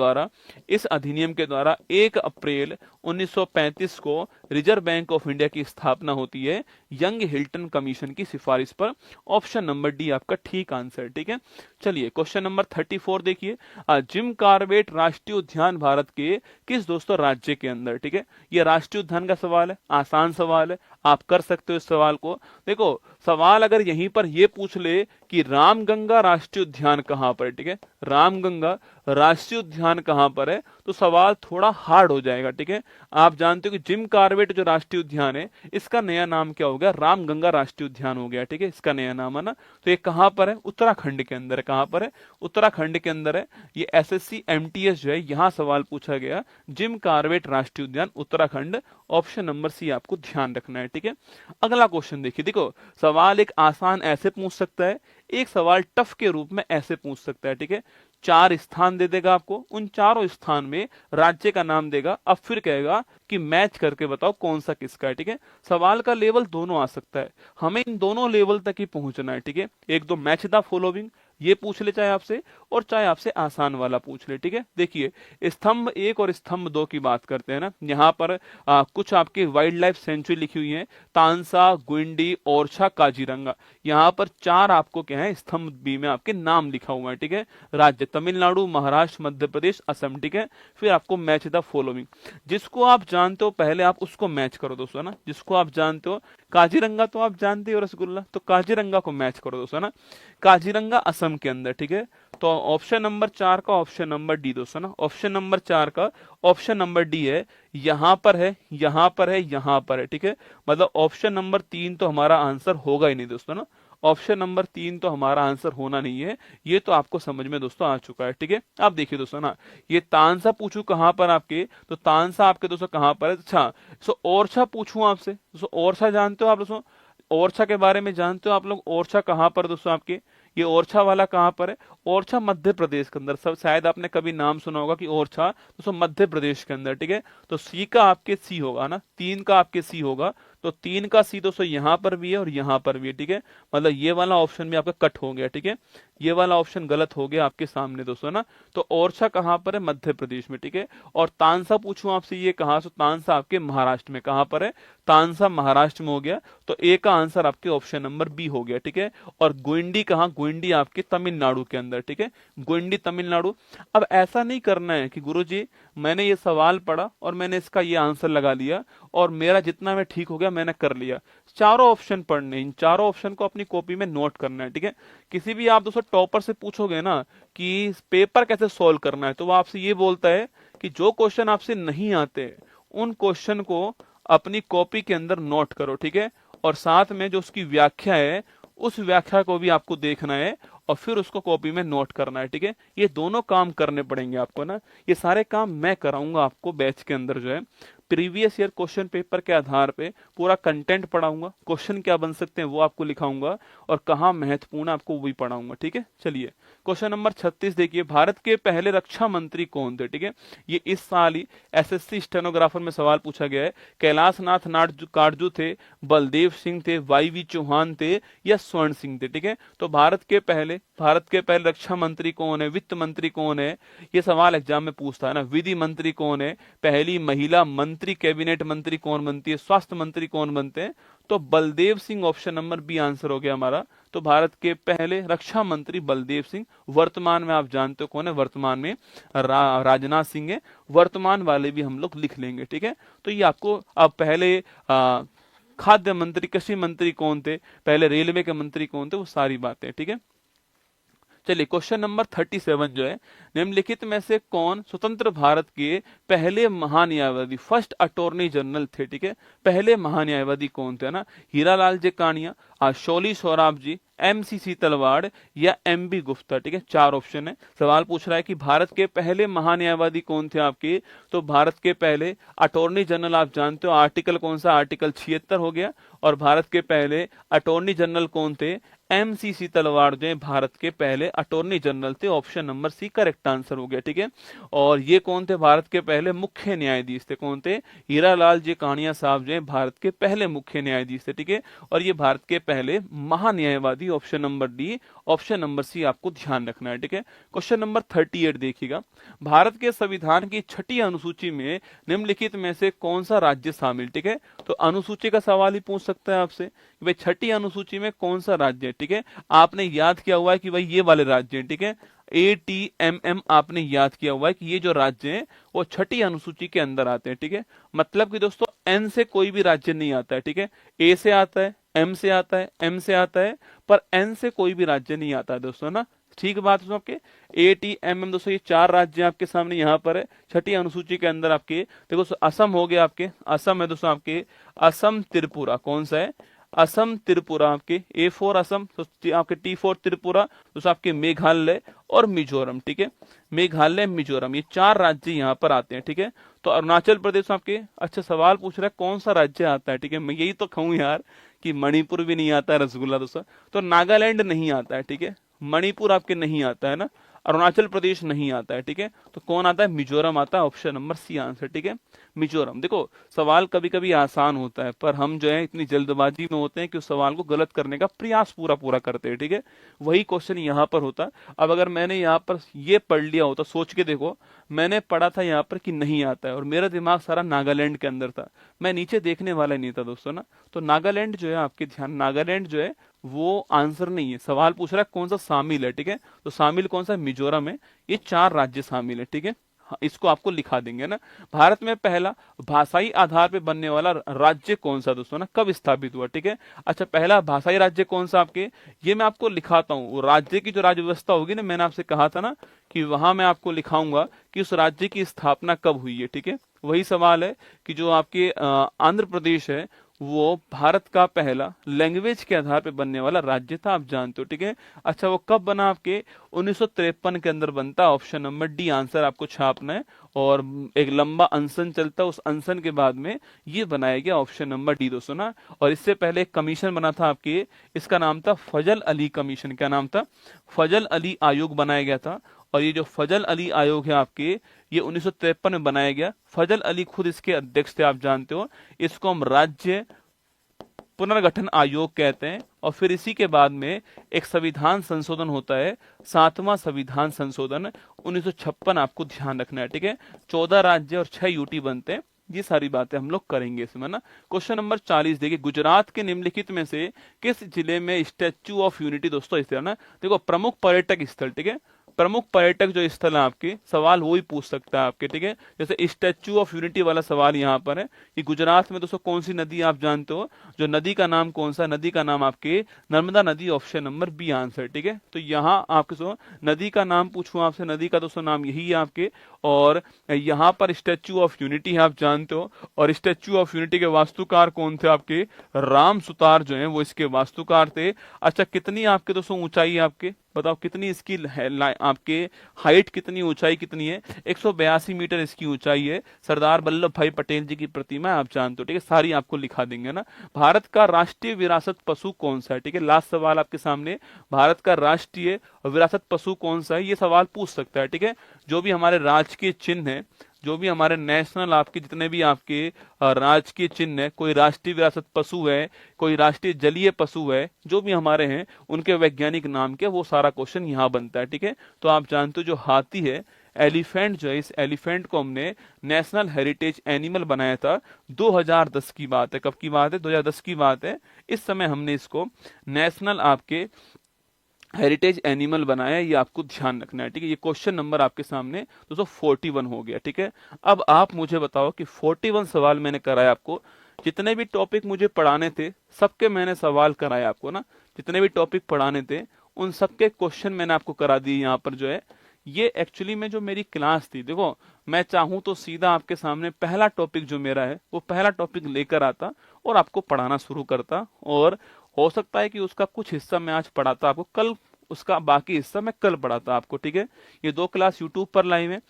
द्वारा 1 अप्रैल 1935 को रिजर्व बैंक ऑफ इंडिया की स्थापना होती है, यंग हिल्टन कमीशन की सिफारिश पर। ऑप्शन नंबर डी आपका ठीक आंसर। ठीक है, चलिए क्वेश्चन नंबर 34 देखिए। जिम कॉर्बेट राष्ट्रीय उद्यान भारत के किस दोस्तों राज्य के अंदर? ठीक है, ये राष्ट्रीय उद्यान का सवाल है, आसान सवाल है, आप कर सकते हो इस सवाल को। देखो सवाल अगर यहीं पर ये पूछ ले कि रामगंगा राष्ट्रीय उद्यान कहां पर है, ठीक है, रामगंगा राष्ट्रीय उद्यान कहां पर है, तो सवाल थोड़ा हार्ड हो जाएगा। ठीक है, आप जानते हो कि जिम कॉर्बेट जो राष्ट्रीय उद्यान है, इसका नया नाम क्या हो गया? रामगंगा राष्ट्रीय उद्यान हो गया। ठीक है, इसका नया नाम है ना। तो ये कहां पर है? उत्तराखंड के अंदर है। कहां पर है? उत्तराखंड के अंदर है। ये एसएससी एमटीएस जो है, यहां सवाल पूछा गया, जिम कॉर्बेट राष्ट्रीय उद्यान उत्तराखंड। ऑप्शन नंबर सी आपको ध्यान रखना है। ठीक है, अगला क्वेश्चन देखिए। देखो सवाल एक आसान ऐसे पूछ सकता है, एक सवाल टफ के रूप में ऐसे पूछ सकता है। ठीक है, 4 स्थान दे देगा आपको, उन चारों स्थान में राज्य का नाम देगा, अब फिर कहेगा कि मैच करके बताओ कौन सा किसका है। ठीक है, सवाल का लेवल दोनों आ सकता है, हमें इन दोनों लेवल तक ही पहुंचना है। ठीक है, एक दो मैच द फॉलोइंग ये पूछ ले चाहे आपसे, और चाहे आपसे आसान वाला पूछ ले। ठीक है, देखिए स्तंभ 1 और स्तंभ 2 की बात करते हैं ना। यहाँ पर कुछ आपके वाइल्ड लाइफ सेंचुरी लिखी हुई है, तानसा, गुंडी, ओरछा, काजीरंगा। यहाँ पर 4 आपको क्या है, स्तंभ बी में आपके नाम लिखा हुआ है। ठीक है, राज्य तमिलनाडु, महाराष्ट्र, मध्य प्रदेश, असम। ठीक है, फिर आपको मैच द फॉलोइंग, जिसको आप जानते हो पहले आप उसको मैच करो दोस्तों ना, जिसको आप जानते हो। काजीरंगा तो आप जानते हो रसगुल्ला, तो काजीरंगा को मैच करो दोस्तों ना। काजीरंगा असम के अंदर। ठीक है, तो ऑप्शन नंबर 4 का ऑप्शन नंबर डी दोस्तों ना, ऑप्शन नंबर 4 का ऑप्शन नंबर डी है। यहां पर है, यहां पर है, यहां पर है। ठीक है, मतलब ऑप्शन नंबर 3 तो हमारा आंसर होगा ही नहीं दोस्तों ना, ऑप्शन नंबर 3 तो हमारा आंसर होना नहीं है। ये तो आपको समझ में दोस्तों आ चुका है। ठीक है, आप देखिए दोस्तों ना, ये तानसा पूछू कहां पर आपके, तो तानसा आपके दोस्तों कहां पर है? अच्छा, सो ओरछा पूछूं आपसे, सो ओरछा जानते हो आप दोस्तों, ओरछा के बारे में जानते हो आप लोग? ओरछा कहां पर दोस्तों आपके, ये ओरछा वाला कहां पर है? ओरछा मध्य प्रदेश के अंदर। सब शायद आपने कभी नाम सुना होगा कि ओरछा, दोस्तों मध्य प्रदेश के अंदर। ठीक है, तो सी का आपके सी होगा ना, 3 का आपके सी होगा, तो 3 का सी दोस्तों यहां पर भी है और यहां पर भी है। ठीक है, मतलब ये वाला ऑप्शन भी आपका कट हो गया। ठीक है, ये वाला ऑप्शन गलत हो गया आपके सामने दोस्तों ना। तो ओरछा कहां पर है? मध्य प्रदेश में। ठीक है, और तानसा पूछूं आपसे, ये कहां से? तानसा आपके महाराष्ट्र में। कहां पर है? तानसा महाराष्ट्र में हो गया, तो ए का आंसर आपके ऑप्शन नंबर बी हो गया। ठीक है, और गुंडी कहां? गुंडी आपके तमिलनाडु के अंदर। ठीक है, गुंडी तमिलनाडु। अब ऐसा नहीं करना है कि गुरुजी मैंने ये सवाल पढ़ा और मैंने इसका ये आंसर लगा लिया और मेरा जितना में ठीक हो गया मैंने कर लिया। चारों ऑप्शन पढ़ने, इन चारों ऑप्शन को अपनी कॉपी में नोट करना है। ठीक है, किसी भी आप दोस्तों टॉपर से पूछोगे ना कि पेपर कैसे सॉल्व करना है, तो वो आपसे ये बोलता है कि जो क्वेश्चन आपसे नहीं आते उन क्वेश्चन को अपनी कॉपी के अंदर नोट करो। ठीक है, और साथ में जो उसकी व्याख्या है उस व्याख्या को भी आपको देखना है और फिर उसको कॉपी में नोट करना है, ठीक है। ये दोनों काम करने पड़ेंगे आपको ना, ये सारे काम मैं कराऊंगा आपको बैच के अंदर जो है। प्रीवियस ईयर क्वेश्चन पेपर के आधार पे पूरा कंटेंट पढ़ाऊंगा, क्वेश्चन क्या बन सकते हैं वो आपको लिखाऊंगा, और कहाँ महत्वपूर्ण आपको वो भी पढ़ाऊंगा, ठीक है। चलिए क्वेश्चन नंबर 36 देखिए, भारत के पहले रक्षा मंत्री कौन थे, ठीक है। ये इस साल ही एसएससी स्टेनोग्राफर में सवाल पूछा गया है। कैलाश नाथ काटजू थे, बलदेव सिंह थे, वाईवी चौहान थे, या स्वर्ण सिंह थे, ठीक है। तो भारत के पहले रक्षा मंत्री कौन है, वित्त मंत्री कौन है, ये सवाल एग्जाम में पूछता है ना। विधि मंत्री कौन है, पहली महिला मंत्री कैबिनेट मंत्री कौन बनती है, स्वास्थ्य मंत्री कौन बनते हैं, तो Baldev Singh option number B answer हो गया हमारा। तो भारत के पहले रक्षा मंत्री बलदेव सिंह। वर्तमान में आप जानते हो कौन है, वर्तमान में राजनाथ सिंह है। वर्तमान वाले भी हम लोग लिख लेंगे, ठीक है। तो ये आपको अब पहले खाद्य मंत्री, कृषि मंत्री कौन थे, पहले रेलवे के मंत्री कौन थे, वो सारी बातें, ठीक है। चलिए क्वेश्चन नंबर 37 जो है, निम्नलिखित में से कौन स्वतंत्र भारत के पहले महान्यायवादी, फर्स्ट अटॉर्नी जनरल थे, ठीक है। पहले महान्यायवादी कौन थे ना, हीरालाल जी कानिया, शौली सोराब जी, एमसीसी तलवाड़, या एमबी गुप्ता, ठीक है। 4 ऑप्शन है। सवाल पूछ रहा है कि भारत के पहले महान्यायवादी कौन थे आपके, तो भारत के पहले अटॉर्नी जनरल आप जानते हो आर्टिकल कौन सा, आर्टिकल 76 हो गया। और भारत के पहले अटॉर्नी जनरल कौन थे, एमसीसी तलवाड़ जो भारत के पहले अटॉर्नी जनरल थे। Option number C correct answer हो गया, ठीक है। और ये कौन थे, भारत के पहले मुख्य न्यायाधीश थे, कौन थे, हीरालाल जी कानिया साहब जो भारत के पहले मुख्य न्यायाधीश थे, ठीक है। और ये भारत के पहले महान्यायवादी, option number D, option number C आपको ध्यान रखना है, ठीक है। क्वेश्चन नंबर 38 देखिएगा, भारत के संविधान की 6ठी अनुसूची में निम्नलिखित में से कौन सा राज्य शामिल, ठीक है। तो अनुसूची का सवाल ही पूछ सकता है आपसे कि भाई 6ठी अनुसूची में कौन सा राज्य है, ठीक है। आपने याद किया हुआ है कि भाई ये वाले राज्य हैं, ठीक है। ATMM आपने याद किया हुआ है कि ये जो राज्य हैं वो 6ठी अनुसूची के अंदर आते हैं, ठीक है। मतलब कि दोस्तों N से कोई भी राज्य नहीं आता है, ठीक है। A से आता है, M से आता है, M से आता है, पर N से कोई भी राज्य नहीं आता है दोस्तों ना। ठीक बात है आपके। ATMM दोस्तों ये 4 राज्य आपके सामने यहाँ पर है 6ठी अनुसूची के अंदर आपके। देखो असम हो गया, आपके असम है दोस्तों, आपके असम त्रिपुरा कौन सा है, असम त्रिपुरा आपके A4 असम, तो आपके T4 त्रिपुरा, तो आपके मेघालय और मिजोरम, ठीक है। मेघालय मिजोरम ये 4 राज्य यहाँ पर आते हैं, ठीक है। तो अरुणाचल प्रदेश आपके, अच्छा सवाल पूछ रहा है कौन सा राज्य आता है, ठीक है। मैं यही तो कहूँ यार कि मणिपुर भी नहीं आता है रसगुल्ला दोस्तों, तो नागालैंड नहीं आता है, ठीक है। मणिपुर आपके नहीं आता है ना, अरुणाचल प्रदेश नहीं आता है, ठीक है। तो कौन आता है, मिजोरम आता है, ऑप्शन नंबर सी आंसर, ठीक है। मिजोरम। देखो सवाल कभी कभी आसान होता है, पर हम जो है इतनी जल्दबाजी में होते हैं कि उस सवाल को गलत करने का प्रयास पूरा करते हैं, ठीक है। वही क्वेश्चन यहाँ पर होता। अब अगर मैंने यहाँ पर ये पढ़ लिया होता, सोच के देखो, मैंने पढ़ा था यहाँ पर कि नहीं आता है और मेरा दिमाग सारा नागालैंड के अंदर था, मैं नीचे देखने वाला नहीं था दोस्तों ना। तो नागालैंड जो है आपके ध्यान, नागालैंड जो है वो आंसर नहीं है। सवाल पूछ रहा है कौन सा शामिल है, ठीक है। तो शामिल कौन सा, मिजोरम है। ये 4 राज्य शामिल है, ठीक है। इसको आपको लिखा देंगे ना। भारत में पहला भाषाई आधार पे बनने वाला राज्य कौन सा दोस्तों ना, कब स्थापित हुआ, ठीक है। अच्छा पहला भाषाई राज्य कौन सा आपके, ये मैं आपको लिखाता हूँ। राज्य की जो राज्य व्यवस्था होगी ना, मैंने आपसे कहा था ना कि वहां मैं आपको लिखाऊंगा कि उस राज्य की स्थापना कब हुई है, ठीक है। वही सवाल है कि जो आपके आंध्र प्रदेश है वो भारत का पहला लैंग्वेज के आधार पे बनने वाला राज्य था, आप जानते हो, ठीक है। अच्छा वो कब बना, आपके 1953 के अंदर बनता। ऑप्शन नंबर डी आंसर आपको छापना है। और एक लंबा अनशन चलता, उस अनशन के बाद में ये बनाया गया, ऑप्शन नंबर डी दोस्तों ना। और इससे पहले एक कमीशन बना था आपके, इसका नाम था फजल अली कमीशन। क्या नाम था, फजल अली आयोग बनाया गया था। और ये जो फजल अली आयोग है आपके, ये 1953 में बनाया गया। फजल अली खुद इसके अध्यक्ष थे, आप जानते हो। इसको हम राज्य पुनर्गठन आयोग कहते हैं। और फिर इसी के बाद में एक संविधान संशोधन होता है, 7वां संविधान संशोधन 1956, आपको ध्यान रखना है, ठीक है। 14 राज्य और 6 यूटी बनते हैं। ये सारी बातें हम लोग करेंगे इसमें ना। क्वेश्चन नंबर 40 देखिए, गुजरात के निम्नलिखित में से किस जिले में स्टैच्यू ऑफ यूनिटी, दोस्तों इस तरह ना देखो, प्रमुख पर्यटक स्थल, ठीक है। प्रमुख पर्यटक जो स्थल है आपके, सवाल वो ही पूछ सकता है आपके, ठीक है। जैसे स्टैच्यू ऑफ यूनिटी वाला सवाल यहाँ पर है कि गुजरात में दोस्तों कौन सी नदी आप जानते हो, जो नदी का नाम कौन सा, नदी का नाम आपके नर्मदा नदी, ऑप्शन नंबर बी आंसर, ठीक है। तो यहाँ आपके नदी का नाम पूछूं आपसे, नदी का दोस्तों नाम यही है आपके। और यहाँ पर स्टैच्यू ऑफ यूनिटी है, आप जानते हो। और स्टैच्यू ऑफ यूनिटी के वास्तुकार कौन थे आपके, राम सुतार जो है वो इसके वास्तुकार थे। अच्छा कितनी आपके दोस्तों ऊंचाई है आपके, बताओ कितनी इसकी आपके हाइट कितनी, ऊंचाई कितनी है? 182 मीटर इसकी ऊंचाई है। सरदार वल्लभ भाई पटेल जी की प्रतिमा है, आप जानते हो, ठीक है, सारी आपको लिखा देंगे ना। भारत का राष्ट्रीय विरासत पशु कौन सा है? ठीक है, लास्ट सवाल आपके सामने, भारत का राष्ट्रीय विरासत पशु कौन सा है, ये सवाल पूछ सकता है। ठीक है, जो भी हमारे राजकीय चिन्ह है, जो भी हमारे नेशनल आपके जितने भी आपके राजकीय चिन्ह है, कोई राष्ट्रीय विरासत पशु है, कोई राष्ट्रीय जलीय पशु है, जो भी हमारे हैं उनके वैज्ञानिक नाम के, वो सारा क्वेश्चन यहाँ बनता है। ठीक है, तो आप जानते हो जो हाथी है, एलिफेंट जो है, इस एलिफेंट को हमने नेशनल हेरिटेज एनिमल बनाया था। 2010 की बात है, कब की बात है? 2010 की बात है। इस समय हमने इसको नेशनल आपके हेरिटेज एनिमल बनाया है, ये आपको ध्यान रखना है। ठीक है, ये क्वेश्चन नंबर आपके सामने दोस्तों 41 हो गया। ठीक है, अब आप मुझे बताओ कि 41 सवाल मैंने कराया आपको, जितने भी टॉपिक मुझे पढ़ाने थे सबके मैंने सवाल कराए आपको ना, जितने भी टॉपिक पढ़ाने थे उन सबके क्वेश्चन मैंने आपको करा दिए। यहाँ पर जो है ये एक्चुअली में जो मेरी क्लास थी, देखो मैं चाहूं तो सीधा आपके सामने पहला टॉपिक जो मेरा है वो पहला टॉपिक लेकर आता और आपको पढ़ाना शुरू करता, और हो सकता है कि उसका कुछ हिस्सा मैं आज पढ़ाता आपको, कल उसका बाकी हिस्सा मैं कल पढ़ाता आपको। ठीक है, ये 2 क्लास यूट्यूब पर लाइव है,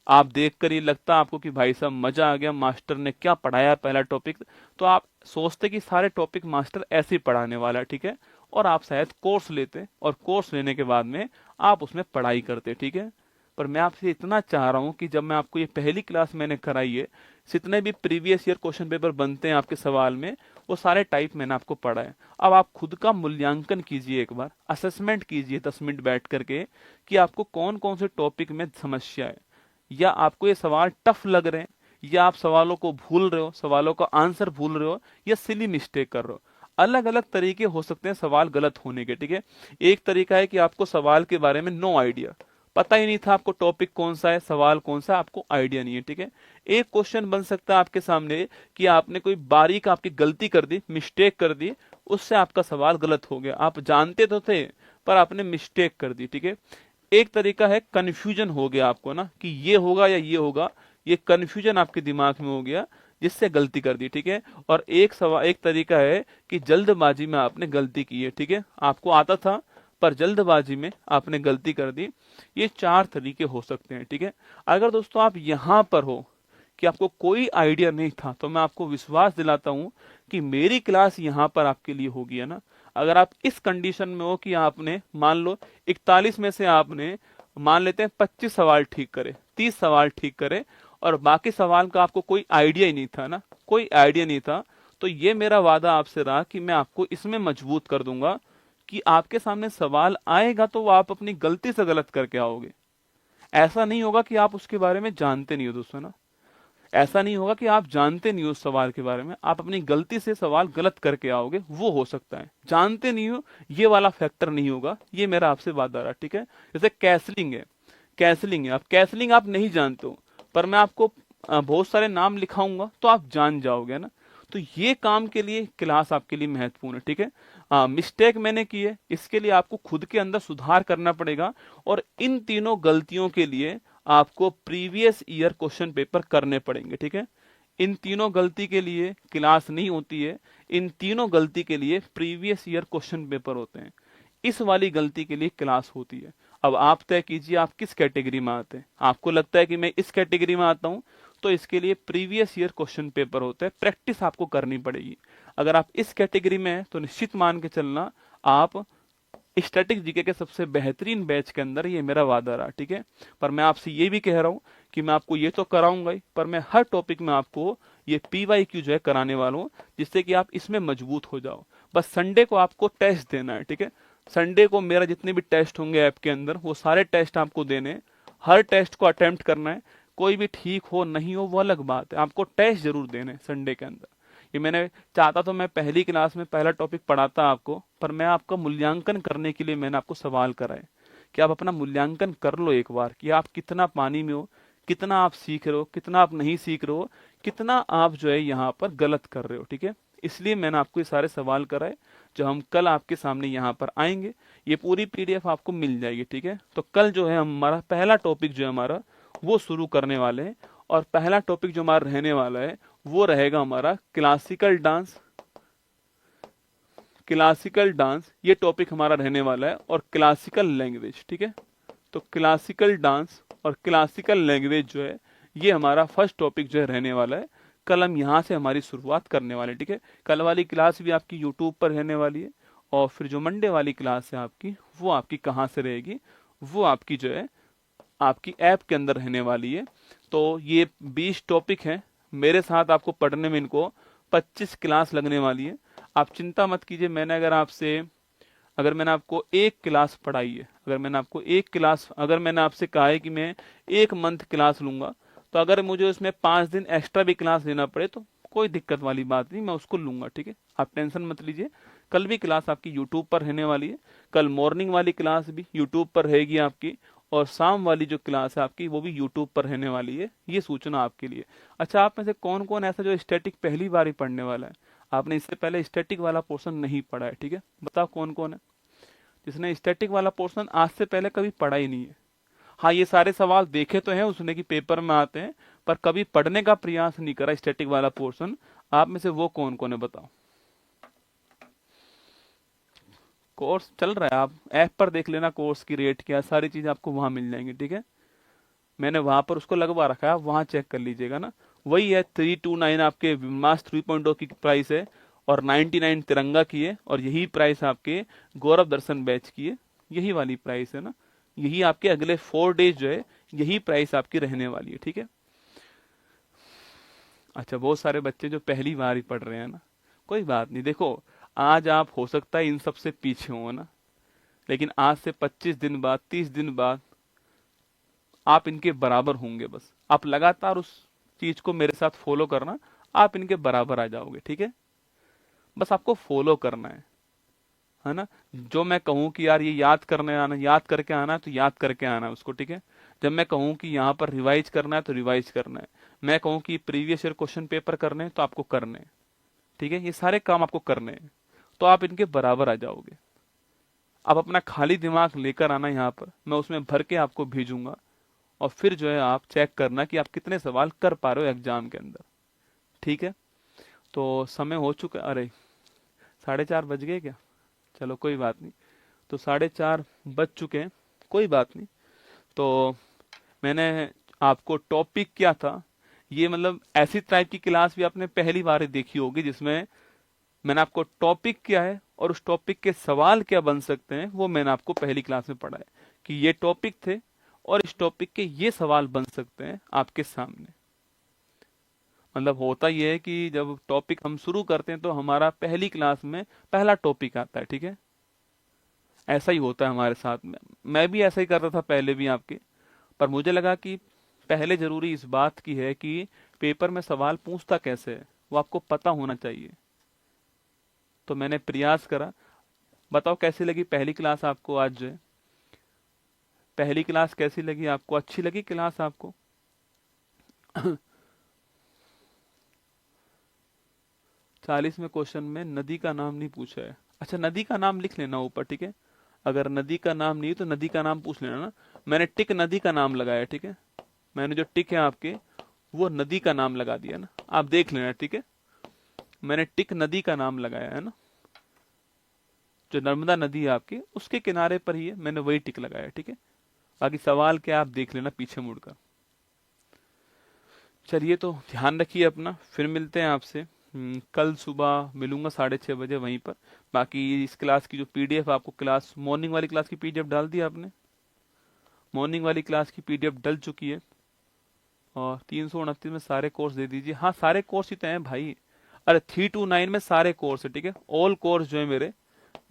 आप देख कर ये लगता आपको कि भाई साहब मजा आ गया, मास्टर ने क्या पढ़ाया पहला टॉपिक, तो आप सोचते कि सारे टॉपिक मास्टर ऐसे ही पढ़ाने वाला है। ठीक है, और आप शायद कोर्स लेते और कोर्स लेने के बाद में आप उसमें पढ़ाई करते। ठीक है, पर मैं आपसे इतना चाह रहा हूं कि जब मैं आपको ये पहली क्लास मैंने कराई है, जितने भी प्रीवियस ईयर क्वेश्चन पेपर बनते हैं आपके सवाल में, वो सारे टाइप मैंने आपको पढ़ा है। अब आप खुद का मूल्यांकन कीजिए, एक बार असेसमेंट कीजिए 10 मिनट बैठ करके कि आपको कौन कौन से टॉपिक में समस्या है, या आपको ये सवाल टफ लग रहे हैं, या आप सवालों को भूल रहे हो, सवालों का आंसर भूल रहे हो, या सिली मिस्टेक कर रहे हो। अलग अलग तरीके हो सकते हैं सवाल गलत होने के। ठीक है, एक तरीका है कि आपको सवाल के बारे में नो आइडिया, पता ही नहीं था आपको टॉपिक कौन सा है, सवाल कौन सा है, आपको आइडिया नहीं है। ठीक है, एक क्वेश्चन बन सकता है आपके सामने कि आपने कोई बारीक आपकी गलती कर दी, मिस्टेक कर दी, उससे आपका सवाल गलत हो गया, आप जानते तो थे पर आपने मिस्टेक कर दी। ठीक है, एक तरीका है कंफ्यूजन हो गया आपको ना कि ये होगा या ये होगा, ये कंफ्यूजन आपके दिमाग में हो गया जिससे गलती कर दी। ठीक है, और एक तरीका है कि जल्दबाजी में आपने गलती की है। ठीक है, आपको आता था पर जल्दबाजी में आपने गलती कर दी। ये 4 तरीके हो सकते हैं। ठीक है, अगर दोस्तों आप यहां पर हो कि आपको कोई आइडिया नहीं था, तो मैं आपको विश्वास दिलाता हूं कि मेरी क्लास यहां पर आपके लिए होगी, है ना। अगर आप इस कंडीशन में हो कि आपने मान लो 41 में से आपने मान लेते हैं 25 सवाल ठीक करे, 30 सवाल ठीक करे, और बाकी सवाल का आपको कोई आइडिया ही नहीं था ना, कोई आइडिया नहीं था, तो ये मेरा वादा आपसे रहा कि मैं आपको इसमें मजबूत कर दूंगा कि आपके सामने सवाल आएगा तो वो आप अपनी गलती से गलत करके आओगे। ऐसा नहीं होगा कि आप उसके बारे में जानते नहीं हो दोस्तों ना, ऐसा नहीं होगा कि आप जानते नहीं हो उस सवाल के बारे में, आप अपनी गलती से सवाल गलत करके आओगे, वो हो सकता है। जानते नहीं हो ये वाला फैक्टर नहीं होगा, ये मेरा आपसे वादा रहा। ठीक है, जैसे कैसलिंग है, कैसलिंग है, आप कैसलिंग आप नहीं जानते हो, पर मैं आपको बहुत सारे नाम लिखाऊंगा तो आप जान जाओगे ना। तो ये काम के लिए क्लास आपके लिए महत्वपूर्ण है। ठीक है, मिस्टेक मैंने की है, इसके लिए आपको खुद के अंदर सुधार करना पड़ेगा, और इन तीनों गलतियों के लिए आपको प्रीवियस ईयर क्वेश्चन पेपर करने पड़ेंगे। ठीक है, इन तीनों गलती के लिए क्लास नहीं होती है, इन तीनों गलती के लिए प्रीवियस ईयर क्वेश्चन पेपर होते हैं, इस वाली गलती के लिए क्लास होती है। अब आप तय कीजिए आप किस कैटेगरी में आते हैं। आपको लगता है कि मैं इस कैटेगरी में आता हूं, तो इसके लिए प्रीवियस ईयर क्वेश्चन पेपर होते हैं, प्रैक्टिस आपको करनी पड़ेगी। अगर आप इस कैटेगरी में हैं तो निश्चित मान के चलना आप स्टैटिक जीके के सबसे बेहतरीन बैच के अंदर, ये मेरा वादा रहा। ठीक है, पर मैं आपसे ये भी कह रहा हूं कि मैं आपको ये तो कराऊंगा ही, पर मैं हर टॉपिक में आपको ये PYQ जो है कराने वाला हूं, जिससे कि आप इसमें मजबूत हो जाओ। बस संडे को आपको टेस्ट देना है। ठीक है, संडे को मेरा जितने भी टेस्ट होंगे ऐप के अंदर, वो सारे टेस्ट आपको देने, हर टेस्ट को अटेम्प्ट करना है। कोई भी ठीक हो नहीं हो वो अलग बात है, आपको टेस्ट जरूर देने संडे के अंदर। ये मैंने चाहता तो मैं पहली क्लास में पहला टॉपिक पढ़ाता आपको, पर मैं आपका मूल्यांकन करने के लिए मैंने आपको सवाल कराए कि आप अपना मूल्यांकन कर लो एक बार, कि आप कितना पानी में हो, कितना आप सीख रहे हो, कितना आप नहीं सीख रहे हो, कितना आप जो है यहाँ पर गलत कर रहे हो। ठीक है, इसलिए मैंने आपको ये सारे सवाल कराए, जो हम कल आपके सामने यहाँ पर आएंगे, ये पूरी PDF आपको मिल जाएगी। ठीक है, तो कल जो है हमारा पहला टॉपिक जो है हमारा वो शुरू करने वाले हैं, और पहला टॉपिक जो हमारा रहने वाला है वो रहेगा हमारा क्लासिकल डांस, क्लासिकल डांस ये टॉपिक हमारा रहने वाला है, और क्लासिकल लैंग्वेज, ठीक है। तो क्लासिकल डांस और क्लासिकल लैंग्वेज जो है ये हमारा फर्स्ट टॉपिक जो है रहने वाला है। कल हम यहाँ से हमारी शुरुआत करने वाले हैं, ठीक है। कल वाली क्लास भी आपकी यूट्यूब पर रहने वाली है, और फिर जो मंडे वाली क्लास है आपकी, वो आपकी कहाँ से रहेगी, वो आपकी जो है आपकी ऐप के अंदर रहने वाली है। तो ये 20 टॉपिक हैं, मेरे साथ आपको पढ़ने में इनको 25 क्लास लगने वाली है। आप चिंता मत कीजिए, अगर मैंने आपको एक क्लास पढ़ाई है, अगर मैंने आपसे कहा है कि मैं एक मंथ क्लास लूंगा, तो अगर मुझे उसमें 5 दिन एक्स्ट्रा भी क्लास लेना पड़े तो कोई दिक्कत वाली बात नहीं, मैं उसको लूंगा, ठीक है। आप टेंशन मत लीजिए। कल भी क्लास आपकी यूट्यूब पर रहने वाली है, कल मॉर्निंग वाली क्लास भी यूट्यूब पर रहेगी आपकी, और शाम वाली जो क्लास है आपकी वो भी यूट्यूब पर रहने वाली है। ये सूचना आपके लिए। अच्छा, आप में से कौन कौन ऐसा जो स्टैटिक पहली बार ही पढ़ने वाला है, आपने इससे पहले स्टैटिक वाला पोर्शन नहीं पढ़ा है, ठीक है। बताओ कौन कौन है जिसने स्टैटिक वाला पोर्शन आज से पहले कभी पढ़ा ही नहीं है। हाँ, ये सारे सवाल देखे तो हैं उसने कि पेपर में आते हैं, पर कभी पढ़ने का प्रयास नहीं करा स्टैटिक वाला पोर्शन। आप में से वो कौन कौन है बताओ। कोर्स चल रहा है, आप ऐप पर देख लेना कोर्स की रेट क्या, सारी चीज आपको वहां मिल जाएंगी, ठीक है। मैंने वहां पर उसको लगवा रखा है, आप वहां चेक कर लीजिएगा ना। वही है 329 आपके मास 3.0 की प्राइस है, और 99 तिरंगा की है, और यही प्राइस आपके गौरव दर्शन बैच की है। यही वाली प्राइस है ना, यही आपके अगले 4 डेज जो है यही प्राइस आपकी रहने वाली है, ठीक है। अच्छा, बहुत सारे बच्चे जो पहली बार ही पढ़ रहे हैं ना, कोई बात नहीं। देखो, आज आप हो सकता है इन सबसे पीछे हो ना, लेकिन आज से 25 दिन बाद, 30 दिन बाद आप इनके बराबर होंगे। बस आप लगातार उस चीज को मेरे साथ फॉलो करना, आप इनके बराबर आ जाओगे, ठीक है। बस आपको फॉलो करना है ना। जो मैं कहूं कि यार ये याद करने आना, याद करके आना है, तो याद करके आना है उसको, ठीक है। जब मैं कहूं कि यहाँ पर रिवाइज करना है तो रिवाइज करना है, मैं कहूं कि प्रीवियस ईयर क्वेश्चन पेपर करने हैं तो आपको करने हैं, ठीक है। ये सारे काम आपको करने हैं, तो आप इनके बराबर आ जाओगे। आप अपना खाली दिमाग लेकर आना यहाँ पर, मैं उसमें भर के आपको भेजूंगा, और फिर जो है आप चेक करना कि आप कितने सवाल कर पा रहे हो एग्जाम के अंदर, ठीक है। तो समय हो चुका, अरे 4:30 बज गए क्या, चलो कोई बात नहीं। तो 4:30 बज चुके हैं, कोई बात नहीं। तो मैंने आपको टॉपिक क्या था, ये मतलब ऐसी टाइप की क्लास भी आपने पहली बार ही देखी होगी जिसमें मैंने आपको टॉपिक क्या है और उस टॉपिक के सवाल क्या बन सकते हैं वो मैंने आपको पहली क्लास में पढ़ा है, कि ये टॉपिक थे और इस टॉपिक के ये सवाल बन सकते हैं आपके सामने। मतलब होता यह है कि जब टॉपिक हम शुरू करते हैं तो हमारा पहली क्लास में पहला टॉपिक आता है, ठीक है। ऐसा ही होता है हमारे साथ में, मैं भी ऐसा ही करता था पहले भी आपके, पर मुझे लगा कि पहले जरूरी इस बात की है कि पेपर में सवाल पूछता कैसे है वो आपको पता होना चाहिए। तो मैंने प्रयास करा। बताओ कैसी लगी पहली क्लास आपको आज जो है, पहली क्लास कैसी लगी आपको, अच्छी लगी क्लास आपको? 40वें क्वेश्चन में नदी का नाम नहीं पूछा है। अच्छा, नदी का नाम लिख लेना ऊपर, ठीक है। अगर नदी का नाम नहीं तो नदी का नाम पूछ लेना ना। मैंने टिक नदी का नाम लगाया, ठीक है। मैंने जो टिक है आपके वो नदी का नाम लगा दिया ना, आप देख लेना, ठीक है। मैंने टिक नदी का नाम लगाया है ना, जो नर्मदा नदी है आपकी उसके किनारे पर ही है, मैंने वही टिक लगाया, ठीक है। बाकी सवाल क्या आप देख लेना पीछे मुड़कर। चलिए, तो ध्यान रखिए अपना, फिर मिलते हैं आपसे। कल सुबह मिलूंगा 6:30 बजे वहीं पर। बाकी इस क्लास की जो पीडीएफ आपको, क्लास मॉर्निंग वाली क्लास की पीडीएफ डाल दी आपने, मॉर्निंग वाली क्लास की पीडीएफ डल चुकी है, और 329 में सारे कोर्स दे दीजिए। हाँ, सारे कोर्स ही तो हैं भाई। अरे 329 में सारे कोर्स है, ठीक है। ऑल कोर्स जो है मेरे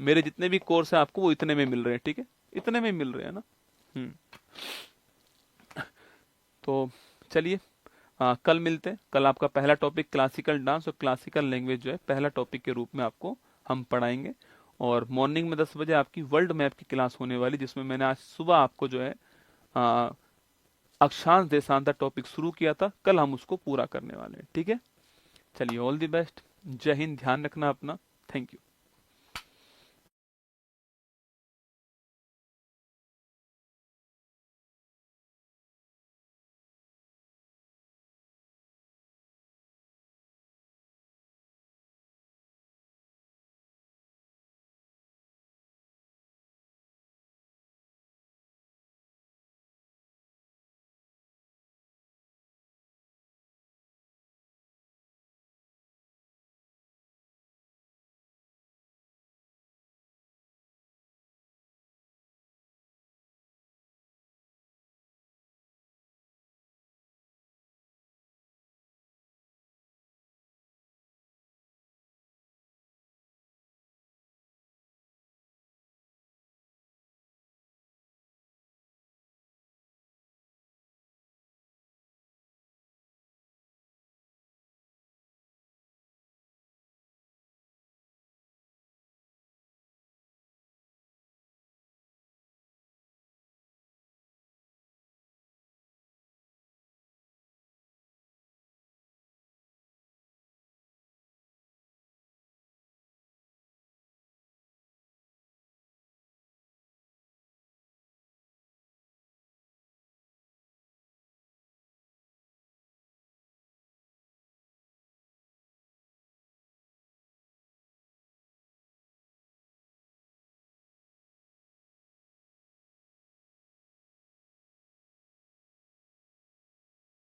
मेरे जितने भी कोर्स है आपको वो इतने में मिल रहे हैं, ठीक है। इतने में मिल रहे हैं ना। हम्म तो चलिए, कल मिलते हैं। कल आपका पहला टॉपिक क्लासिकल डांस और क्लासिकल लैंग्वेज जो है पहला टॉपिक के रूप में आपको हम पढ़ाएंगे। और मॉर्निंग में 10 बजे आपकी वर्ल्ड मैप की क्लास होने वाली, जिसमें मैंने आज सुबह आपको जो है आ, अक्षांश देशांतर टॉपिक शुरू किया था, कल हम उसको पूरा करने वाले हैं, ठीक है। चलिए, ऑल द बेस्ट, जय हिंद, ध्यान रखना अपना, थैंक यू।